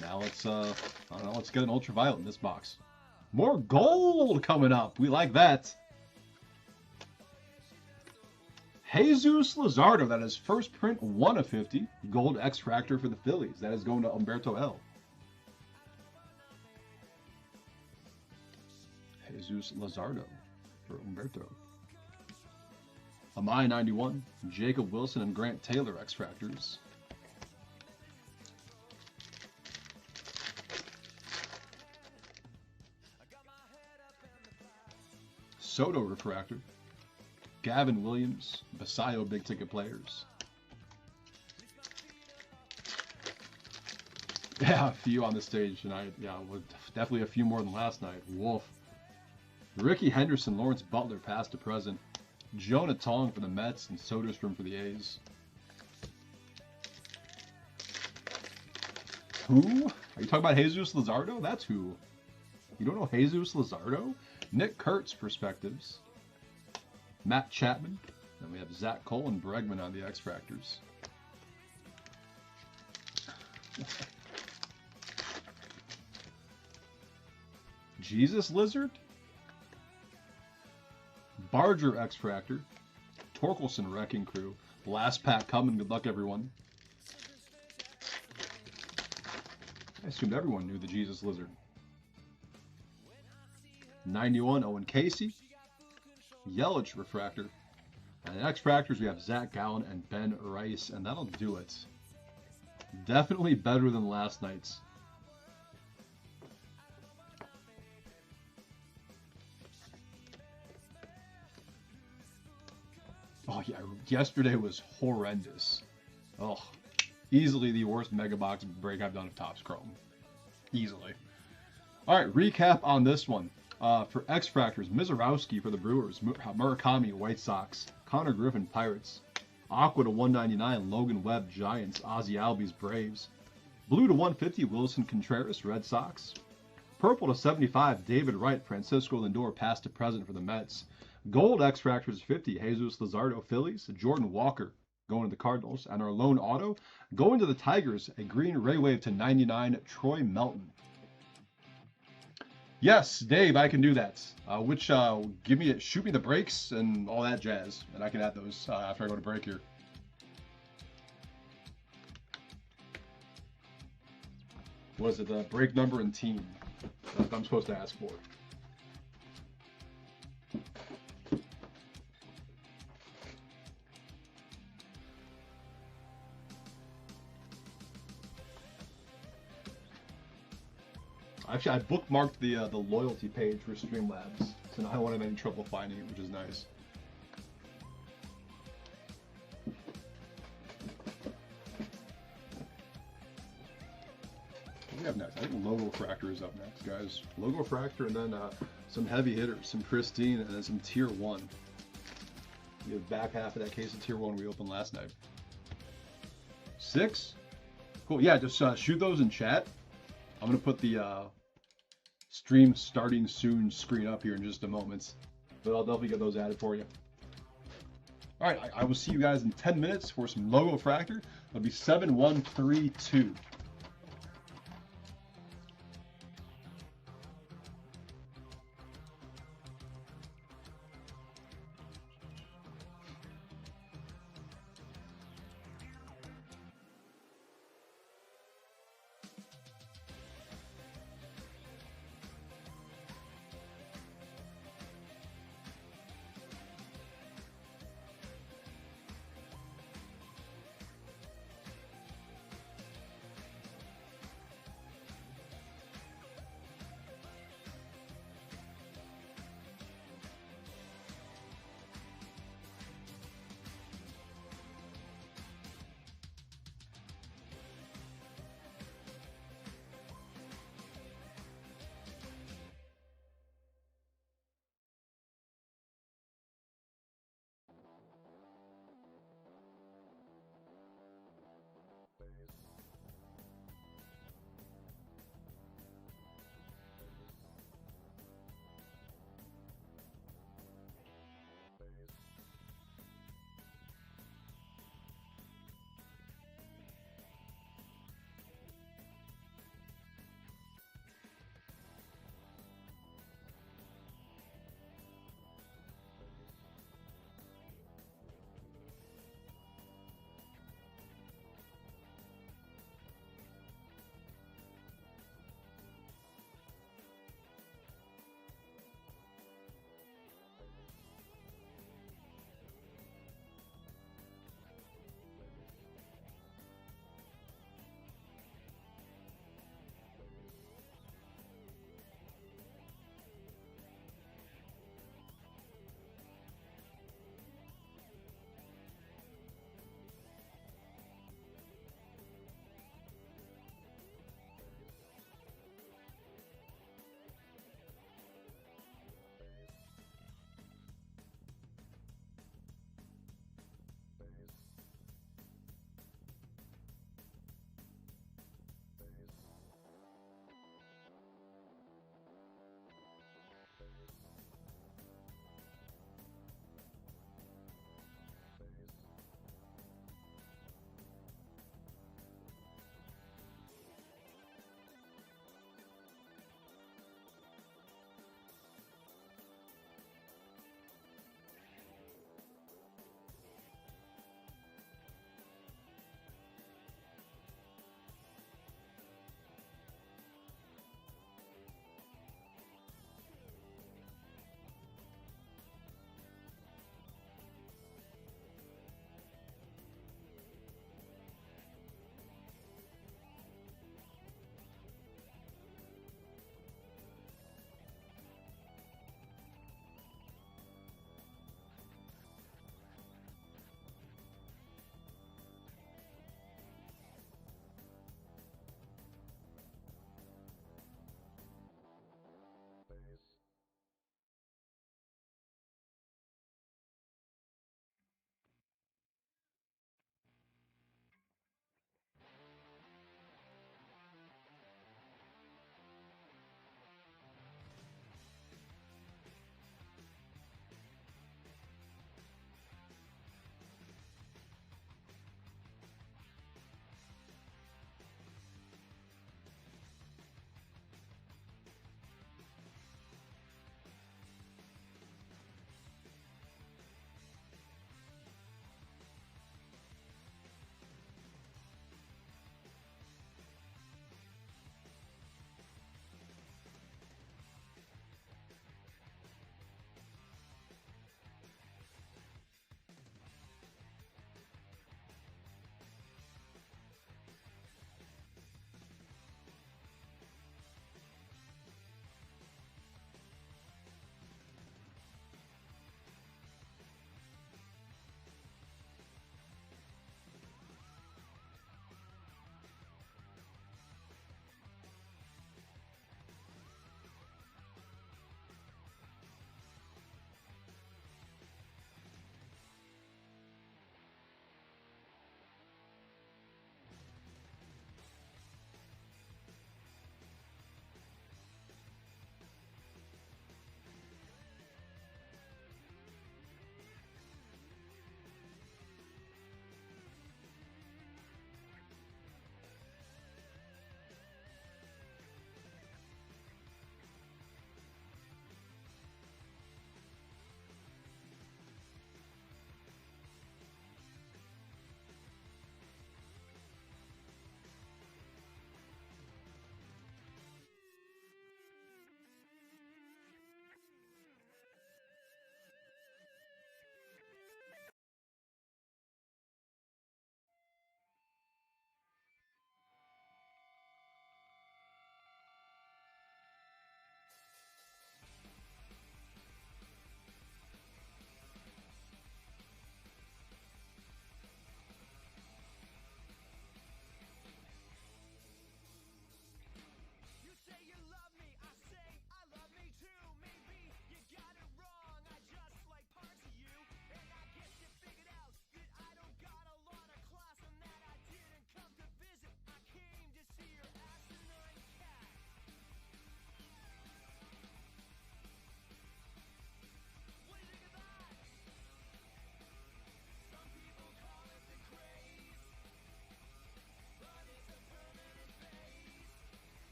Now let's, I don't know, let's get an ultraviolet in this box. More gold coming up. We like that. Jesus Luzardo, that is first print 1 of 50. Gold X-Fractor for the Phillies. That is going to Humberto L. Jesus Luzardo for Humberto. Amai 91. Jacob Wilson and Grant Taylor X-Fractors. Soto Refractor. Gavin Williams, Basayo big ticket players. Yeah, a few on the stage tonight. Yeah, definitely a few more than last night. Wolf. Ricky Henderson, Lawrence Butler, past to present. Jonah Tong for the Mets and Soderstrom for the A's. Who? Are you talking about Jesus Luzardo? That's who. You don't know Jesus Luzardo? Nick Kurtz Perspectives. Matt Chapman. Then we have Zach Cole and Bregman on the X-Fractors. Jesus Lizard. Barger X-Fractor. Torkelson Wrecking Crew. Last pack coming. Good luck, everyone. I assumed everyone knew the Jesus Lizard. 91 Owen Casey. Yelich Refractor. And X-Fractors, we have Zach Gallen and Ben Rice, and that'll do it. Definitely better than last night's. Oh yeah, yesterday was horrendous. Oh, easily the worst mega box break I've done of Topps Chrome. Easily. All right, recap on this one. For X-Fractors, Mizorowski for the Brewers, Murakami White Sox, Connor Griffin Pirates, Aqua to 199 Logan Webb Giants, Ozzy Albies Braves, Blue to 150 Wilson Contreras Red Sox, Purple to 75 David Wright Francisco Lindor past to present for the Mets, Gold X-Fractors 50 Jesus Luzardo Phillies, Jordan Walker going to the Cardinals, and our lone auto going to the Tigers, a green Ray Wave to 99 Troy Melton. Yes, Dave, I can do that. Shoot me the breaks and all that jazz, and I can add those after I go to break here. Was it the break number and team that I'm supposed to ask for? Actually, I bookmarked the loyalty page for Streamlabs, so now I won't have any trouble finding it, which is nice. What do we have next? I think LOGOFRACTOR is up next, guys. LOGOFRACTOR, and then some heavy hitters, some Pristine, and then some Tier 1. We have back half of that case of Tier 1 we opened last night. 6? Cool, yeah, just shoot those in chat. I'm going to put the stream starting soon screen up here in just a moment, but I'll definitely get those added for you. All right, I will see you guys in 10 minutes for some LOGOFRACTOR. It'll be 7132.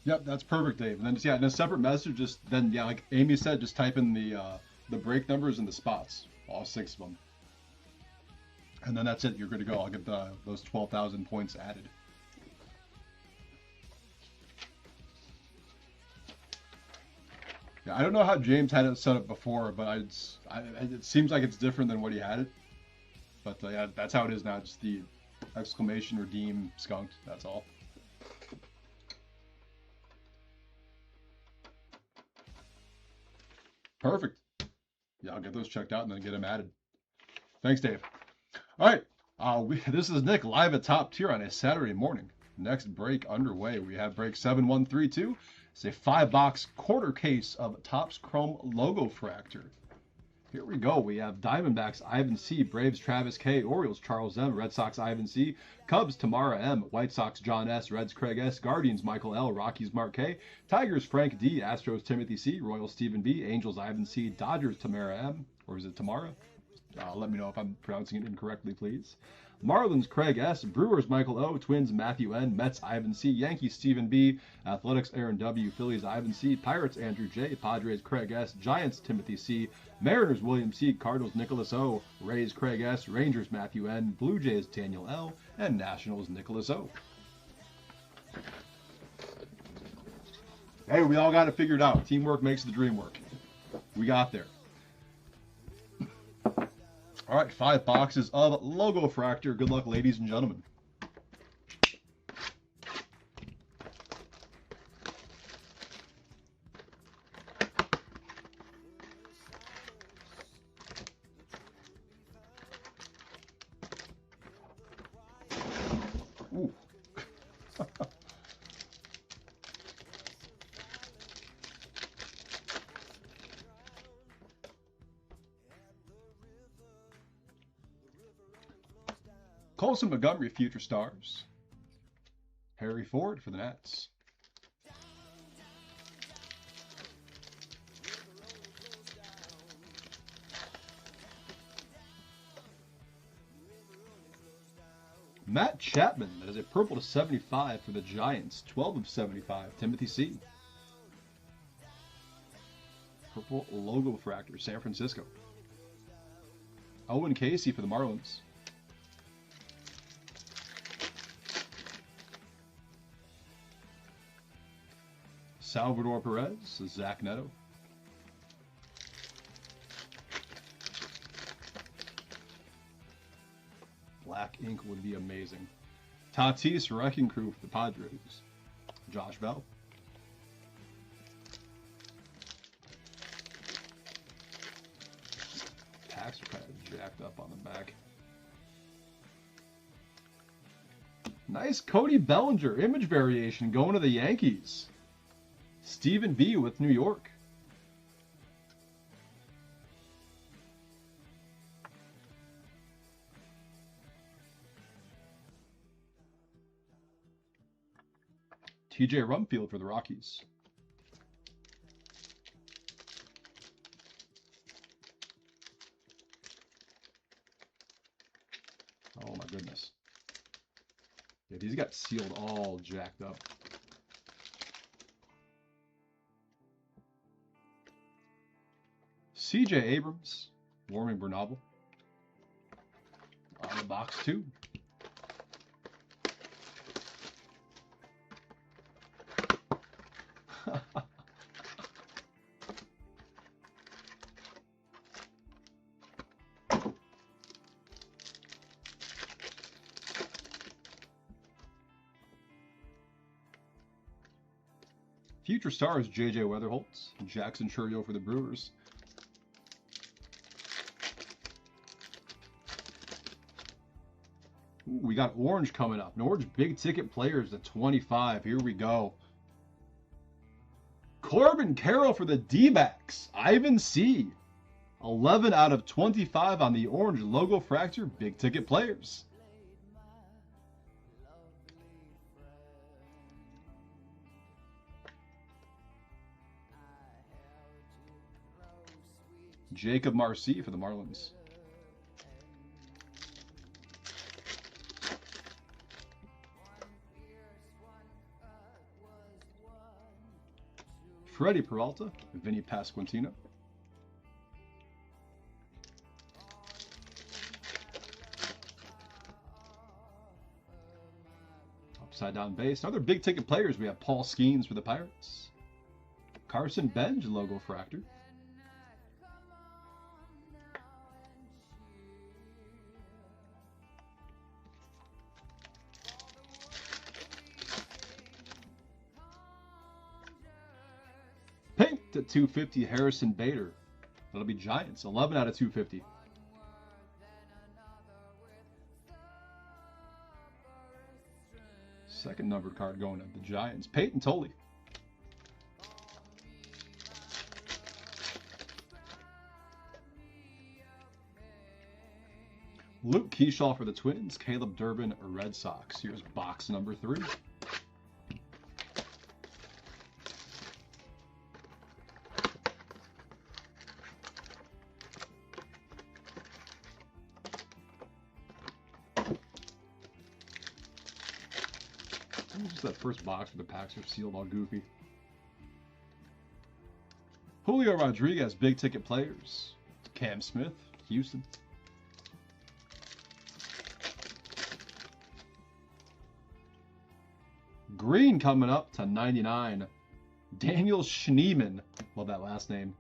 Yep, that's perfect, Dave. And then just, yeah, in a separate message, just then, yeah, like Amy said, just type in the break numbers and the spots, all 6 of them, and then that's it. You're good to go. I'll get those 12,000 points added. Yeah, I don't know how James had it set up before, but it seems like it's different than what he had it. But yeah, that's how it is now. Just the exclamation redeem skunked. That's all. Perfect. Yeah, I'll get those checked out and then get them added. Thanks, Dave. All right. This is Nick live at Top Tier on a Saturday morning. Next break underway. We have break 7132. It's a 5-box quarter case of Topps Chrome LOGOFRACTOR. Here we go. We have Diamondbacks Ivan C, Braves Travis K, Orioles Charles M, Red Sox Ivan C, Cubs Tamara M, White Sox John S, Reds Craig S, Guardians Michael L, Rockies Mark K, Tigers Frank D, Astros Timothy C, Royals Stephen B, Angels Ivan C, Dodgers Tamara M, or is it Tamara? Let me know if I'm pronouncing it incorrectly, please. Marlins Craig S, Brewers Michael O, Twins Matthew N, Mets Ivan C, Yankees Stephen B, Athletics Aaron W, Phillies Ivan C, Pirates Andrew J, Padres Craig S, Giants Timothy C, Mariners William C, Cardinals Nicholas O, Rays Craig S, Rangers Matthew N, Blue Jays Daniel L, and Nationals Nicholas O. Hey, we all got it figured out. Teamwork makes the dream work. We got there. All right, 5 boxes of LOGOFRACTOR. Good luck, ladies and gentlemen. Ooh. Colson Montgomery, Future Stars. Harry Ford for the Nats. Matt Chapman, that is a purple to 75 for the Giants. 12 of 75, Timothy C. Purple LOGOFRACTOR, San Francisco. Owen Casey for the Marlins. Salvador Perez, Zach Neto. Black ink would be amazing. Tatis Wrecking Crew for the Padres. Josh Bell. Tax are kind of jacked up on the back. Nice Cody Bellinger image variation going to the Yankees. Stephen B with New York. TJ Rumfield for the Rockies. Oh my goodness. Yeah, these got sealed all jacked up. CJ Abrams, Warming Bernable. On the box 2. Future Stars, J.J. Weatherholtz, Jackson Chourio for the Brewers. Ooh, we got orange coming up. An orange big ticket players at 25. Here we go. Corbin Carroll for the D-backs. Ivan C. 11 out of 25 on the orange LOGOFRACTOR big ticket players. Jacob Marcy for the Marlins. Freddie Peralta, Vinny Pasquantino. Upside down base. Another big ticket players. We have Paul Skeens for the Pirates. Carson Benj, LOGOFRACTOR. Pink to 250, Harrison Bader. That'll be Giants. 11 out of 250. Second numbered card going to the Giants. Peyton Tolley. Luke Keyshaw for the Twins. Caleb Durbin, Red Sox. Here's box number 3. Just that first box where the packs are sealed all goofy. Julio Rodriguez, big ticket players. Cam Smith, Houston. Green coming up to 99. Daniel Schneemann. Love that last name.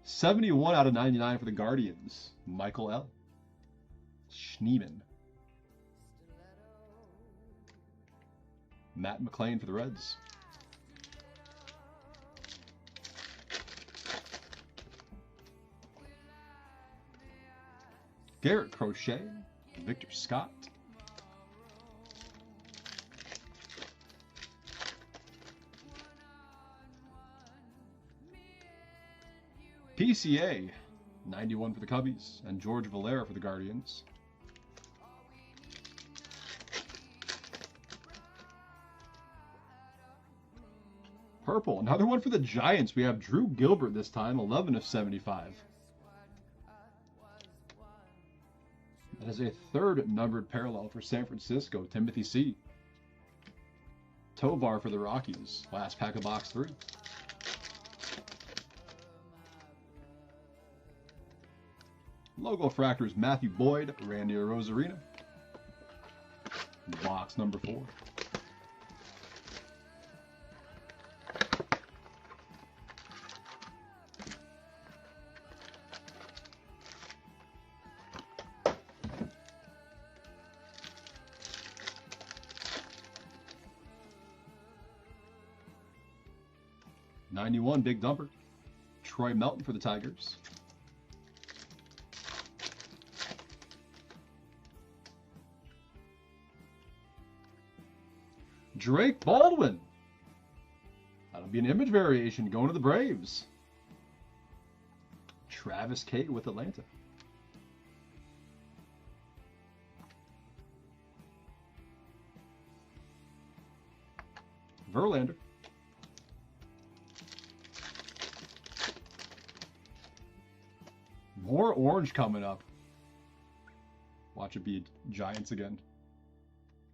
71 out of 99 for the Guardians. Michael L. Schneemann. Matt McLean for the Reds. Garrett Crochet, Victor Scott. PCA, 91 for the Cubbies, and George Valera for the Guardians. Purple, another one for the Giants. We have Drew Gilbert this time, 11 of 75. That is a third numbered parallel for San Francisco, Timothy C. Tovar for the Rockies, last pack of box 3. LOGOFRACTOR's Matthew Boyd, Randy Rosarina. Box number 4. '91 big dumper. Troy Melton for the Tigers. Drake Baldwin. That'll be an image variation going to the Braves. Travis K with Atlanta. Verlander. More orange coming up. Watch it be Giants again.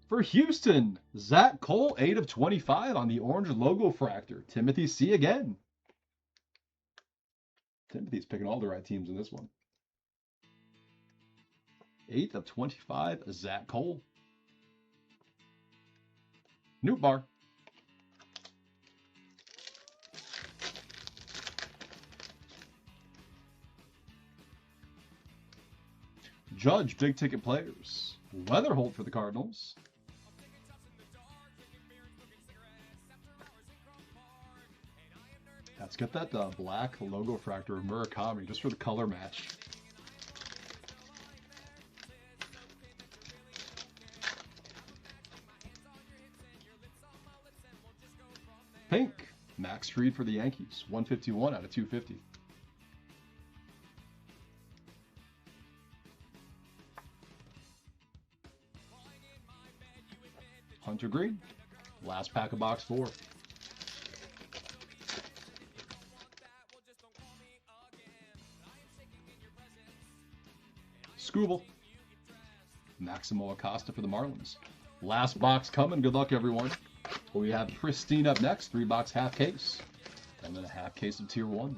For Houston, Zach Cole, 8 of 25 on the orange LOGOFRACTOR. Timothy C again. Timothy's picking all the right teams in this one. 8 of 25, Zach Cole. Newt Bar. Judge, big ticket players. Weatherholt for the Cardinals. Let's get that black LOGOFRACTOR of Murakami just for the color match. Pink, Max Fried for the Yankees. 151 out of 250. Hunter Green, last pack of box 4. Scooble, Maximo Acosta for the Marlins. Last box coming. Good luck, everyone. We have Pristine up next, 3-box half case. And then a half case of Tier 1.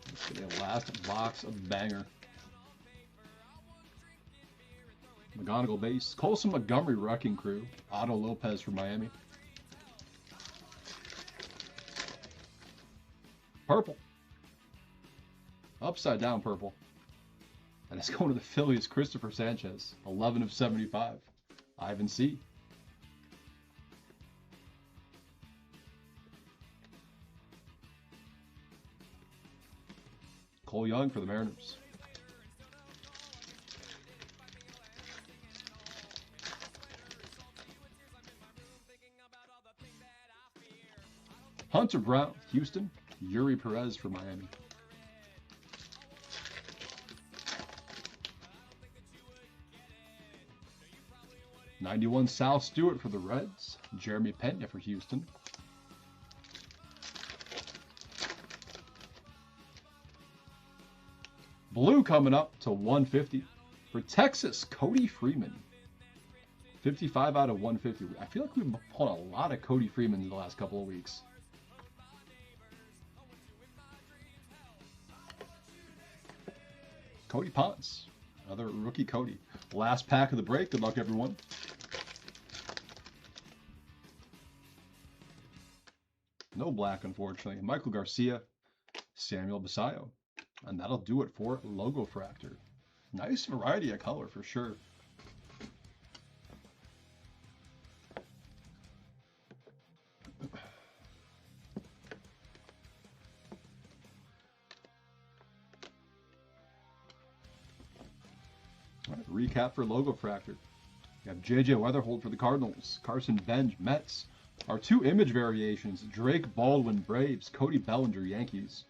Let's get a last box of banger. McGonigal base. Colson Montgomery Wrecking Crew. Otto Lopez for Miami. Purple. Upside down purple. And it's going to the Phillies, Christopher Sanchez. 11 of 75. Ivan C. Cole Young for the Mariners. Hunter Brown, Houston. Yuri Perez for Miami. '91 Sal Stewart for the Reds. Jeremy Pena for Houston. Blue coming up to 150 for Texas, Cody Freeman. 55 out of 150. I feel like we've been pulling a lot of Cody Freeman in the last couple of weeks. Cody Ponce, another rookie Cody. Last pack of the break. Good luck, everyone. No black, unfortunately. Michael Garcia, Samuel Basayo. And that'll do it for LOGOFRACTOR. Nice variety of color for sure. All right, recap for LOGOFRACTOR. We have J.J. Weatherholt for the Cardinals. Carson Benj, Mets. Our two image variations, Drake Baldwin, Braves. Cody Bellinger, Yankees.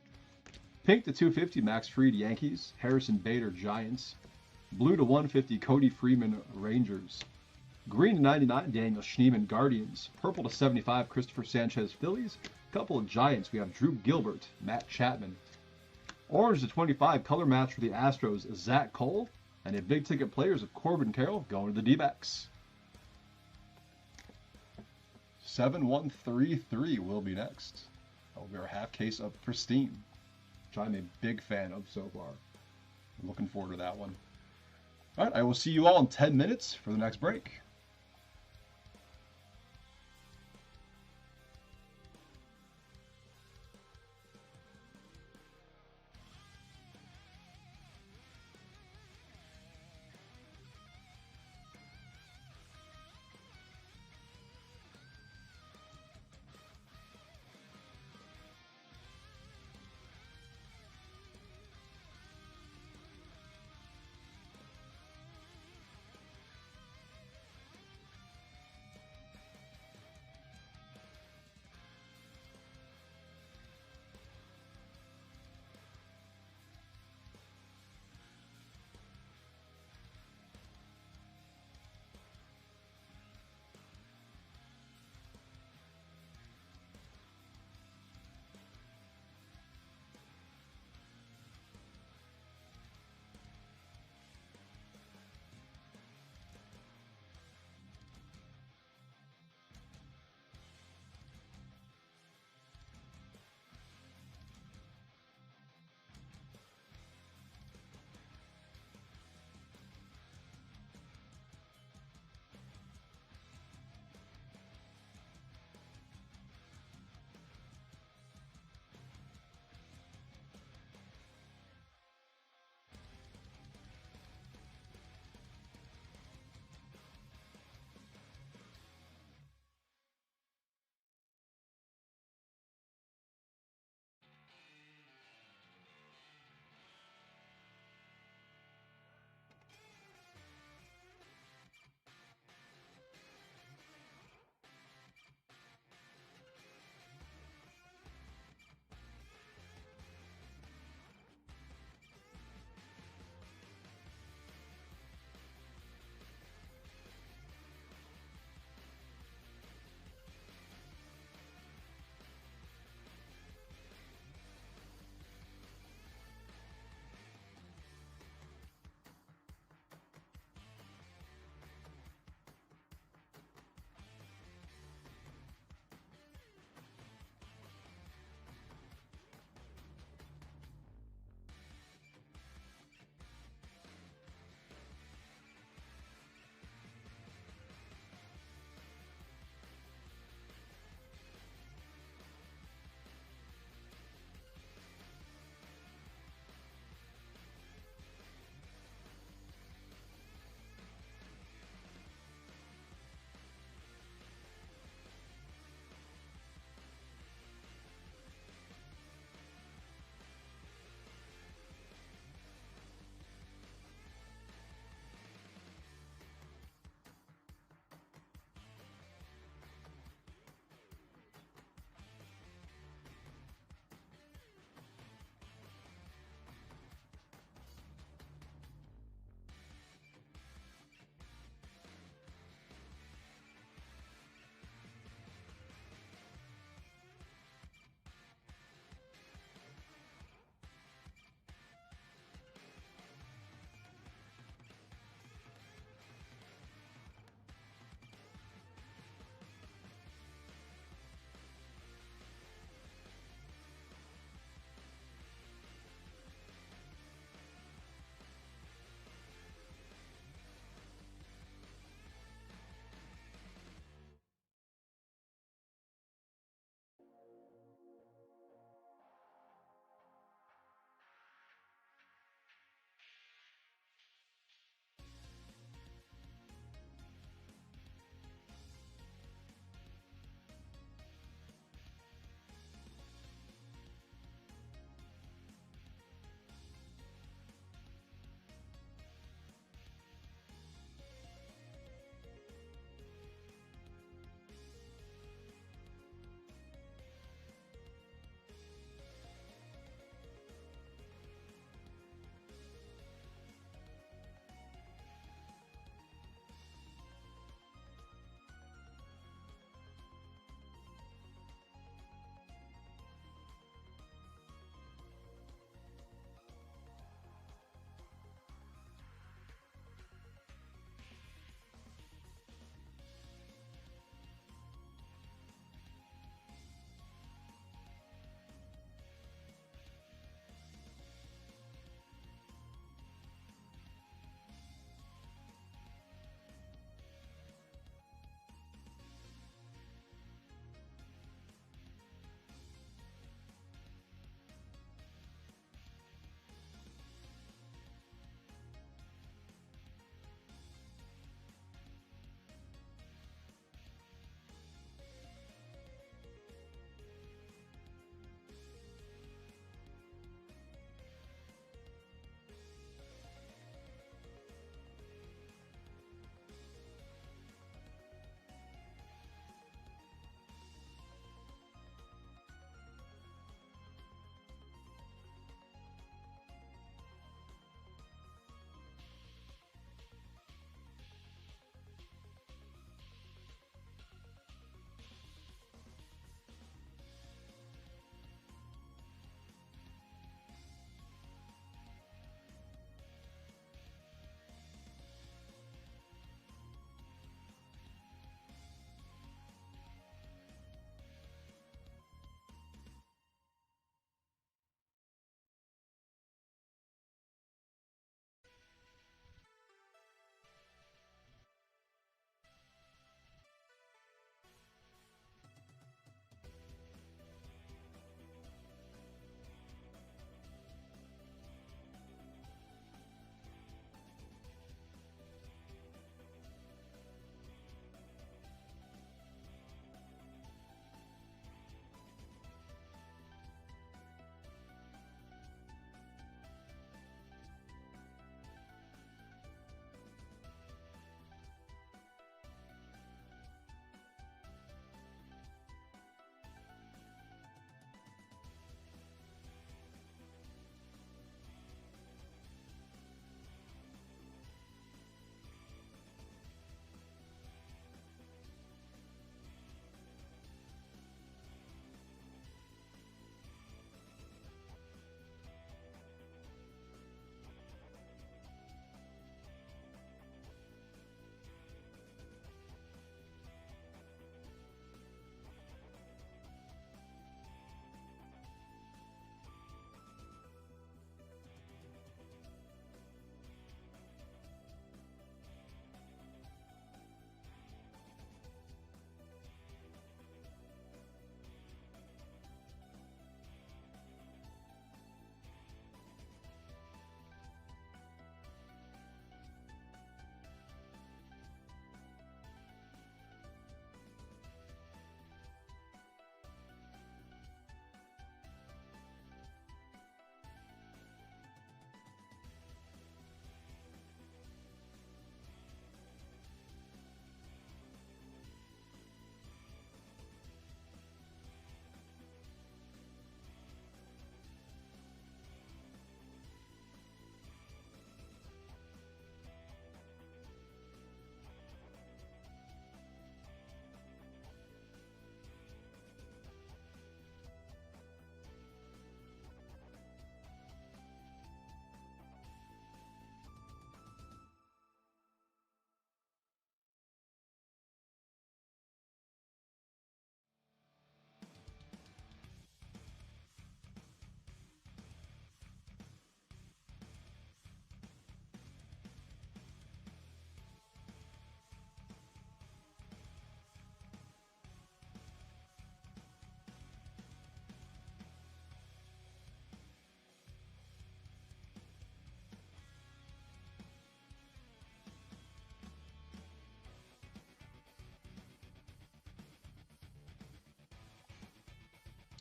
Pink to 250, Max Fried, Yankees. Harrison Bader, Giants. Blue to 150, Cody Freeman, Rangers. Green to 99, Daniel Schneemann, Guardians. Purple to 75, Christopher Sanchez, Phillies. Couple of Giants, we have Drew Gilbert, Matt Chapman. Orange to 25, color match for the Astros, Zach Cole. And a big ticket players of Corbin Carroll going to the D-backs. 7133 will be next. That will be our half case of Pristine, which I'm a big fan of so far. I'm looking forward to that one. All right, I will see you all in 10 minutes for the next break.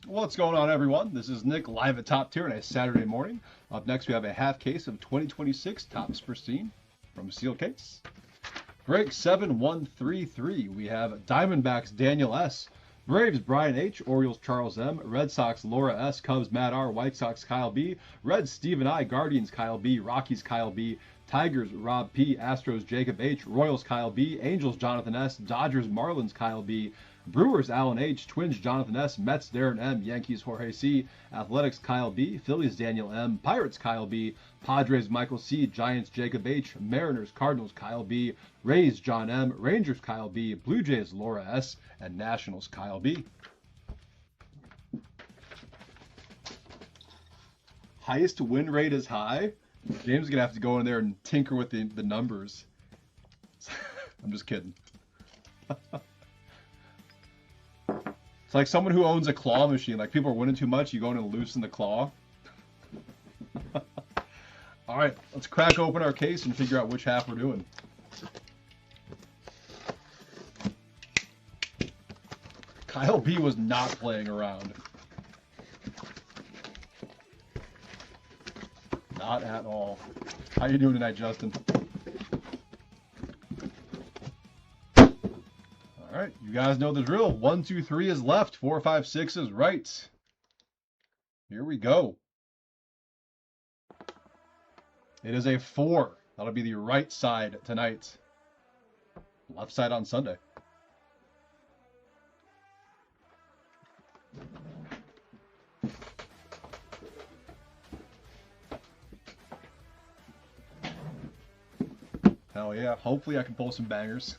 What's going on, everyone? This is Nick live at Top Tier on a Saturday morning. Up next, we have a half case of 2026 Topps Pristine from Seal Case. Break 7133. We have Diamondbacks Daniel S., Braves Brian H., Orioles Charles M., Red Sox Laura S., Cubs Matt R., White Sox Kyle B., Reds Stephen I., Guardians Kyle B., Rockies Kyle B., Tigers Rob P., Astros Jacob H., Royals Kyle B., Angels Jonathan S., Dodgers Marlins Kyle B., Brewers Alan H., Twins Jonathan S., Mets Darren M., Yankees Jorge C., Athletics Kyle B., Phillies Daniel M., Pirates Kyle B., Padres Michael C., Giants Jacob H., Mariners Cardinals Kyle B., Rays John M., Rangers Kyle B., Blue Jays Laura S., and Nationals Kyle B. Highest win rate is high. James is going to have to go in there and tinker with the numbers. I'm just kidding. It's like someone who owns a claw machine. Like, people are winning too much, you go in and loosen the claw. All right, let's crack open our case and figure out which half we're doing. Kyle B was not playing around. Not at all. How you doing tonight, Justin? All right, you guys know the drill. 1, 2, 3 is left. 4, 5, 6 is right. Here we go. It is a 4. That'll be the right side tonight. Left side on Sunday. Hell yeah. Hopefully I can pull some bangers.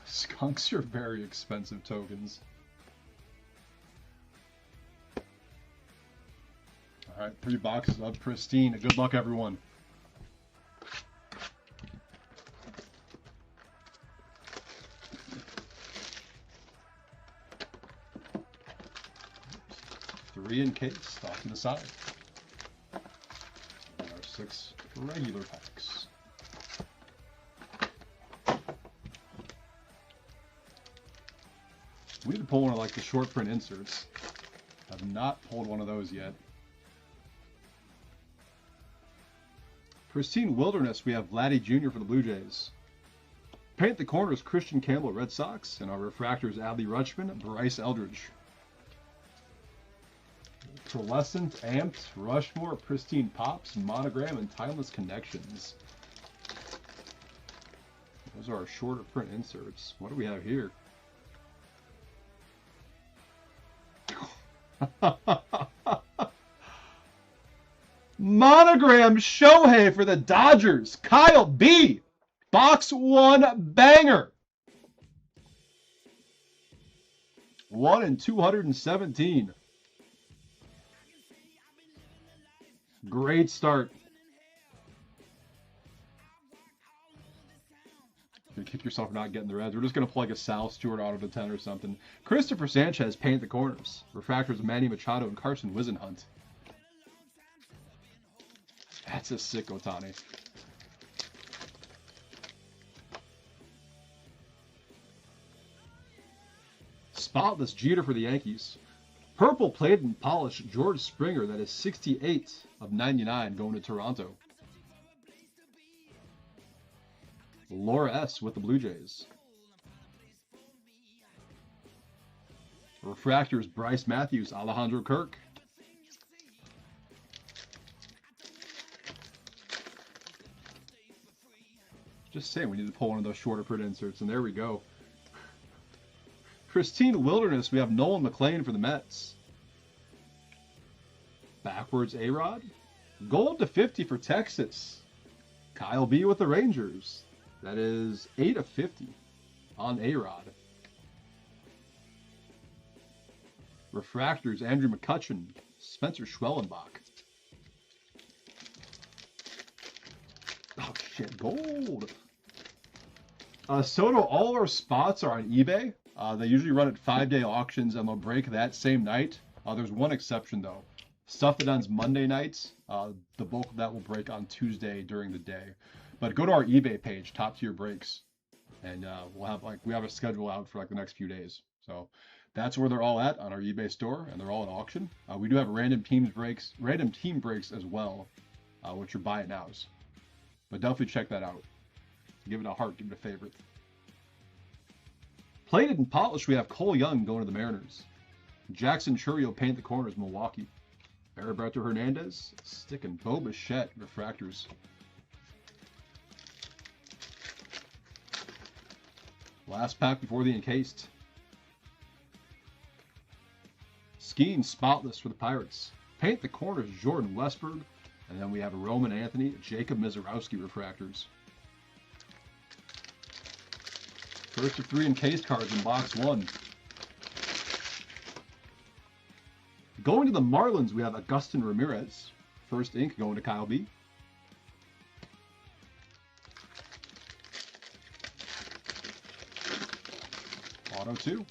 Skunks are very expensive tokens. All right, 3 boxes of Pristine. Good luck, everyone. Three in case, off to the side. And our 6 regular packs. We need to pull one of like the short print inserts. I've not pulled one of those yet. Pristine Wilderness, we have Vladdy Jr. for the Blue Jays. Paint the Corners, Christian Campbell, Red Sox. And our refractors, Adley Rutschman, Bryce Eldridge. Pearlescent, Amped, Rushmore, Pristine Pops, Monogram, and Timeless Connections. Those are our shorter print inserts. What do we have here? Monogram Shohei for the Dodgers. Kyle B. Box 1 banger. 1 in 217. Great start. You kick yourself for not getting the Reds. We're just going to plug a Sal Stewart auto to 10 or something. Christopher Sanchez, Paint the Corners. Refractors, Manny Machado and Carson Wisenhunt. That's a sick Otani. Spotless Jeter for the Yankees. Purple plated and polished George Springer. That is 68 of 99 going to Toronto. Laura S. with the Blue Jays. Refractors, Bryce Matthews, Alejandro Kirk. Just saying, we need to pull one of those shorter print inserts, and there we go. Pristine Wilderness, we have Nolan McLean for the Mets. Backwards A-Rod. Gold to 50 for Texas. Kyle B. with the Rangers. That is 8 of 50 on A-Rod. Refractors, Andrew McCutchen, Spencer Schwellenbach. Oh shit, gold. Soto, all our spots are on eBay. They usually run at 5-day auctions, and they'll break that same night. There's one exception, though. Stuff that ends Monday nights, the bulk of that will break on Tuesday during the day. But go to our eBay page, Top Tier Breaks, and we have a schedule out for like the next few days. So that's where they're all at on our eBay store, and they're all at auction. We do have random team breaks as well, which are buy it nows. But definitely check that out. Give it a heart, give it a favorite. Plated and polished, we have Cole Young going to the Mariners. Jackson Chourio paint the corners, Milwaukee. Heriberto Hernandez, sticking Bo Bichette refractors. Last pack before the encased. Skeen spotless for the Pirates. Paint the corners, Jordan Westberg. And then we have a Roman Anthony, Jacob Mizorowski refractors. First of 3 encased cards in box 1. Going to the Marlins, we have Agustin Ramirez. First ink going to Kyle B. Auto 2.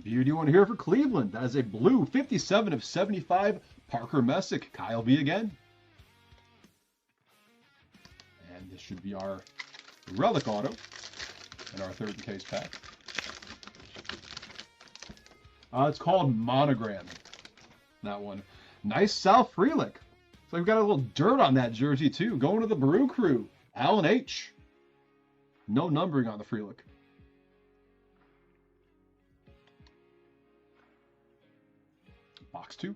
Beauty one here for Cleveland. That is a blue 57 of 75. Parker Messick, Kyle B again. And this should be our relic auto in our 3rd encased pack. It's called Monogram. That one. Nice Sal Frelick. So we've got a little dirt on that jersey too. Going to the Brew Crew. Alan H. No numbering on the Frelick. Box 2.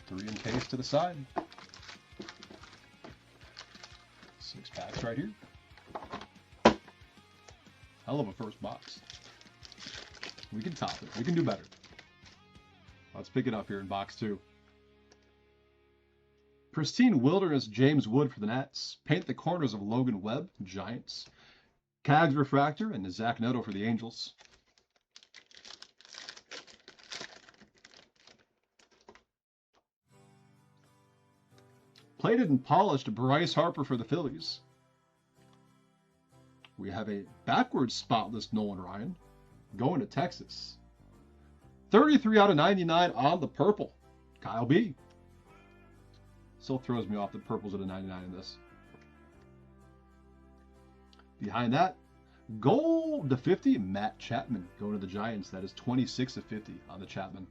Three encased to the side. 6 packs right here. Hell of a first box. We can top it. We can do better. Let's pick it up here in box 2. Pristine Wilderness, James Wood for the Nats. Paint the corners of Logan Webb, Giants. Cags Refractor and Zach Neto for the Angels. Plated and polished, Bryce Harper for the Phillies. We have a backwards spotless Nolan Ryan going to Texas. 33 out of 99 on the purple. Kyle B. Still throws me off that purple's at a 99 in this. Behind that, gold to 50, Matt Chapman going to the Giants. That is 26 of 50 on the Chapman.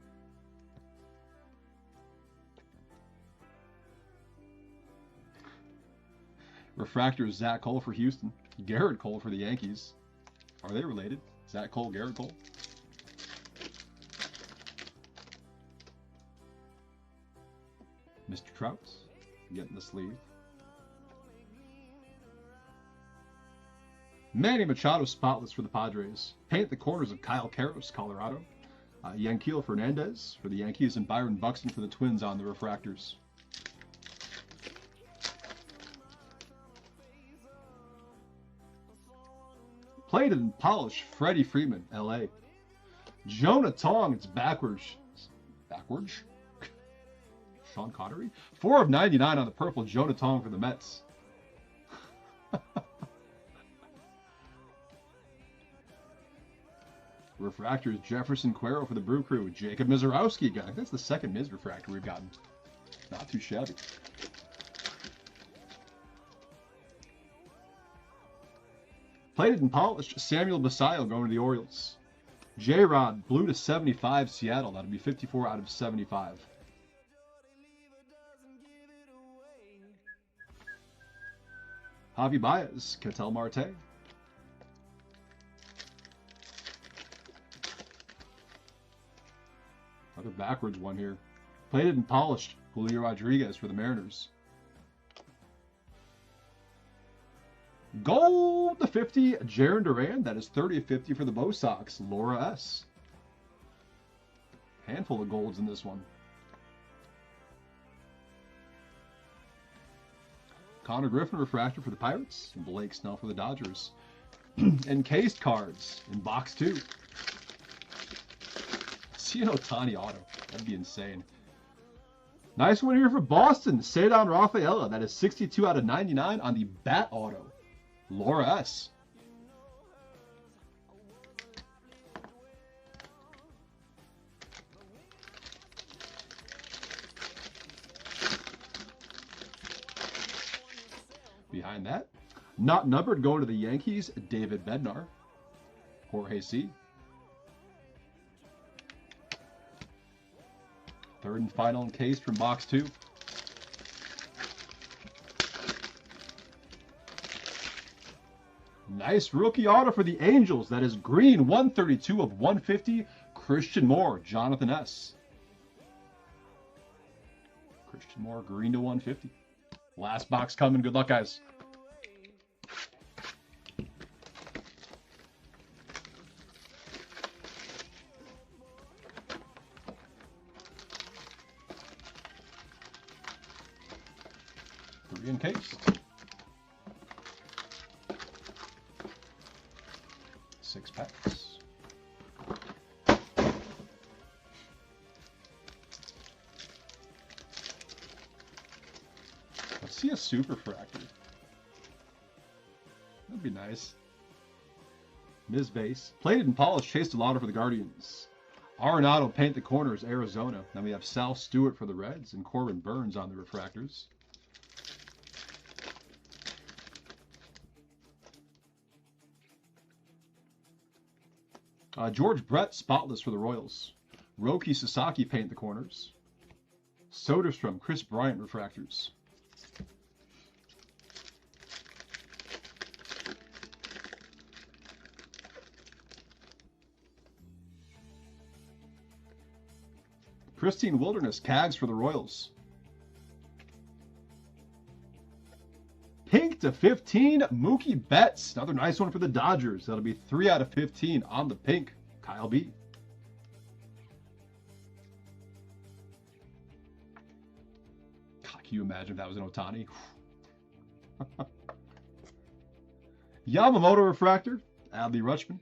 Refractor is Zach Cole for Houston. Garrett Cole for the Yankees. Are they related? Zach Cole, Garrett Cole? Mr. Trout getting the sleeve. Manny Machado spotless for the Padres. Paint the corners of Kyle Karros, Colorado. Yanquiel Fernandez for the Yankees and Byron Buxton for the Twins on the refractors. Plated and polished, Freddie Freeman, LA. Jonah Tong, it's backwards. Backwards? Sean Connery? 4 of 99 on the purple, Jonah Tong for the Mets. Refractors, Jefferson Cuero for the Brew Crew. Jacob Mizorowski again. I think that's the second Miz refractor we've gotten. Not too shabby. Plated and polished, Samuel Basayo going to the Orioles. J-Rod, blue to 75, Seattle. That'll be 54 out of 75. Javi Baez, Ketel Marte. Another backwards one here. Plated and polished, Julio Rodriguez for the Mariners. Gold to 50, Jarren Duran. That is 30 of 50 for the Bo Sox. Laura S. Handful of golds in this one. Connor Griffin refractor for the Pirates. And Blake Snell for the Dodgers. Encased cards in box 2. see an Ohtani auto. That'd be insane. Nice one here for Boston. Cedar Rafaela. That is 62 out of 99 on the bat auto. Laura S. Behind that, not numbered, going to the Yankees, David Bednar. Jorge C. Third and final in case from box 2. Nice rookie auto for the Angels. That is green, 132 of 150. Christian Moore, Jonathan S. Christian Moore, green to 150. Last box coming. Good luck, guys. Three in case. 6 packs. Let's see a Superfractor. That'd be nice. Ms. Base. Plated and polished, chased a lot for the Guardians. Arenado paint the corners, Arizona. Then we have Sal Stewart for the Reds and Corbin Burns on the refractors. George Brett, spotless for the Royals. Roki Sasaki paint the corners. Soderstrom, Chris Bryant refractors. Pristine Wilderness, Cags for the Royals. Pink to 15, Mookie Betts. Another nice one for the Dodgers. That'll be 3 out of 15 on the pink. Kyle B. God, can you imagine if that was an Ohtani? Yamamoto refractor, Adley Rutschman.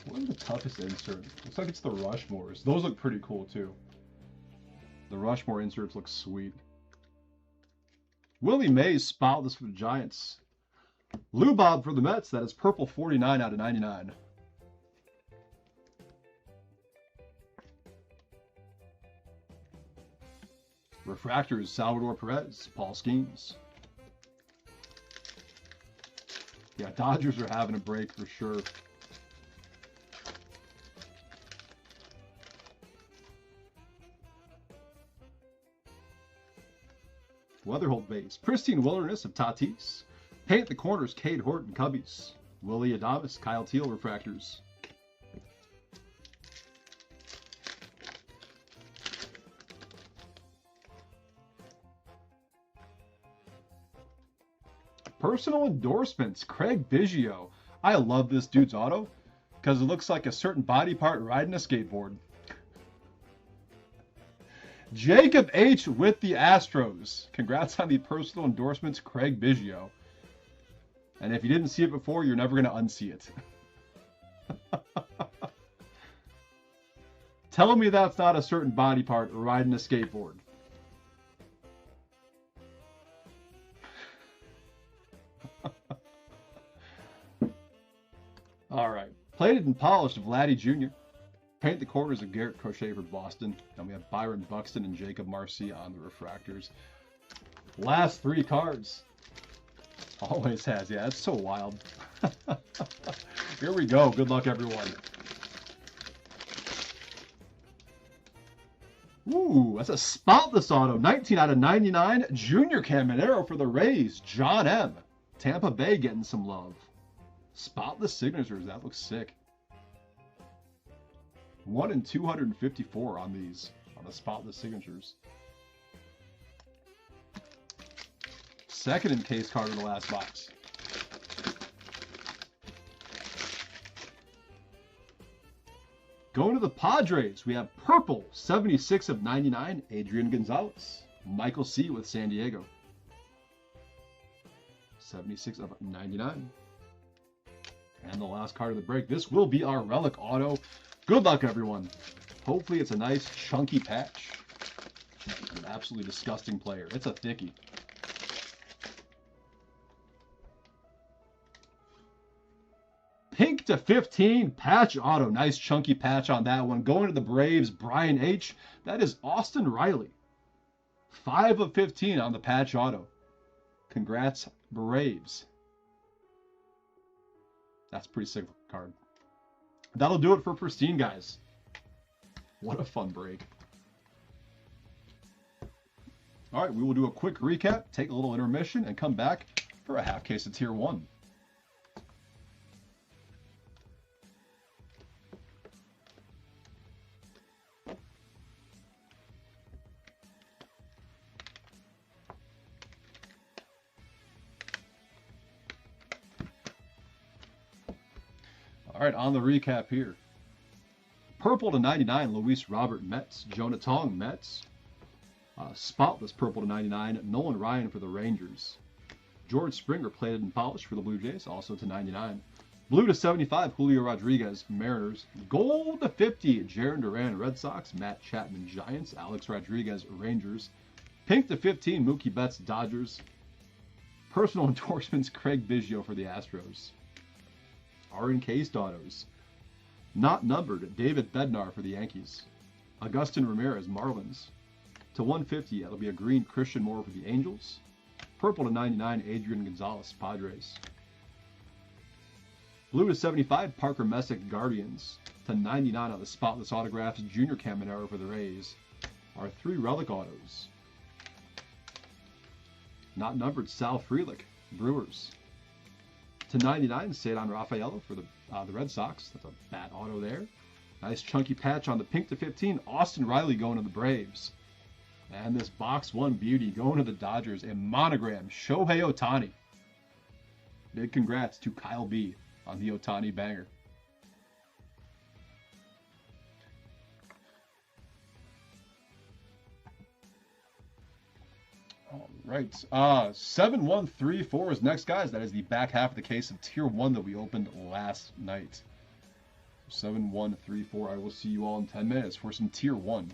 What is the toughest insert? Looks like it's the Rushmores. Those look pretty cool too. The Rushmore inserts look sweet. Willie Mays, spotless for the Giants. Lou Bob for the Mets. That is purple, 49 out of 99. Refractors, Salvador Perez, Paul Skeens. Yeah, Dodgers are having a break for sure. Weatherholt base. Pristine Wilderness of Tatis. Paint the corners, Cade Horton, Cubbies. Willie Adames, Kyle Teal refractors. Personal endorsements, Craig Biggio. I love this dude's auto because it looks like a certain body part riding a skateboard. Jacob H. with the Astros. Congrats on the personal endorsements, Craig Biggio. And if you didn't see it before, you're never going to unsee it. Tell me that's not a certain body part riding a skateboard. All right. Plated and polished of Vladdy Jr. Paint the corners of Garrett Crochet for Boston. Then we have Byron Buxton and Jacob Marcy on the refractors. Last 3 cards. Always has. Yeah, that's so wild. Here we go. Good luck, everyone. Ooh, that's a spotless auto. 19 out of 99. Junior Caminero for the Rays. John M. Tampa Bay getting some love. Spotless signatures. That looks sick. 1 in 254 on these, on the spotless signatures. Second in case card in the last box. Going to the Padres, we have purple, 76 of 99, Adrian Gonzalez. Michael C. with San Diego. 76 of 99. And the last card of the break. This will be our relic auto. Good luck, everyone. Hopefully it's a nice chunky patch. An absolutely disgusting player. It's a thickie. Pink to 15 patch auto. Nice chunky patch on that one. Going to the Braves, Brian H. That is Austin Riley. 5 of 15 on the patch auto. Congrats, Braves. That's a pretty sick card. That'll do it for Pristine, guys. What a fun break. All right, we will do a quick recap, take a little intermission, and come back for a half case of Tier 1. All right, on the recap here. Purple to 99, Luis Robert Mets. Jonah Tong Mets. Spotless purple to 99, Nolan Ryan for the Rangers. George Springer plated and polished for the Blue Jays, also to 99. Blue to 75, Julio Rodriguez Mariners. Gold to 50, Jarren Duran Red Sox. Matt Chapman Giants. Alex Rodriguez Rangers. Pink to 15, Mookie Betts Dodgers. Personal endorsements, Craig Biggio for the Astros. Are encased autos. Not numbered, David Bednar for the Yankees. Agustin Ramirez Marlins. To 150, that'll be a green Christian Moore for the Angels. Purple to 99, Adrian Gonzalez Padres. Blue to 75, Parker Messick Guardians. To 99 on the spotless autographs, Junior Caminero for the Rays. Our 3 relic autos. Not numbered, Sal Frelick Brewers. To 99, Cedar Rafaelo for the Red Sox. That's a bat auto there. Nice chunky patch on the pink to 15. Austin Riley going to the Braves. And this box 1 beauty going to the Dodgers. A monogram, Shohei Ohtani. Big congrats to Kyle B on the Ohtani banger. All right. 7134 is next, guys. That is the back half of the case of Tier 1 that we opened last night. 7134. I will see you all in 10 minutes for some Tier 1.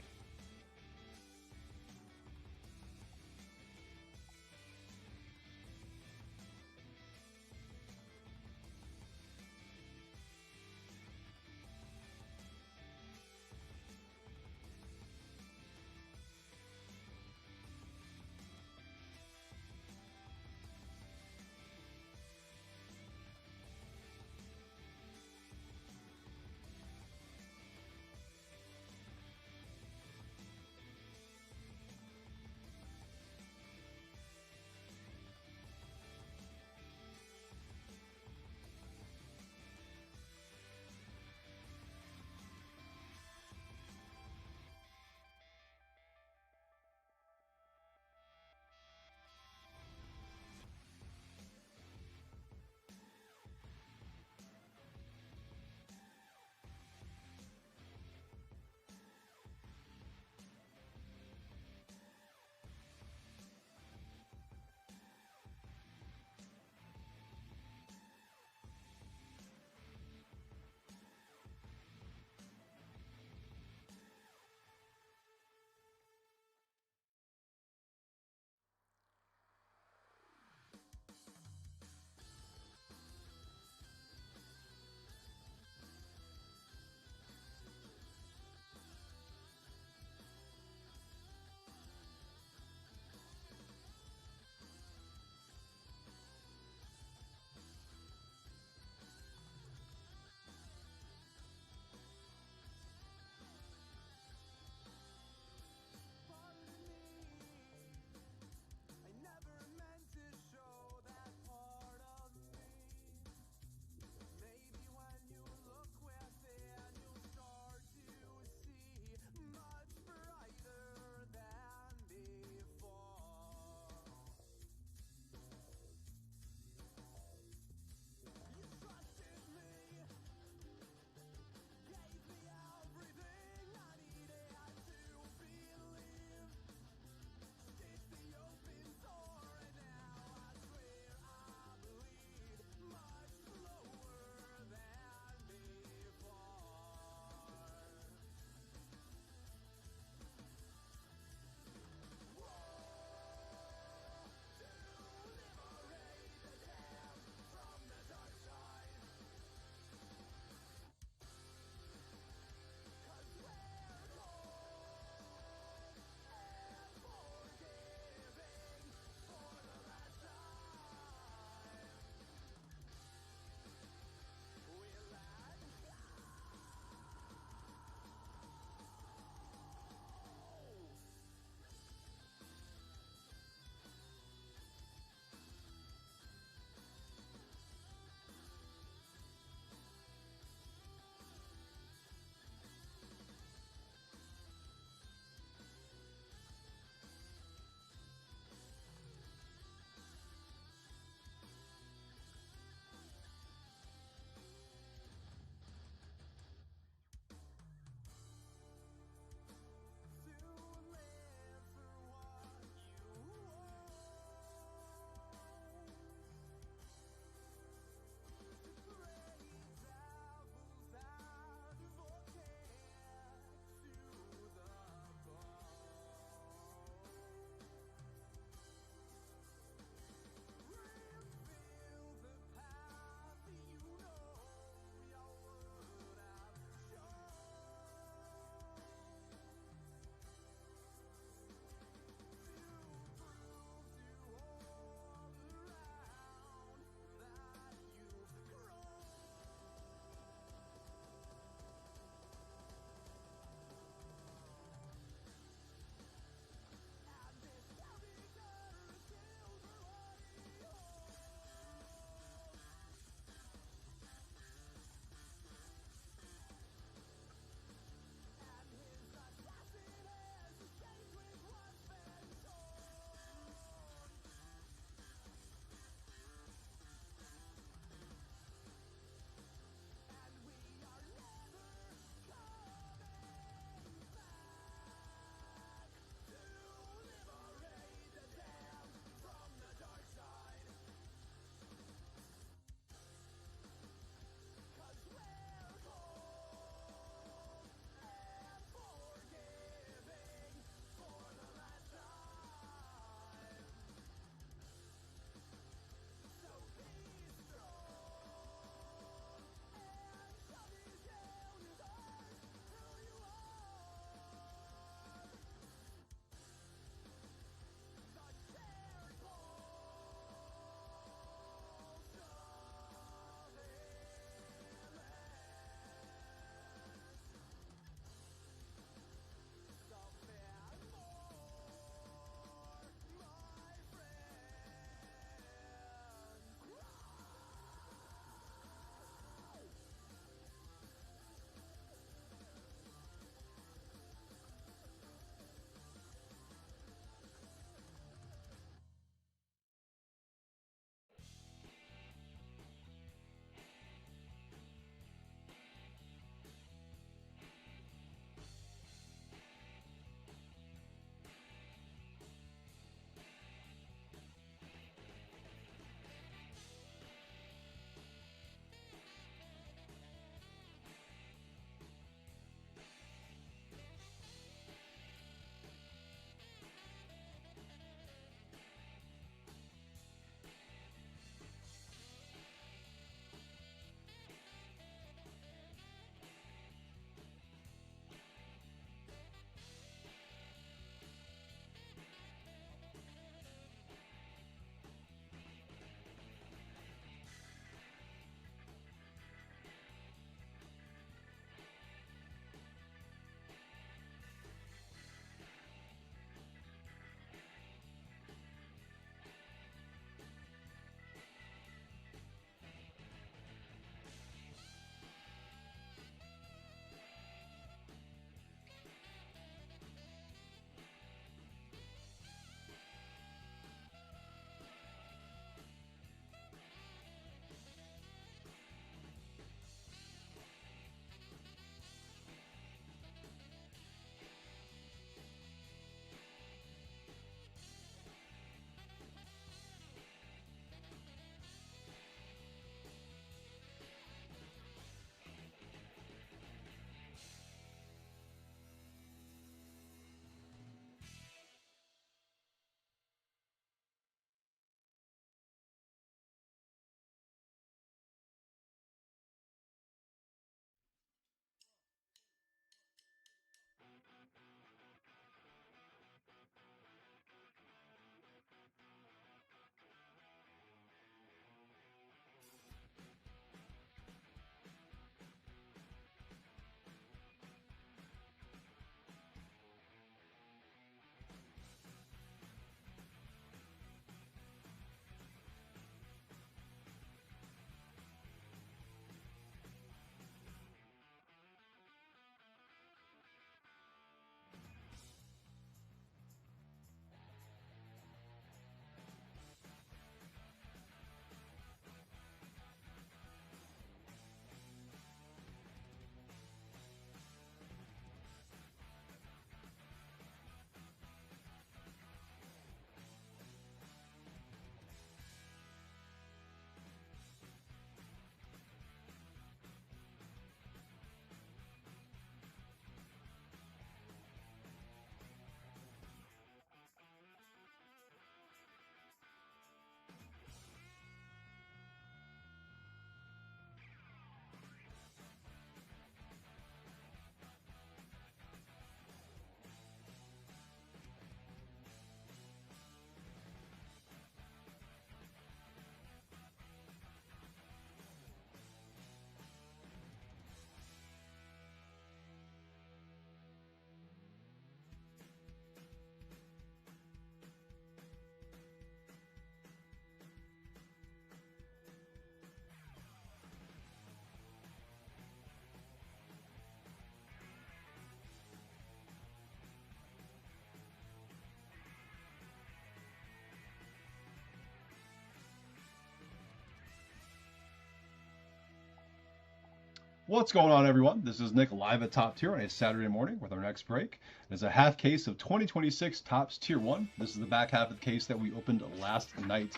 What's going on, everyone? This is Nick live at Top Tier on a Saturday morning with our next break. It's a half case of 2026 Topps Tier 1. This is the back half of the case that we opened last night.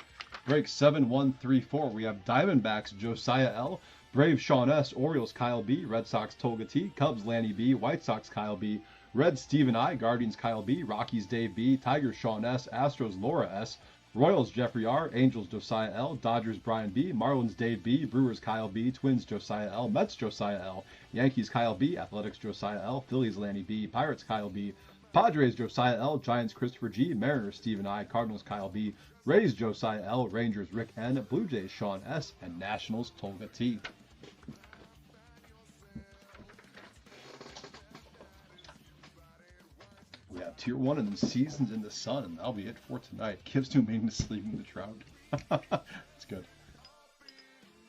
Break 7134. We have Diamondbacks Josiah L, Braves Sean S, Orioles Kyle B, Red Sox Tolga T, Cubs Lanny B, White Sox Kyle B, Reds Stephen I, Guardians Kyle B, Rockies Dave B, Tigers Sean S, Astros Laura S, Royals Jeffrey R, Angels Josiah L, Dodgers Brian B, Marlins Dave B, Brewers Kyle B, Twins Josiah L, Mets Josiah L, Yankees Kyle B, Athletics Josiah L, Phillies Lanny B, Pirates Kyle B, Padres Josiah L, Giants Christopher G, Mariners Stephen I, Cardinals Kyle B, Rays Josiah L, Rangers Rick N, Blue Jays Sean S, and Nationals Tolga T. We have Tier 1 and Seasons in the Sun, and that'll be it for tonight. Gives to meaning to sleeping the trout. That's good.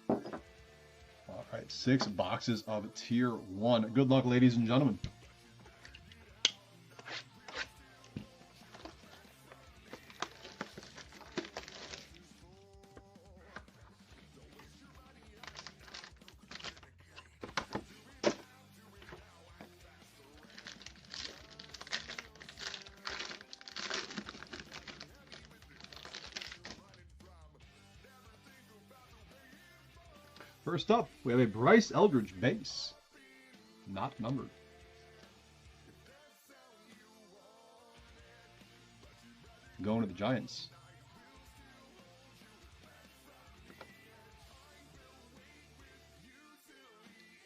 All right, 6 boxes of Tier 1. Good luck, ladies and gentlemen. First up, we have a Bryce Eldridge base, not numbered. Going to the Giants.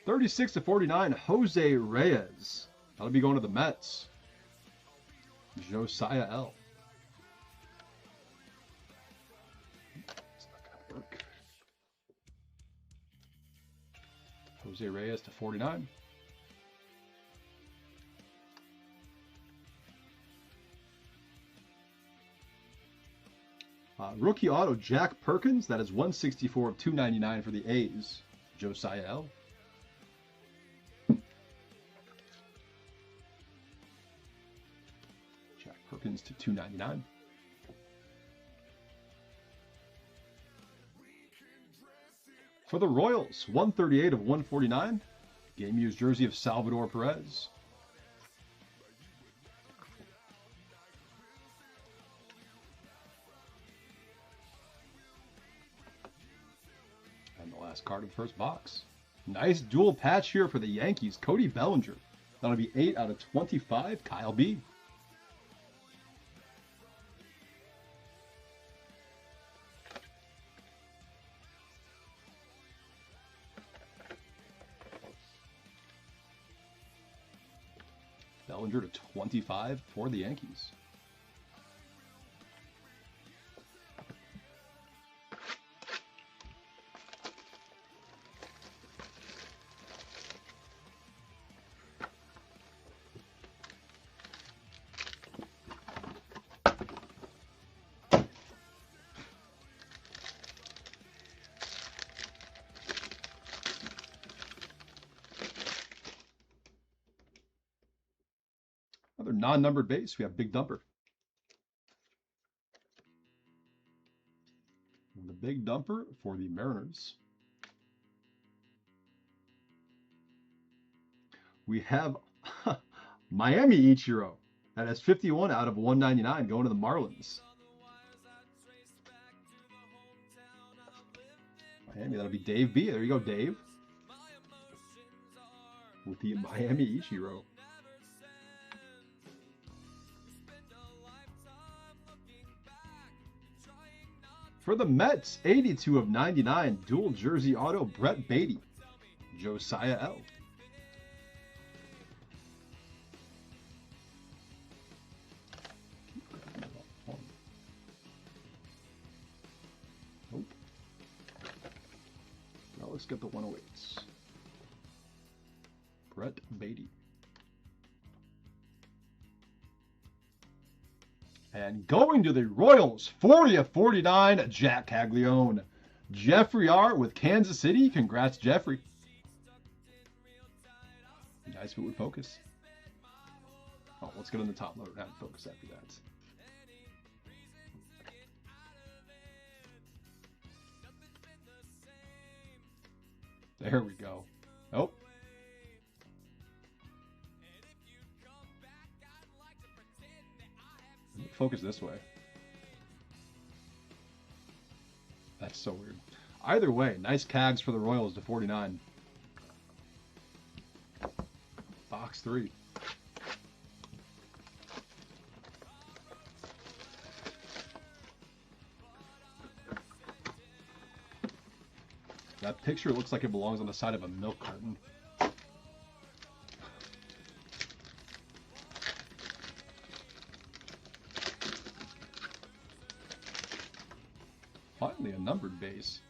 $36/49, Jose Reyes. That'll be going to the Mets. Josiah L. It's not gonna work. Jose Reyes to 49. Rookie auto Jack Perkins. That is 164 of 299 for the A's. Josiah L. Jack Perkins to 299. For the Royals, 138 of 149. Game used jersey of Salvador Perez. And the last card of the first box. Nice dual patch here for the Yankees. Cody Bellinger. That'll be 8 out of 25. Kyle B. Bellinger to 25 for the Yankees. Another non-numbered base, we have Big Dumper. And the Big Dumper for the Mariners. We have Miami Ichiro. That is 51 out of 199 going to the Marlins. Miami, that'll be Dave B. There you go, Dave. With the Miami Ichiro. For the Mets, 82 of 99, dual jersey auto, Brett Beatty. Josiah L. Nope. Now let's get the 108s. Brett Beatty. And going to the Royals, 40 of 49, Jack Caglione. Jeffrey R. with Kansas City. Congrats, Jeffrey. Nice but with focus. Oh, let's get on the top loader and focus after that. There we go. Oh, focus this way? That's so weird. Either way, nice Cags for the Royals to 49. Box 3. That picture looks like it belongs on the side of a milk carton. Finally, a numbered base.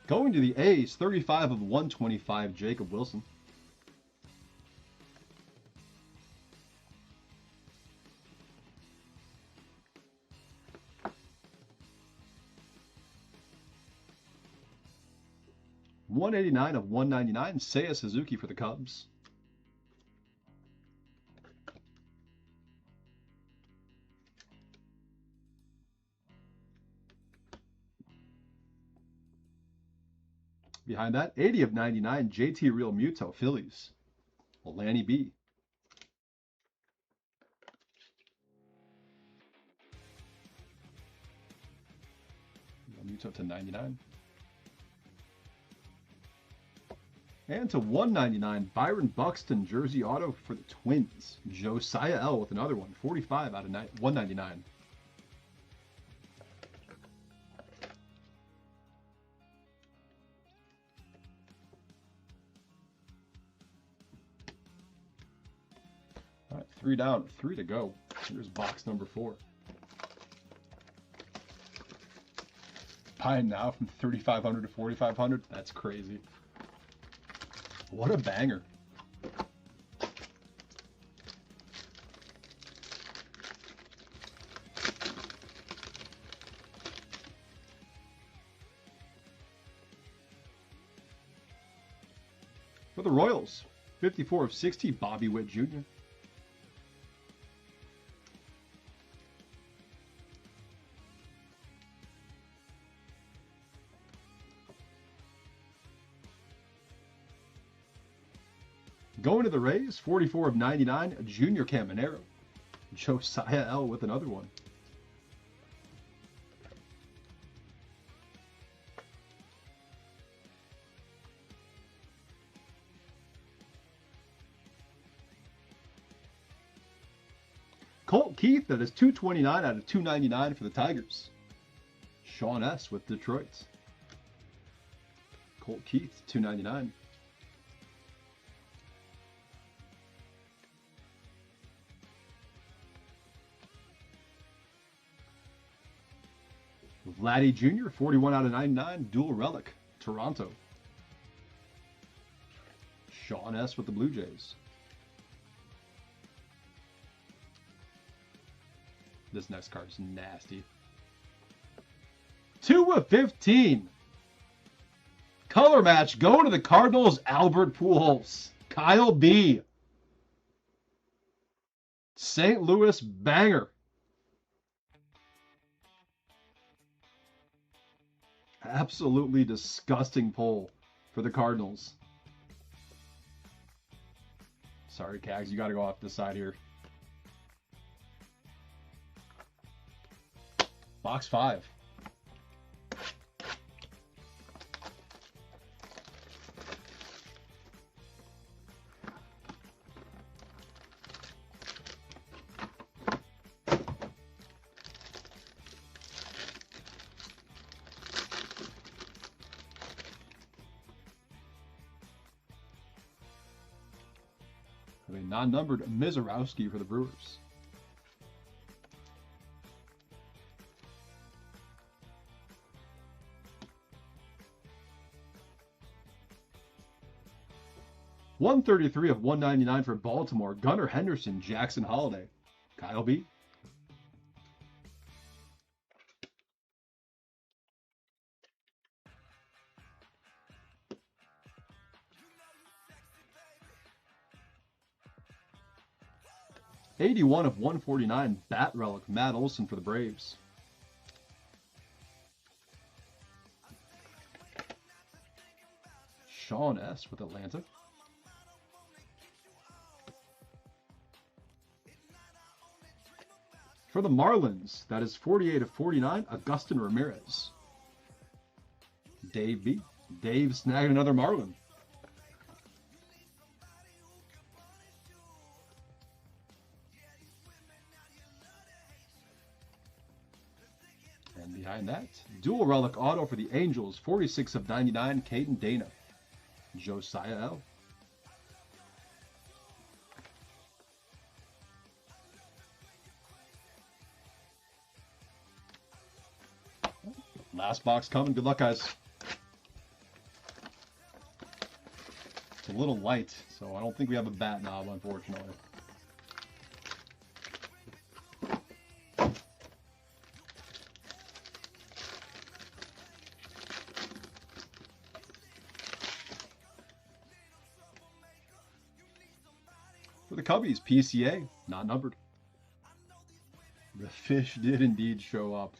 Going to the A's, 35 of 125, Jacob Wilson. .189 of 199, Seiya Suzuki for the Cubs. Behind that, 80 of 99, JT Real Muto, Phillies. Lanny B. Muto to 99. And to 199, Byron Buxton, jersey auto for the Twins. Josiah L with another one, 45 out of 199. All right, 3 down, 3 to go. Here's box number 4. Buying now from 3,500 to 4,500. That's crazy. What a banger. For the Royals, 54 of 60, Bobby Witt Jr. Going to the Rays, 44 of 99, Junior Caminero. Josiah L with another one. Colt Keith, that is 229 out of 299 for the Tigers. Sean S with Detroit. Colt Keith, 299. Vladdy Jr., 41 out of 99, dual relic, Toronto. Sean S with the Blue Jays. This next card is nasty. 2 of 15. Color match going to the Cardinals, Albert Pujols. Kyle B. St. Louis banger. Absolutely disgusting pull for the Cardinals. Sorry, Cags, you got to go off this side here. Box 5. A non-numbered Mizorowski for the Brewers. .133 of 199 for Baltimore. Gunnar Henderson, Jackson Holiday. Kyle B. .81 of 149, Bat Relic, Matt Olson for the Braves. Sean S. with Atlanta. For the Marlins, that is 48 of 49, Agustin Ramirez. Dave B. Dave snagged another Marlin. And behind that, dual relic auto for the Angels, 46 of 99, Caden Dana. Josiah L. Last box coming. Good luck, guys. It's a little light, so I don't think we have a bat knob, unfortunately. For the Cubbies, PCA, not numbered. The fish did indeed show up.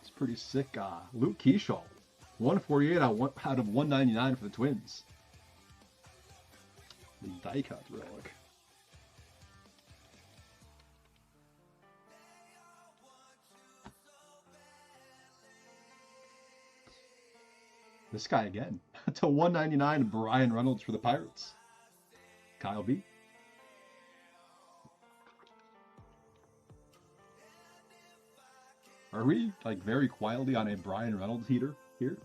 It's pretty sick. Luke Keyshaw, 148 out of 199 for the Twins. The die cut relic. This guy again. To 199, Brian Reynolds for the Pirates. Kyle B. Are we like very quietly on a Brian Reynolds heater here?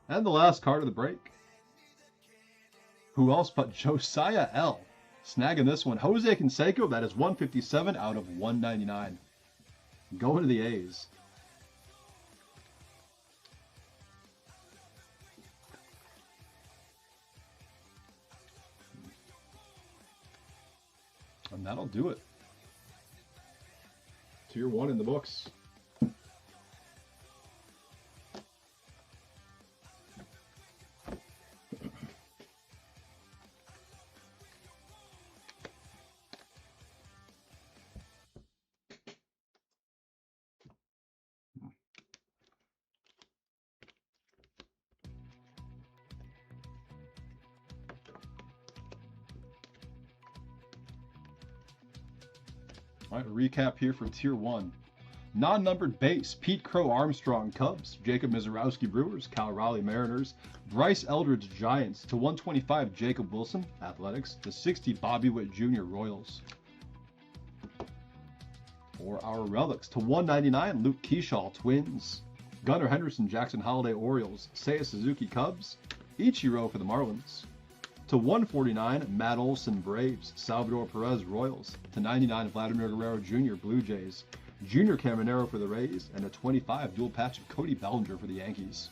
And the last card of the break. Who else but Josiah L. Snagging this one. Jose Canseco, that is 157 out of 199. Going to the A's. And that'll do it. Tier 1 in the books. All right, recap here for Tier 1. Non-numbered base, Pete Crow Armstrong Cubs, Jacob Mizorowski Brewers, Cal Raleigh Mariners, Bryce Eldridge Giants, to 125 Jacob Wilson Athletics, to 60 Bobby Witt Jr. Royals. For our relics, to 199 Luke Keyshaw Twins, Gunnar Henderson Jackson Holiday Orioles, Seiya Suzuki Cubs, Ichiro for the Marlins. To 149, Matt Olson Braves, Salvador Perez Royals. To 99, Vladimir Guerrero Jr. Blue Jays, Junior Caminero for the Rays, and a 25 dual patch of Cody Bellinger for the Yankees.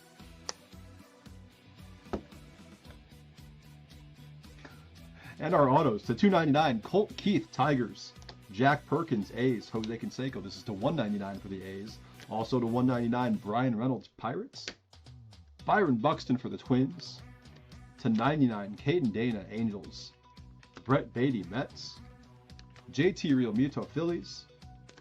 And our autos, to 299, Colt Keith Tigers, Jack Perkins A's, Jose Canseco. This is to 199 for the A's. Also to 199, Brian Reynolds Pirates, Byron Buxton for the Twins. To 99, Caden Dana Angels, Brett Beatty Mets, JT Realmuto Phillies.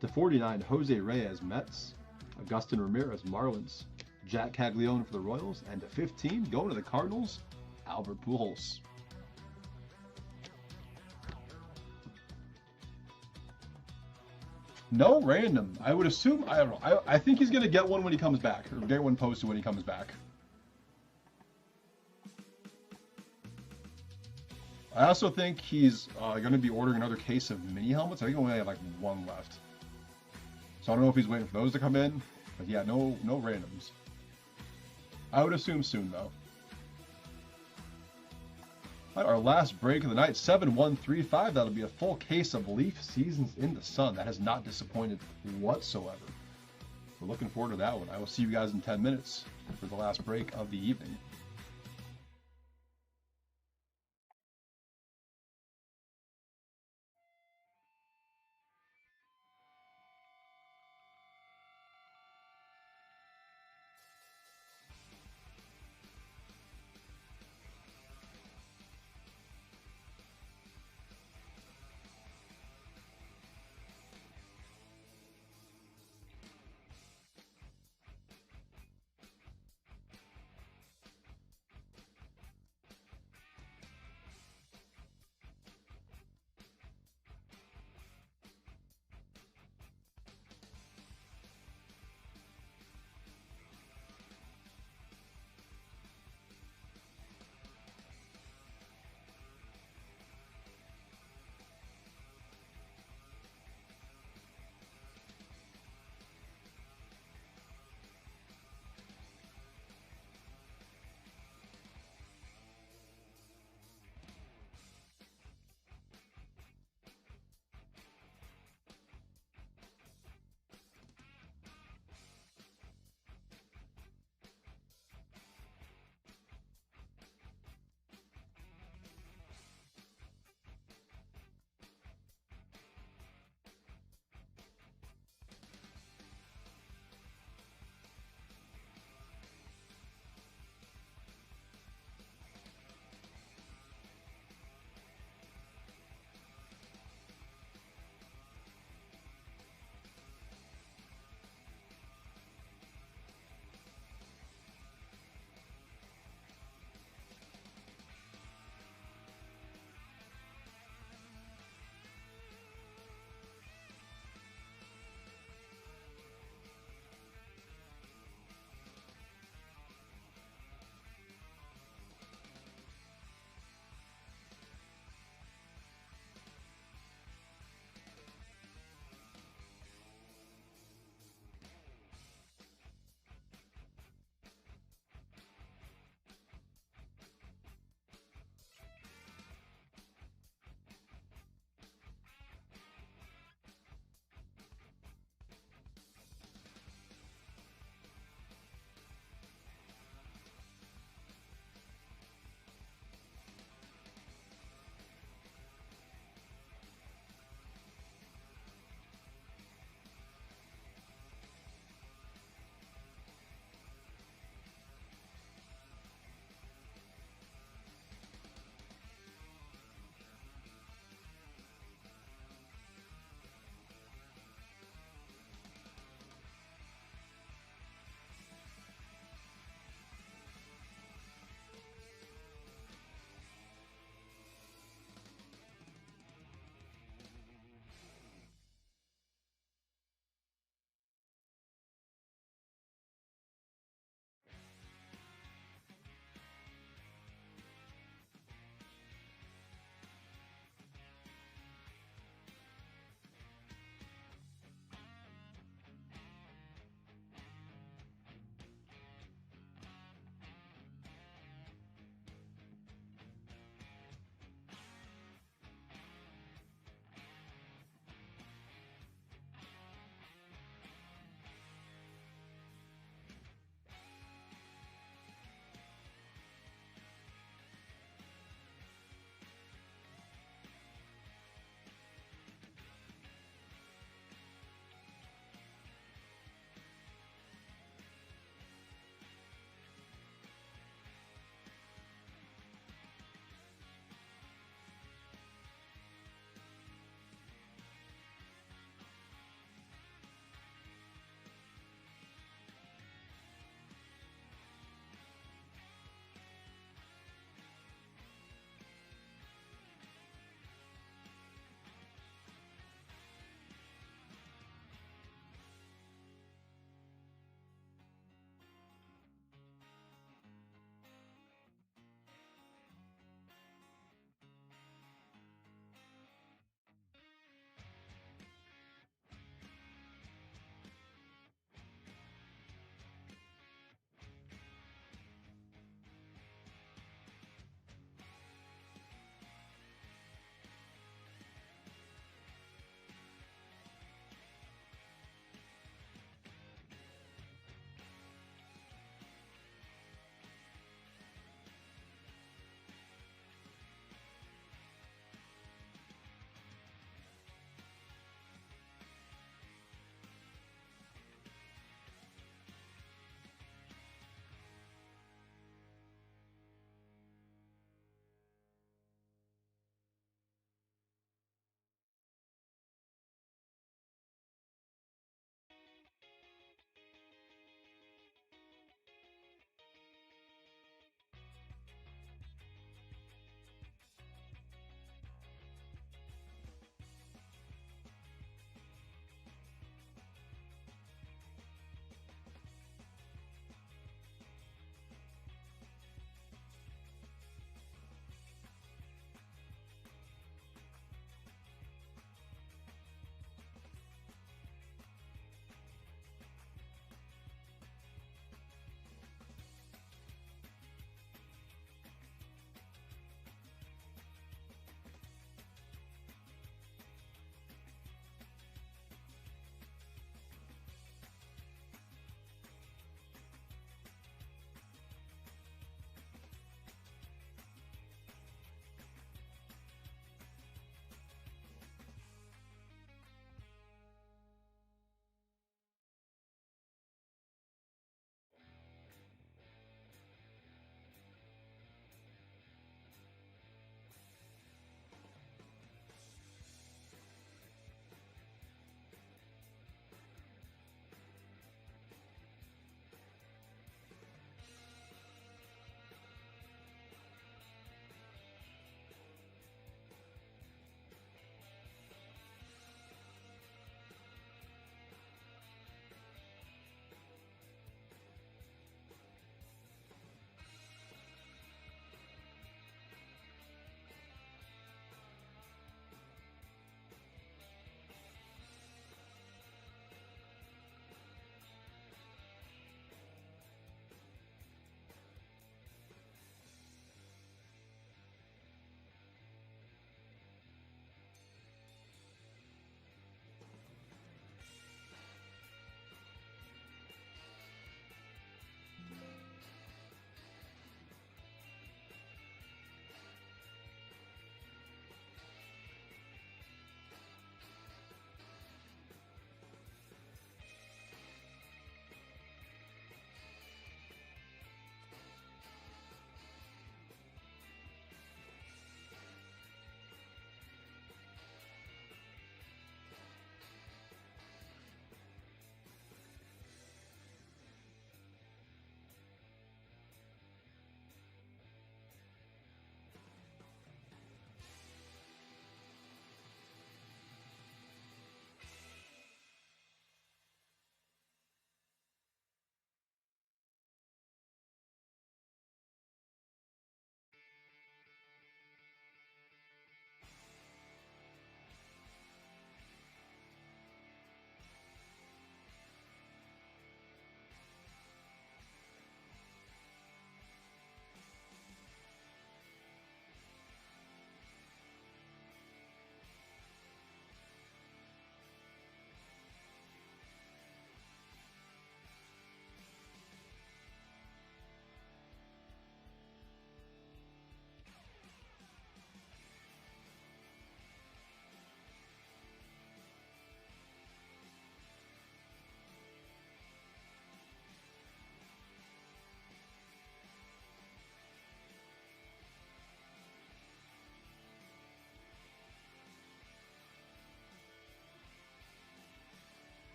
To 49, Jose Reyes Mets, Agustin Ramirez Marlins, Jack Caglione for the Royals, and to 15, going to the Cardinals, Albert Pujols. No random. I would assume, I don't know. I think he's going to get one when he comes back, or get one posted when he comes back. I also think he's going to be ordering another case of mini helmets. I think we only have like one left. So I don't know if he's waiting for those to come in. But yeah, no randoms. I would assume soon, though. All right, our last break of the night, 7135. That'll be a full case of Leaf Seasons in the Sun. That has not disappointed whatsoever. We're looking forward to that one. I will see you guys in 10 minutes for the last break of the evening.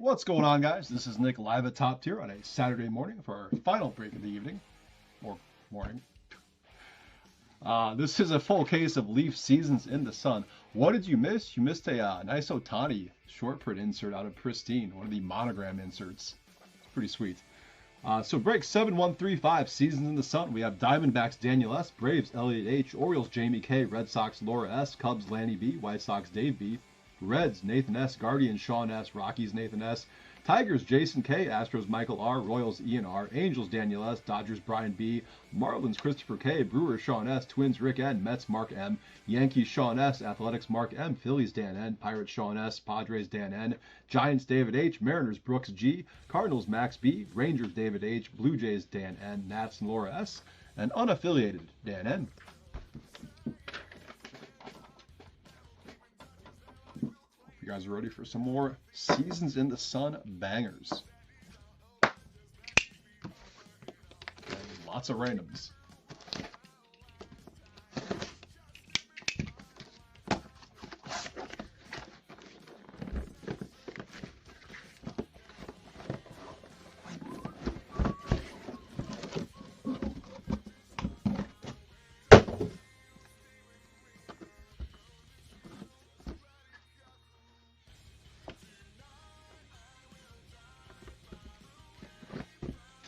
What's going on, guys? This is Nick live at Top Tier on a Saturday morning for our final break of the evening, or morning. This is a full case of Leaf Seasons in the Sun. What did you miss? You missed a nice Ohtani short print insert out of Pristine, one of the monogram inserts. It's pretty sweet. So break 7135, Seasons in the Sun. We have Diamondbacks Daniel S, Braves Elliot H, Orioles Jamie K, Red Sox Laura S, Cubs Lanny B, White Sox Dave B, Reds Nathan S, Guardians Sean S, Rockies Nathan S, Tigers Jason K, Astros Michael R, Royals Ian R, Angels Daniel S, Dodgers Brian B, Marlins Christopher K, Brewers Sean S, Twins Rick N, Mets Mark M, Yankees Sean S, Athletics Mark M, Phillies Dan N, Pirates Sean S, Padres Dan N, Giants David H, Mariners Brooks G, Cardinals Max B, Rangers David H, Blue Jays Dan N, Nats and Laura S, and unaffiliated Dan N. You guys are ready for some more Seasons in the Sun bangers. And lots of randoms.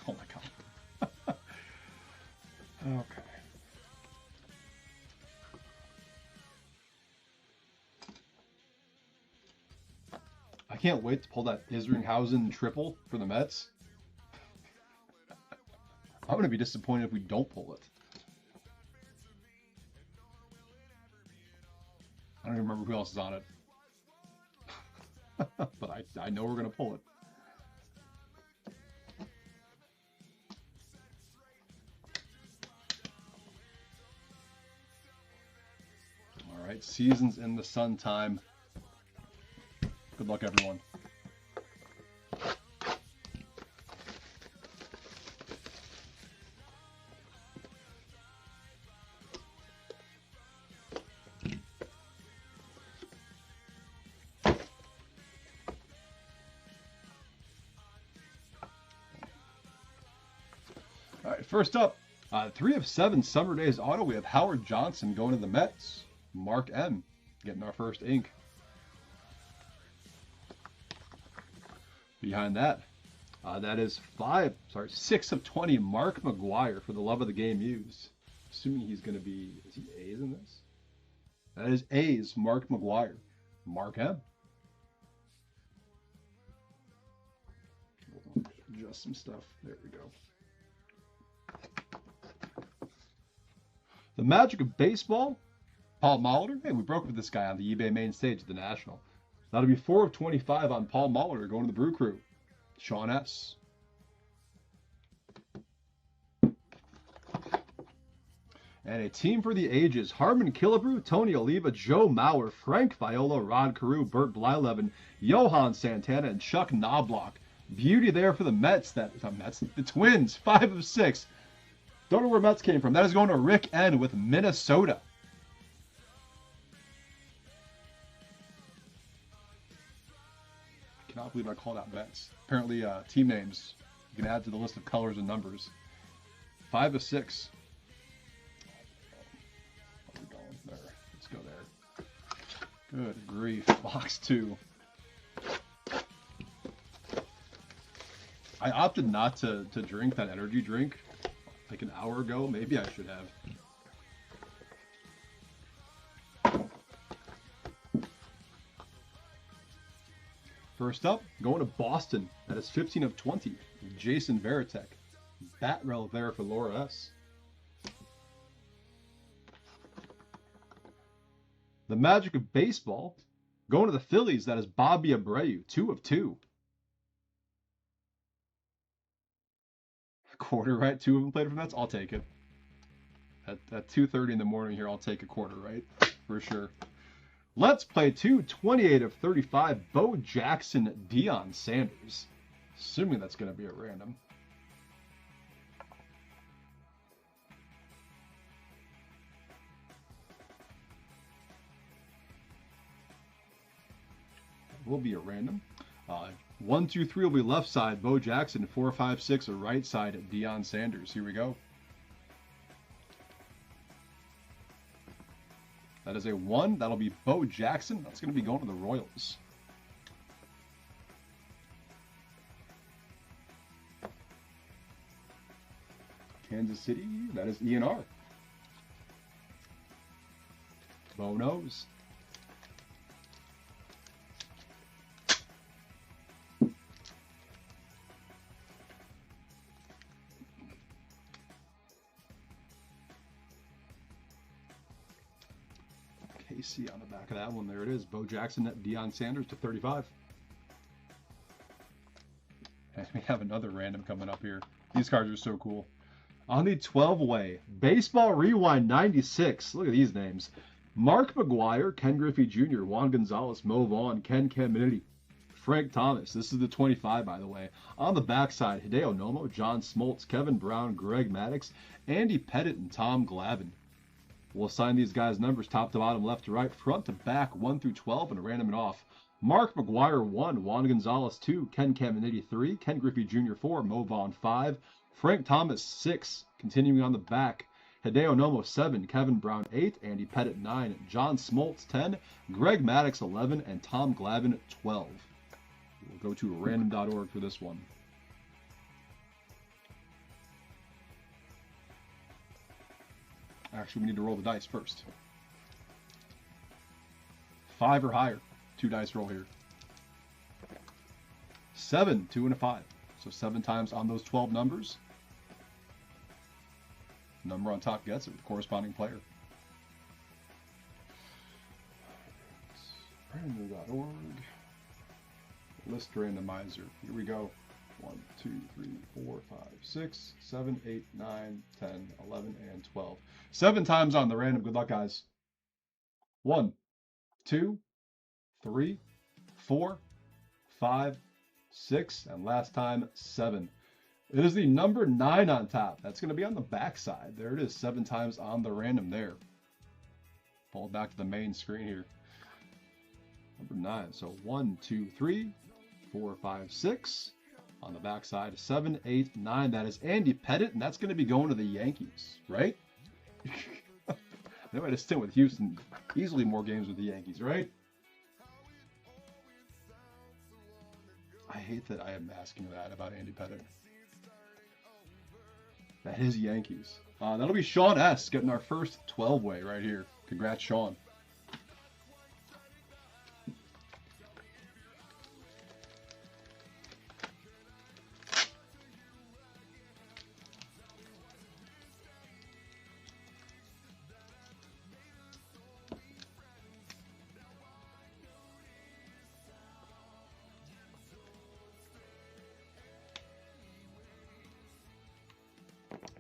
Oh my god. Okay. I can't wait to pull that Isringhausen triple for the Mets. I'm going to be disappointed if we don't pull it. I don't even remember who else is on it. But I know we're going to pull it. All right, Seasons in the Sun time. Good luck, everyone. All right, first up, 3 of 7 Summer Days auto. We have Howard Johnson going to the Mets. Mark M getting our first ink. Behind that, that is 6 of 20 Mark McGwire for the Love of the Game used. Assuming he's going to be, is he A's in this? That is A's Mark McGwire. Mark M. Adjust some stuff. There we go. The Magic of Baseball, Paul Molitor. Hey, we broke with this guy on the eBay main stage at the National. That'll be 4 of 25 on Paul Molitor going to the Brew Crew. Sean S. And a team for the ages. Harmon Killebrew, Tony Oliva, Joe Mauer, Frank Viola, Rod Carew, Bert Blyleven, Johan Santana, and Chuck Knobloch. Beauty there for the Mets. The Twins, 5 of 6. Don't know where Mets came from. That is going to Rick N with Minnesota. I cannot believe I called out Mets. Apparently, team names you can add to the list of colors and numbers. 5 of 6. Where are we going? There. Let's go there. Good grief. Box 2. I opted not to drink that energy drink like an hour ago. Maybe I should have. First up, going to Boston. That is 15 of 20. Jason Varitek. Bat rel there for Laura S. The Magic of Baseball. Going to the Phillies. That is Bobby Abreu. 2 of 2. Quarter right. 2 of them played for Mets. I'll take it. At 2:30 in the morning here, I'll take a quarter right for sure. Let's play 28 of 35. Bo Jackson, Deion Sanders. Assuming that's going to be a random. Will be a random. 1, 2, 3 will be left side, Bo Jackson. 4, 5, 6 are right side, Deion Sanders. Here we go. That is a 1. That'll be Bo Jackson. That's going to be going to the Royals. Kansas City, that is ENR. Bo knows. KC on the back of that one. There it is. Bo Jackson at Deion Sanders to 35. And we have another random coming up here. These cards are so cool. On the 12-way, Baseball Rewind 96. Look at these names. Mark McGuire, Ken Griffey Jr., Juan Gonzalez, Mo Vaughn, Ken Caminiti, Frank Thomas. This is the 25, by the way. On the backside, Hideo Nomo, John Smoltz, Kevin Brown, Greg Maddux, Andy Pettit, and Tom Glavine. We'll assign these guys numbers top to bottom, left to right, front to back, 1 through 12, and random it off. Mark McGuire 1, Juan Gonzalez 2, Ken Caminiti 3, Ken Griffey Jr. 4, Mo Vaughn 5, Frank Thomas 6. Continuing on the back, Hideo Nomo 7, Kevin Brown 8, Andy Pettit 9, John Smoltz 10, Greg Maddux 11, and Tom Glavine 12. We'll go to random.org for this one. Actually, we need to roll the dice first. 5 or higher. 2 dice roll here. 7, 2 and a 5. So 7 times on those 12 numbers. Number on top gets it with corresponding player. Random.org. List randomizer. Here we go. 1, 2, 3, 4, 5, 6, 7, 8, 9, 10, 11, and 12. 7 times on the random. Good luck, guys. 1, 2, 3, 4, 5, 6, and last time 7. It is the number 9 on top. That's going to be on the back side. There it is, 7 times on the random there. Pull it back to the main screen here. Number 9. So 1, 2, 3, 4, 5, 6. On the back side, 7, 8, 9. That is Andy Pettit, and that's going to be going to the Yankees, right? They might have stint with Houston. Easily more games with the Yankees, right? I hate that I am asking that about Andy Pettit. That is Yankees. That'll be Sean S. getting our first 12-way right here. Congrats, Sean.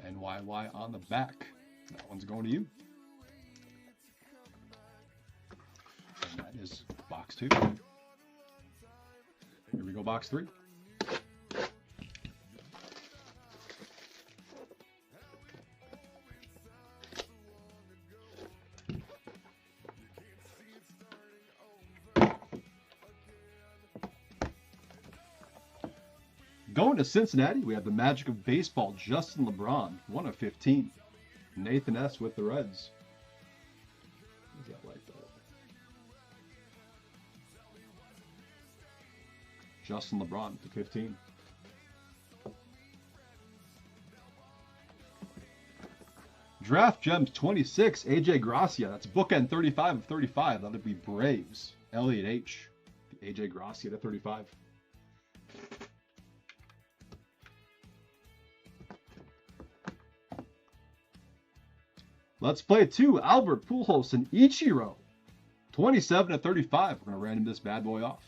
NYY on the back. That one's going to you. And that is box 2. Here we go, box 3. Going to Cincinnati, we have the magic of baseball, Justin LeBron, 1 of 15. Nathan S. with the Reds. What does that like that? Justin LeBron to 15. Draft Gems 26, AJ Gracia. That's bookend 35 of 35. That would be Braves. Elliot H. AJ Gracia to 35. Let's play 2. Albert Pujols and Ichiro. 27 of 35. We're going to random this bad boy off.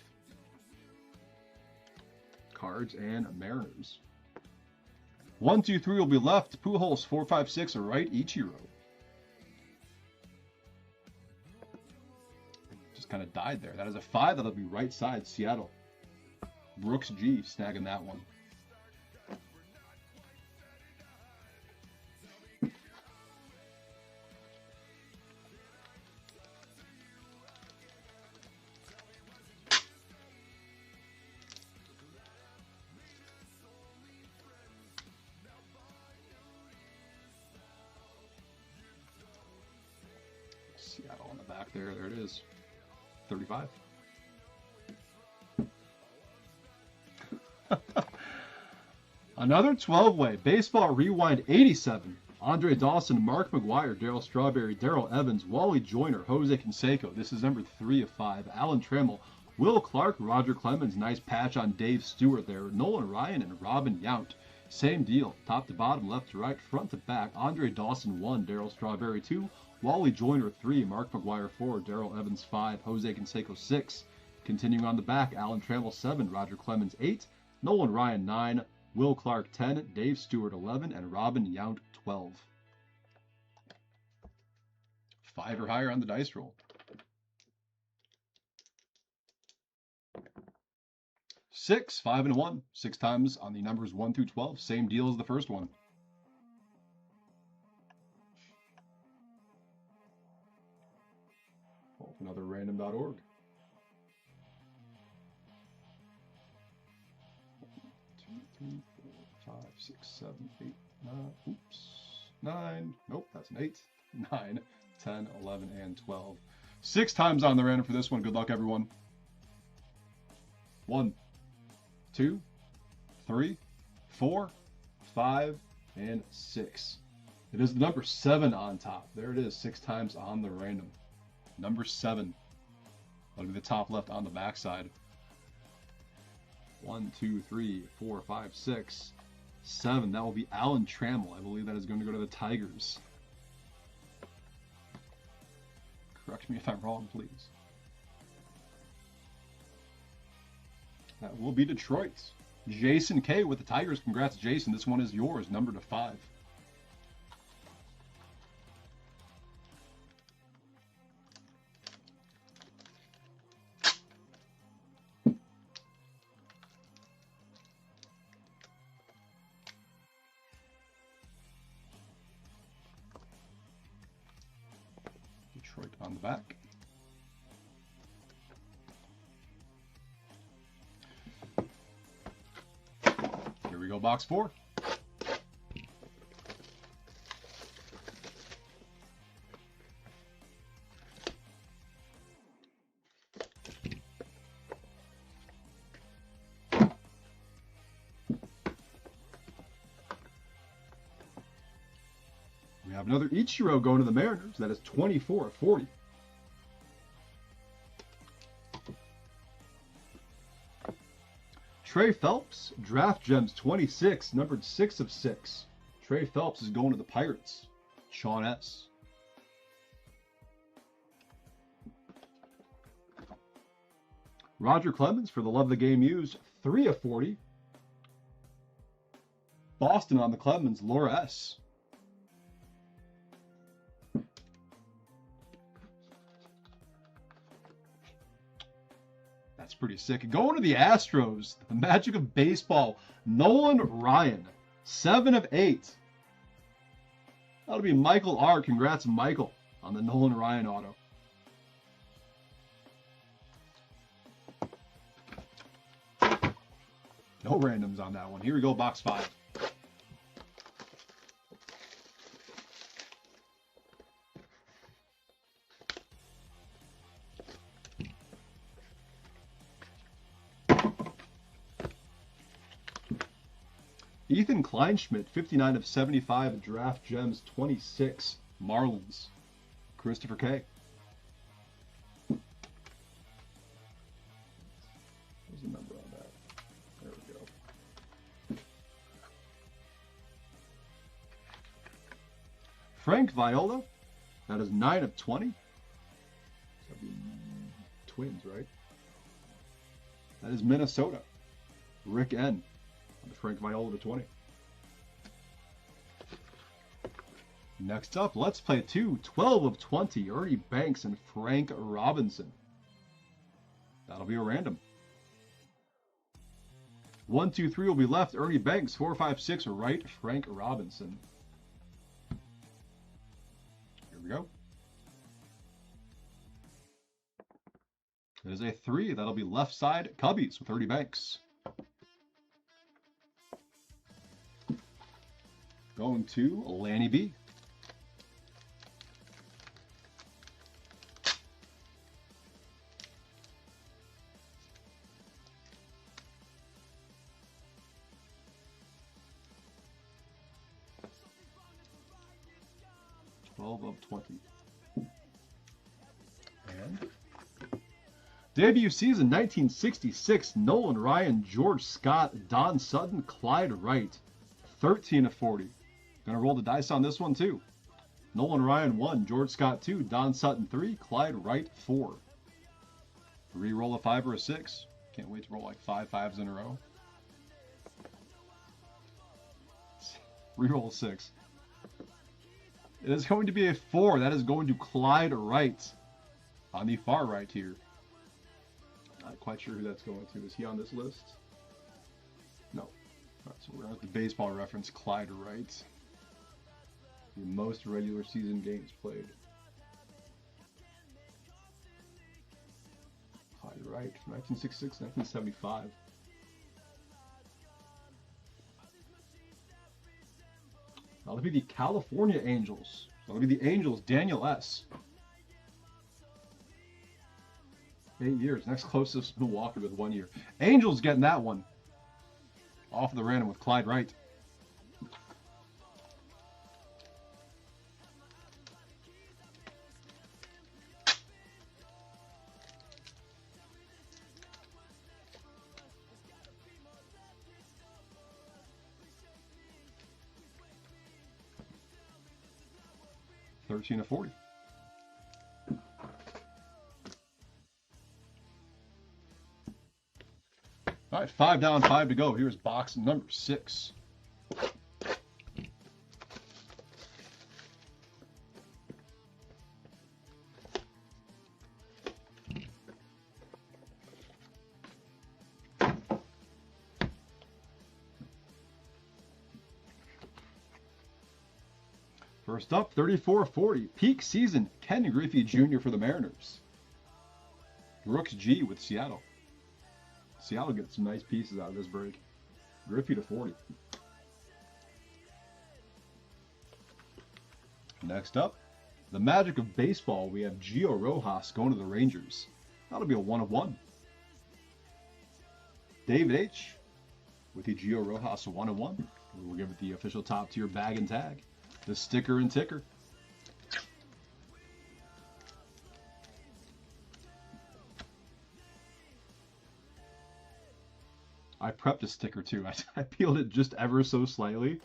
Cards and Mariners. 1, 2, 3 will be left. Pujols, 4, 5, 6 are right. Ichiro. Just kind of died there. That is a 5. That'll be right side. Seattle. Brooks G snagging that one. there it is. 35. Another 12-way. Baseball Rewind 87. Andre Dawson, Mark McGuire, Darryl Strawberry, Darrell Evans, Wally Joyner, Jose Canseco. This is number 3 of 5. Alan Trammell, Will Clark, Roger Clemens. Nice patch on Dave Stewart there. Nolan Ryan and Robin Yount. Same deal. Top to bottom, left to right, front to back. Andre Dawson 1, Darryl Strawberry 2, Wally Joyner 3, Mark McGuire 4, Darrell Evans 5, Jose Canseco 6. Continuing on the back, Alan Trammell 7, Roger Clemens 8, Nolan Ryan 9, Will Clark 10, Dave Stewart 11, and Robin Yount 12. 5 or higher on the dice roll. 6, 5, and 1. 6 times on the numbers 1 through 12. Same deal as the first one. Another random.org. 2, 3, 4, 5, 6, 7, 8, 9. Oops. 9. Nope, that's an 8. 9, 10, 11, and 12. 6 times on the random for this one. Good luck, everyone. 1, 2, 3, 4, 5, and 6. It is the number 7 on top. There it is, 6 times on the random. Number 7. That'll be the top left on the backside. 1, 2, 3, 4, 5, 6, 7. That will be Alan Trammell. I believe that is going to go to the Tigers. Correct me if I'm wrong, please. That will be Detroit. Jason K with the Tigers. Congrats, Jason. This one is yours, number to 5. Detroit on the back. Here we go, box 4. We have another Ichiro going to the Mariners. That is 24 of 40. Trey Phelps, Draft Gems 26, numbered 6 of 6. Trey Phelps is going to the Pirates. Sean S. Roger Clemens for the Love of the Game used, 3 of 40. Boston on the Clemens, Laura S. That's pretty sick. Going to the Astros, the magic of baseball, Nolan Ryan, 7 of 8. That'll be Michael R. Congrats, Michael, on the Nolan Ryan auto. No randoms on that one. Here we go, box 5. Ethan Kleinschmidt, 59 of 75, Draft Gems 26, Marlins. Christopher K. There's a number on that. There we go. Frank Viola, that is 9 of 20. That'd be Twins, right? That is Minnesota. Rick N. Frank Viola to 20. Next up, let's play 12 of 20. Ernie Banks and Frank Robinson. That'll be a random. 1, 2, 3 will be left. Ernie Banks, 4, 5, 6 right. Frank Robinson. Here we go. It is a 3. That'll be left side. Cubbies with Ernie Banks. Going to Lanny B. 12 of 20. And debut season 1966, Nolan Ryan, George Scott, Don Sutton, Clyde Wright. 13 of 40. Gonna roll the dice on this one too. Nolan Ryan 1, George Scott 2, Don Sutton 3, Clyde Wright 4. Re-roll a 5 or a 6. Can't wait to roll like 5 5s in a row. Re-roll a 6. It is going to be a 4. That is going to Clyde Wright on the far right here. Not quite sure who that's going to. Is he on this list? No. All right, so we're at the baseball reference. Clyde Wright. The most regular season games played. Clyde Wright from 1966, 1975. That'll be the California Angels. That'll be the Angels, Daniel S. 8 years. Next closest, Milwaukee with 1 year. Angels getting that one. Off the random with Clyde Wright. $13 of 40. All right, 5 down, 5 to go. Here's box number 6. First up, 34-40. Peak season, Ken Griffey Jr. for the Mariners. Brooks G with Seattle. Seattle gets some nice pieces out of this break. Griffey to 40. Next up, the magic of baseball. We have Gio Rojas going to the Rangers. That'll be a 1 of 1. David H. with the Gio Rojas 1 of 1. We'll give it the official top tier bag and tag. The sticker and ticker. I prepped a sticker too. I peeled it just ever so slightly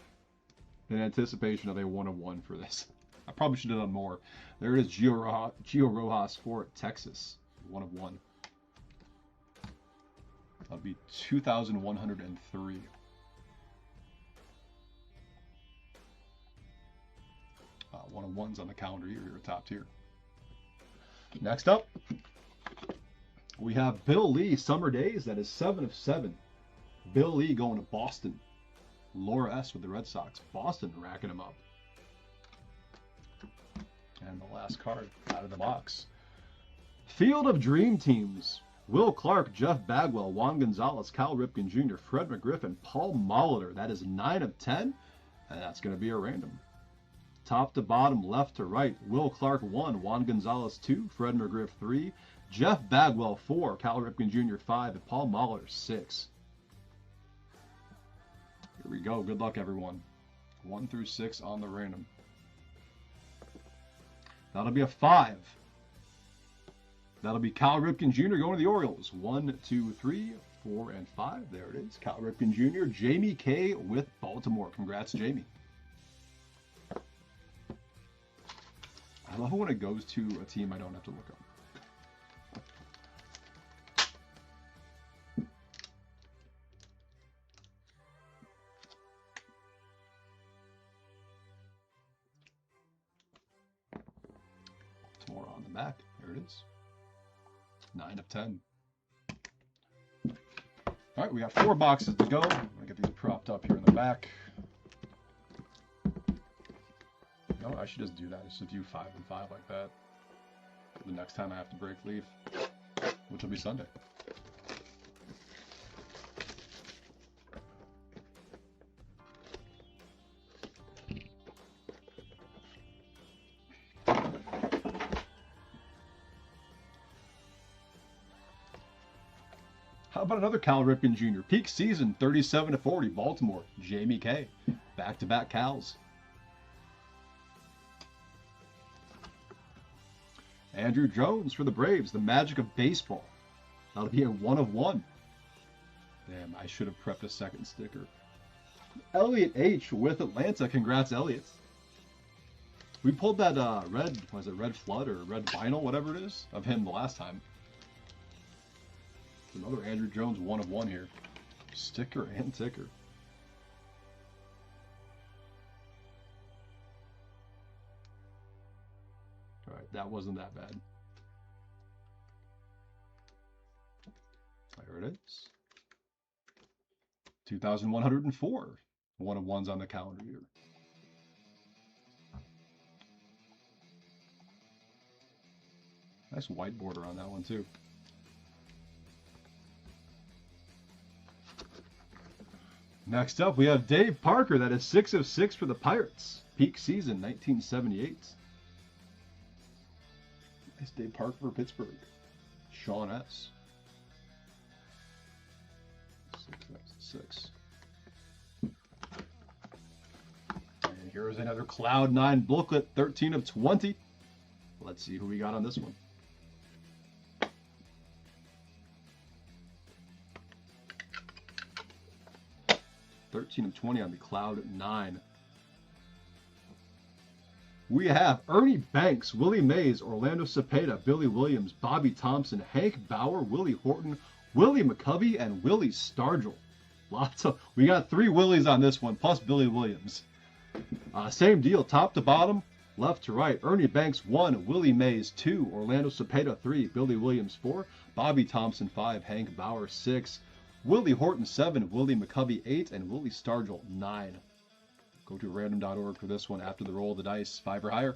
in anticipation of a 1 of 1 for this. I probably should have done more. There it is, Gio Rojas for Texas. 1 of 1. That'll be 2,103. One of 1s on the calendar year here, top tier. Next up, we have Bill Lee, Summer Days. That is 7 of 7. Bill Lee going to Boston. Laura S. with the Red Sox. Boston racking them up. And the last card out of the box. Field of Dream Teams. Will Clark, Jeff Bagwell, Juan Gonzalez, Cal Ripken Jr., Fred McGriff, and Paul Molitor. That is 9 of 10. And that's going to be a random. Top to bottom, left to right. Will Clark 1, Juan Gonzalez 2, Fred McGriff 3, Jeff Bagwell 4, Cal Ripken Jr. 5, and Paul Molitor 6. Here we go. Good luck, everyone. 1 through 6 on the random. That'll be a 5. That'll be Cal Ripken Jr. going to the Orioles. 1, 2, 3, 4, and 5. There it is. Cal Ripken Jr. Jamie K. with Baltimore. Congrats, Jamie. I love it when it goes to a team I don't have to look up. It's more on the back. There it is. 9 of 10. All right, we got 4 boxes to go. I'm going to get these propped up here in the back. I should just do that. I should do 5 and 5 like that. The next time I have to break leaf, which will be Sunday. How about another Cal Ripken Jr. Peak season, 37 to 40, Baltimore, Jamie K. Back-to-back Cals. Andrew Jones for the Braves, the magic of baseball. That'll be a 1 of 1. Damn, I should have prepped a second sticker. Elliot H with Atlanta. Congrats, Elliot. We pulled that red, was it Red Flood or Red Vinyl, whatever it is, of him the last time. Another Andrew Jones 1 of 1 here. Sticker and ticker. Alright, that wasn't that bad. There it is. 2,104. 1 of 1s on the calendar year. Nice white border on that one too. Next up, we have Dave Parker. That is 6 of 6 for the Pirates. Peak season, 1978. Nice Dave Parker for Pittsburgh. Sean S. 6. And here's another Cloud9 booklet, 13 of 20. Let's see who we got on this one. (13 of 20) on the Cloud9. We have Ernie Banks, Willie Mays, Orlando Cepeda, Billy Williams, Bobby Thompson, Hank Bauer, Willie Horton, Willie McCovey, and Willie Stargell. We got 3 Willies on this one, plus Billy Williams. Same deal, top to bottom, left to right. Ernie Banks 1, Willie Mays 2, Orlando Cepeda 3, Billy Williams 4, Bobby Thompson 5, Hank Bauer 6, Willie Horton 7, Willie McCovey 8, and Willie Stargell 9. Go to random.org for this one after the roll of the dice, 5 or higher.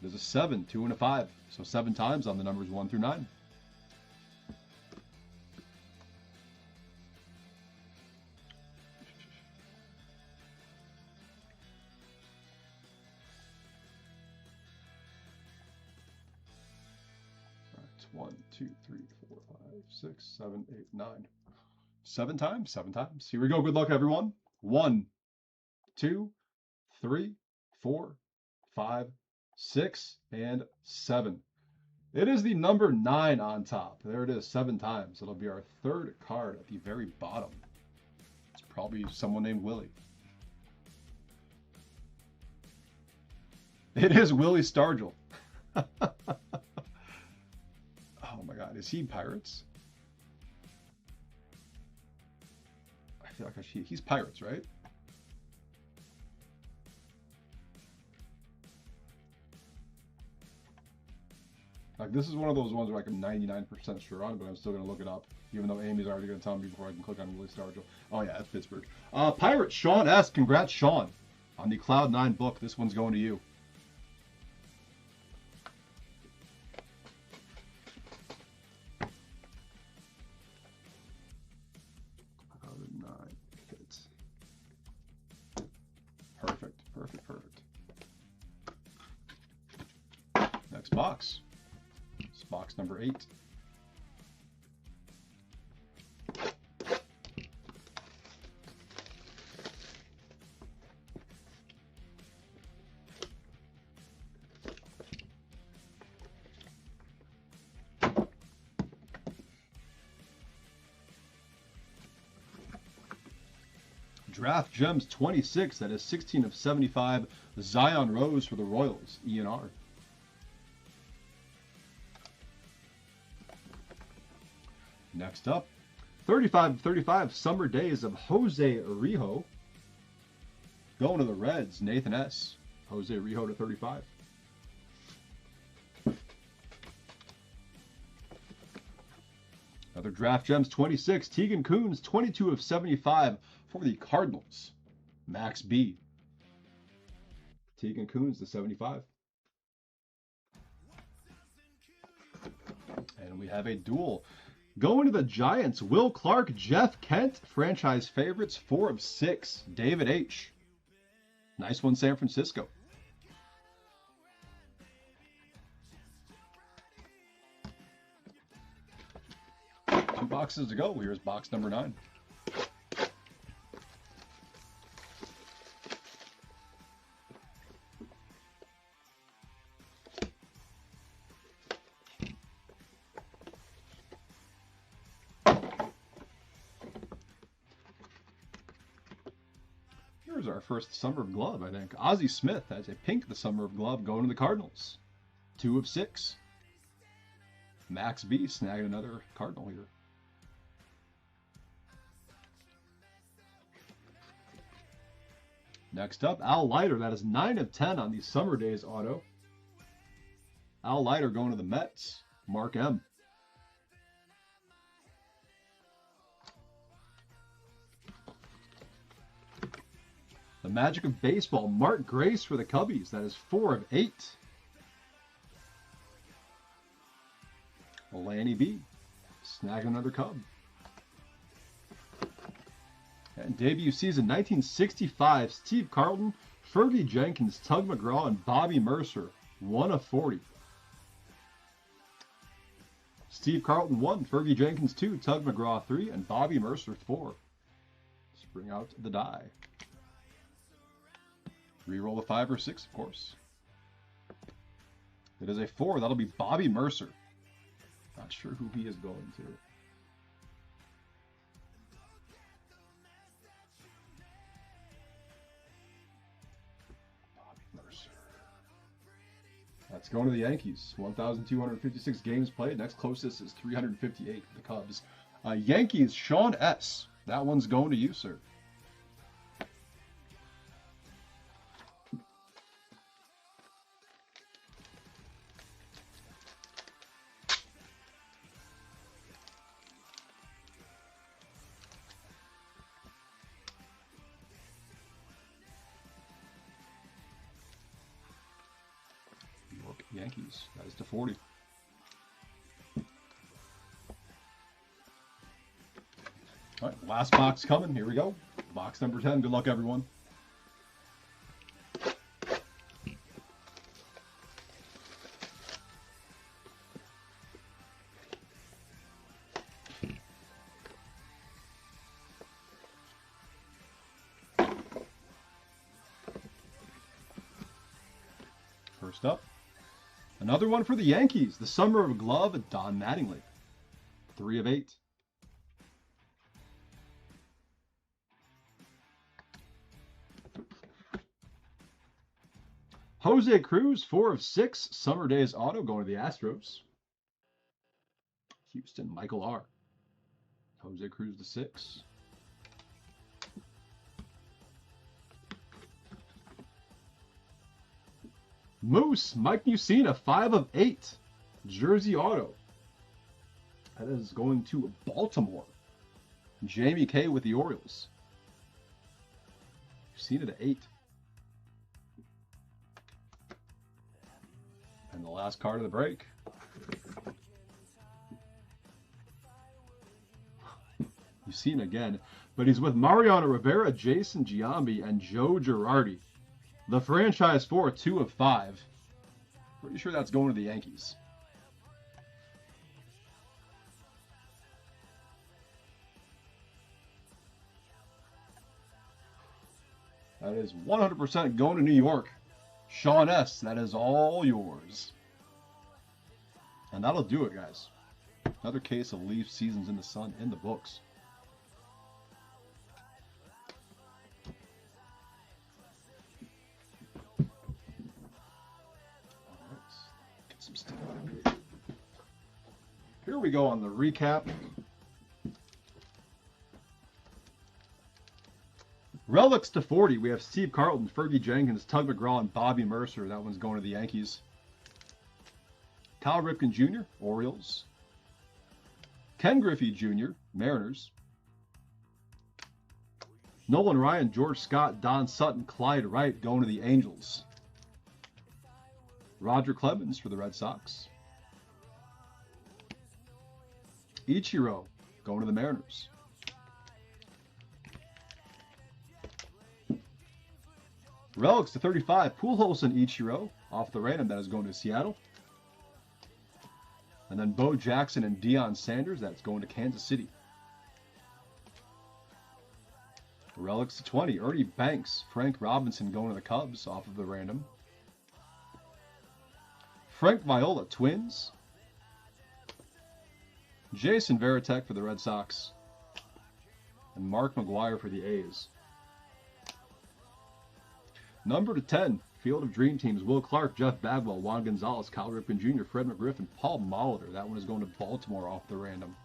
There's a 7, 2, and a 5. So 7 times on the numbers 1 through 9. All right, 1, 2, 3, 4, 5, 6, 7, 8, 9. 7 times, 7 times. Here we go. Good luck, everyone. 1, 2, 3, 4, 5, 6, and 7. It is the number 9 on top. There it is, 7 times. It'll be our 3rd card at the very bottom. It's probably someone named Willie. It is Willie Stargell. Oh my God, is he Pirates? I feel like he's Pirates, right? Like, this is one of those ones where I'm 99% sure on, but I'm still going to look it up, even though Amy's already going to tell me before I can click on Willie Stargell. Oh, yeah, that's Pittsburgh. Pirates, Sean S. Congrats, Sean, on the Cloud9 book. This one's going to you. Cloud9 hits. Perfect, perfect, perfect. Next box. Box number 8. Draft Gems 26. That is 16 of 75. Zion Rose for the Royals. ENR. Next up, 35 of 35 Summer Days of Jose Rijo. Going to the Reds, Nathan S. Jose Rijo to 35. Another Draft Gems 26, Tegan Kuhns, 22 of 75 for the Cardinals. Max B. Tegan Kuhns to 75. And we have a duel. Going to the Giants, Will Clark, Jeff Kent, franchise favorites, 4 of 6. David H. Nice one, San Francisco. Two boxes to go. Here's box number 9. Here's our first Summer of Glove, I think. Ozzie Smith has a pink the Summer of Glove going to the Cardinals. 2 of 6. Max B snagging another Cardinal here. Next up, Al Leiter. That is 9 of 10 on the Summer Days auto. Al Leiter going to the Mets. Mark M. The Magic of Baseball. Mark Grace for the Cubbies. That is 4 of 8. Lanny B. Snagging another Cub. And debut season 1965. Steve Carlton, Fergie Jenkins, Tug McGraw, and Bobby Mercer. 1 of 40. Steve Carlton 1, Fergie Jenkins 2, Tug McGraw 3, and Bobby Mercer 4. Let's bring out the die. Reroll a 5 or 6, of course. It is a 4. That'll be Bobby Mercer. Not sure who he is going to. Bobby Mercer. That's going to the Yankees. 1,256 games played. Next closest is 358 for the Cubs. Yankees, Sean S. That one's going to you, sir. Yankees. That is to 40. All right, last box coming. Here we go. Box number 10. Good luck, everyone. First up. Another one for the Yankees. The Summer of Glove, Don Mattingly. 3 of 8. Jose Cruz, 4 of 6. Summer Days auto going to the Astros. Houston, Michael R. Jose Cruz to 6. Moose, Mike Mussina, 5 of 8. Jersey auto. That is going to Baltimore. Jamie K with the Orioles. Mussina to 8. And the last card of the break. Mussina again. But he's with Mariano Rivera, Jason Giambi, and Joe Girardi. The franchise for 2 of 5. Pretty sure that's going to the Yankees. That is 100% going to New York. Sean S., that is all yours. And that'll do it, guys. Another case of Leaf Seasons in the Sun in the books. Here we go on the recap. Relics to 40. We have Steve Carlton, Fergie Jenkins, Tug McGraw, and Bobby Mercer. That one's going to the Yankees. Cal Ripken Jr., Orioles. Ken Griffey Jr., Mariners. Nolan Ryan, George Scott, Don Sutton, Clyde Wright going to the Angels. Roger Clemens for the Red Sox. Ichiro going to the Mariners. Relics to 35. Pujols and Ichiro off the random. That is going to Seattle. And then Bo Jackson and Deion Sanders. That's going to Kansas City. Relics to 20. Ernie Banks, Frank Robinson going to the Cubs off of the random. Frank Viola, Twins. Jason Varitek for the Red Sox. And Mark McGwire for the A's. Number to 10, Field of Dream Teams, Will Clark, Jeff Bagwell, Juan Gonzalez, Kyle Ripken Jr., Fred McGriff, and Paul Molitor. That one is going to Baltimore off the random.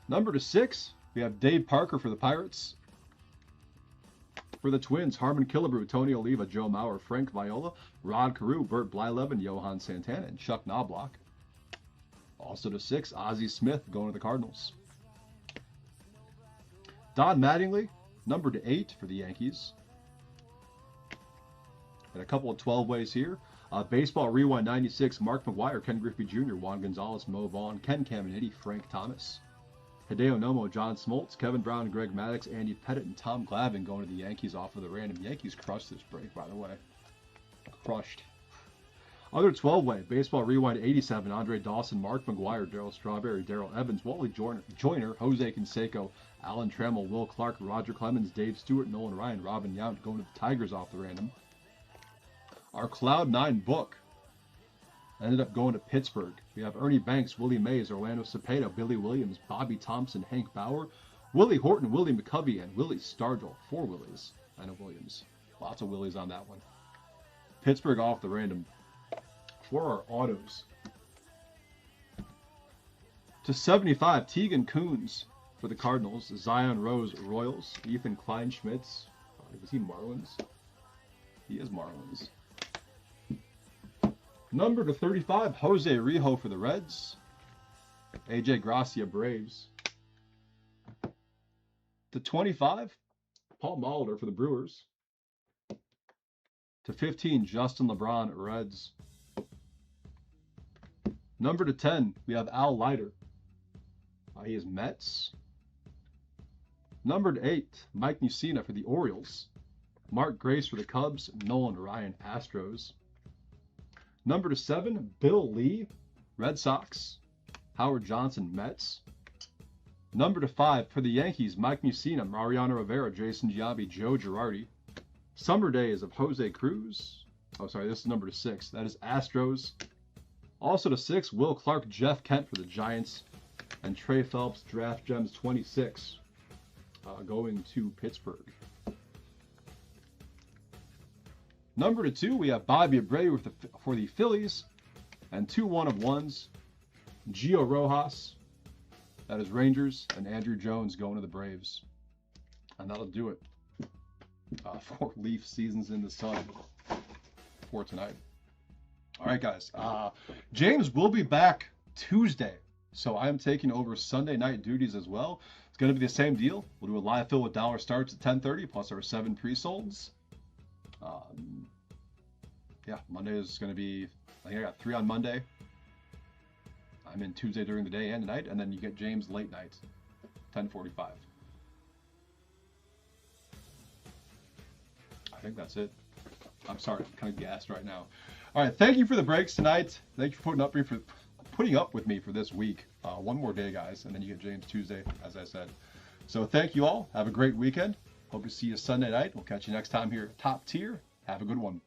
Number to 6, we have Dave Parker for the Pirates. For the Twins, Harmon Killebrew, Tony Oliva, Joe Mauer, Frank Viola, Rod Carew, Bert Blyleven, Johan Santana, and Chuck Knobloch. Also to 6, Ozzie Smith going to the Cardinals. Don Mattingly, number to 8 for the Yankees. And a couple of 12 ways here. Baseball Rewind 96, Mark McGwire, Ken Griffey Jr., Juan Gonzalez, Mo Vaughn, Ken Caminiti, Frank Thomas. Hideo Nomo, John Smoltz, Kevin Brown, Greg Maddux, Andy Pettit, and Tom Glavine going to the Yankees off of the random. Yankees crushed this break, by the way. Crushed. Other 12-way, Baseball Rewind 87, Andre Dawson, Mark McGwire, Darryl Strawberry, Darrell Evans, Wally Joyner, Jose Canseco, Alan Trammell, Will Clark, Roger Clemens, Dave Stewart, Nolan Ryan, Robin Yount going to the Tigers off the random. Our Cloud 9 book ended up going to Pittsburgh. We have Ernie Banks, Willie Mays, Orlando Cepeda, Billy Williams, Bobby Thompson, Hank Bauer, Willie Horton, Willie McCovey, and Willie Stargell. 4 Willies and a Williams. Lots of Willies on that one. Pittsburgh off the random. For our autos. To 75, Tegan Coons for the Cardinals. Zion Rose, Royals. Ethan Kleinschmitz. Was he Marlins? He is Marlins. Number to 35, Jose Rijo for the Reds. AJ Gracia, Braves. To 25, Paul Molitor for the Brewers. To 15, Justin LeBron, Reds. Number to 10, we have Al Leiter. He is Mets. Number to 8, Mike Mussina for the Orioles. Mark Grace for the Cubs. Nolan Ryan, Astros. Number to 7, Bill Lee, Red Sox. Howard Johnson, Mets. Number to 5, for the Yankees, Mike Mussina, Mariano Rivera, Jason Giambi, Joe Girardi. Summer Days of Jose Cruz. Oh, sorry, this is number to 6. That is Astros. Also to 6, Will Clark, Jeff Kent for the Giants. And Trey Phelps, Draft Gems 26, going to Pittsburgh. Number to 2, we have Bobby Abreu for the Phillies. And 2 1-of-1s. Gio Rojas, that is Rangers. And Andrew Jones going to the Braves. And that'll do it for Leaf Seasons in the Sun for tonight. All right, guys. James will be back Tuesday. So I am taking over Sunday night duties as well. It's going to be the same deal. We'll do a live fill with dollar starts at 10:30 plus our 7 pre-solds. Yeah, Monday is going to be, I think I got 3 on Monday. I'm in Tuesday during the day and the night, and then you get James late night, 10:45. I think that's it. I'm sorry, I'm kind of gassed right now. All right, thank you for the breaks tonight. Thank you for putting up with me for this week. One more day, guys, and then you get James Tuesday, as I said. So thank you all. Have a great weekend. Hope to see you Sunday night. We'll catch you next time here at Top Tier. Have a good one.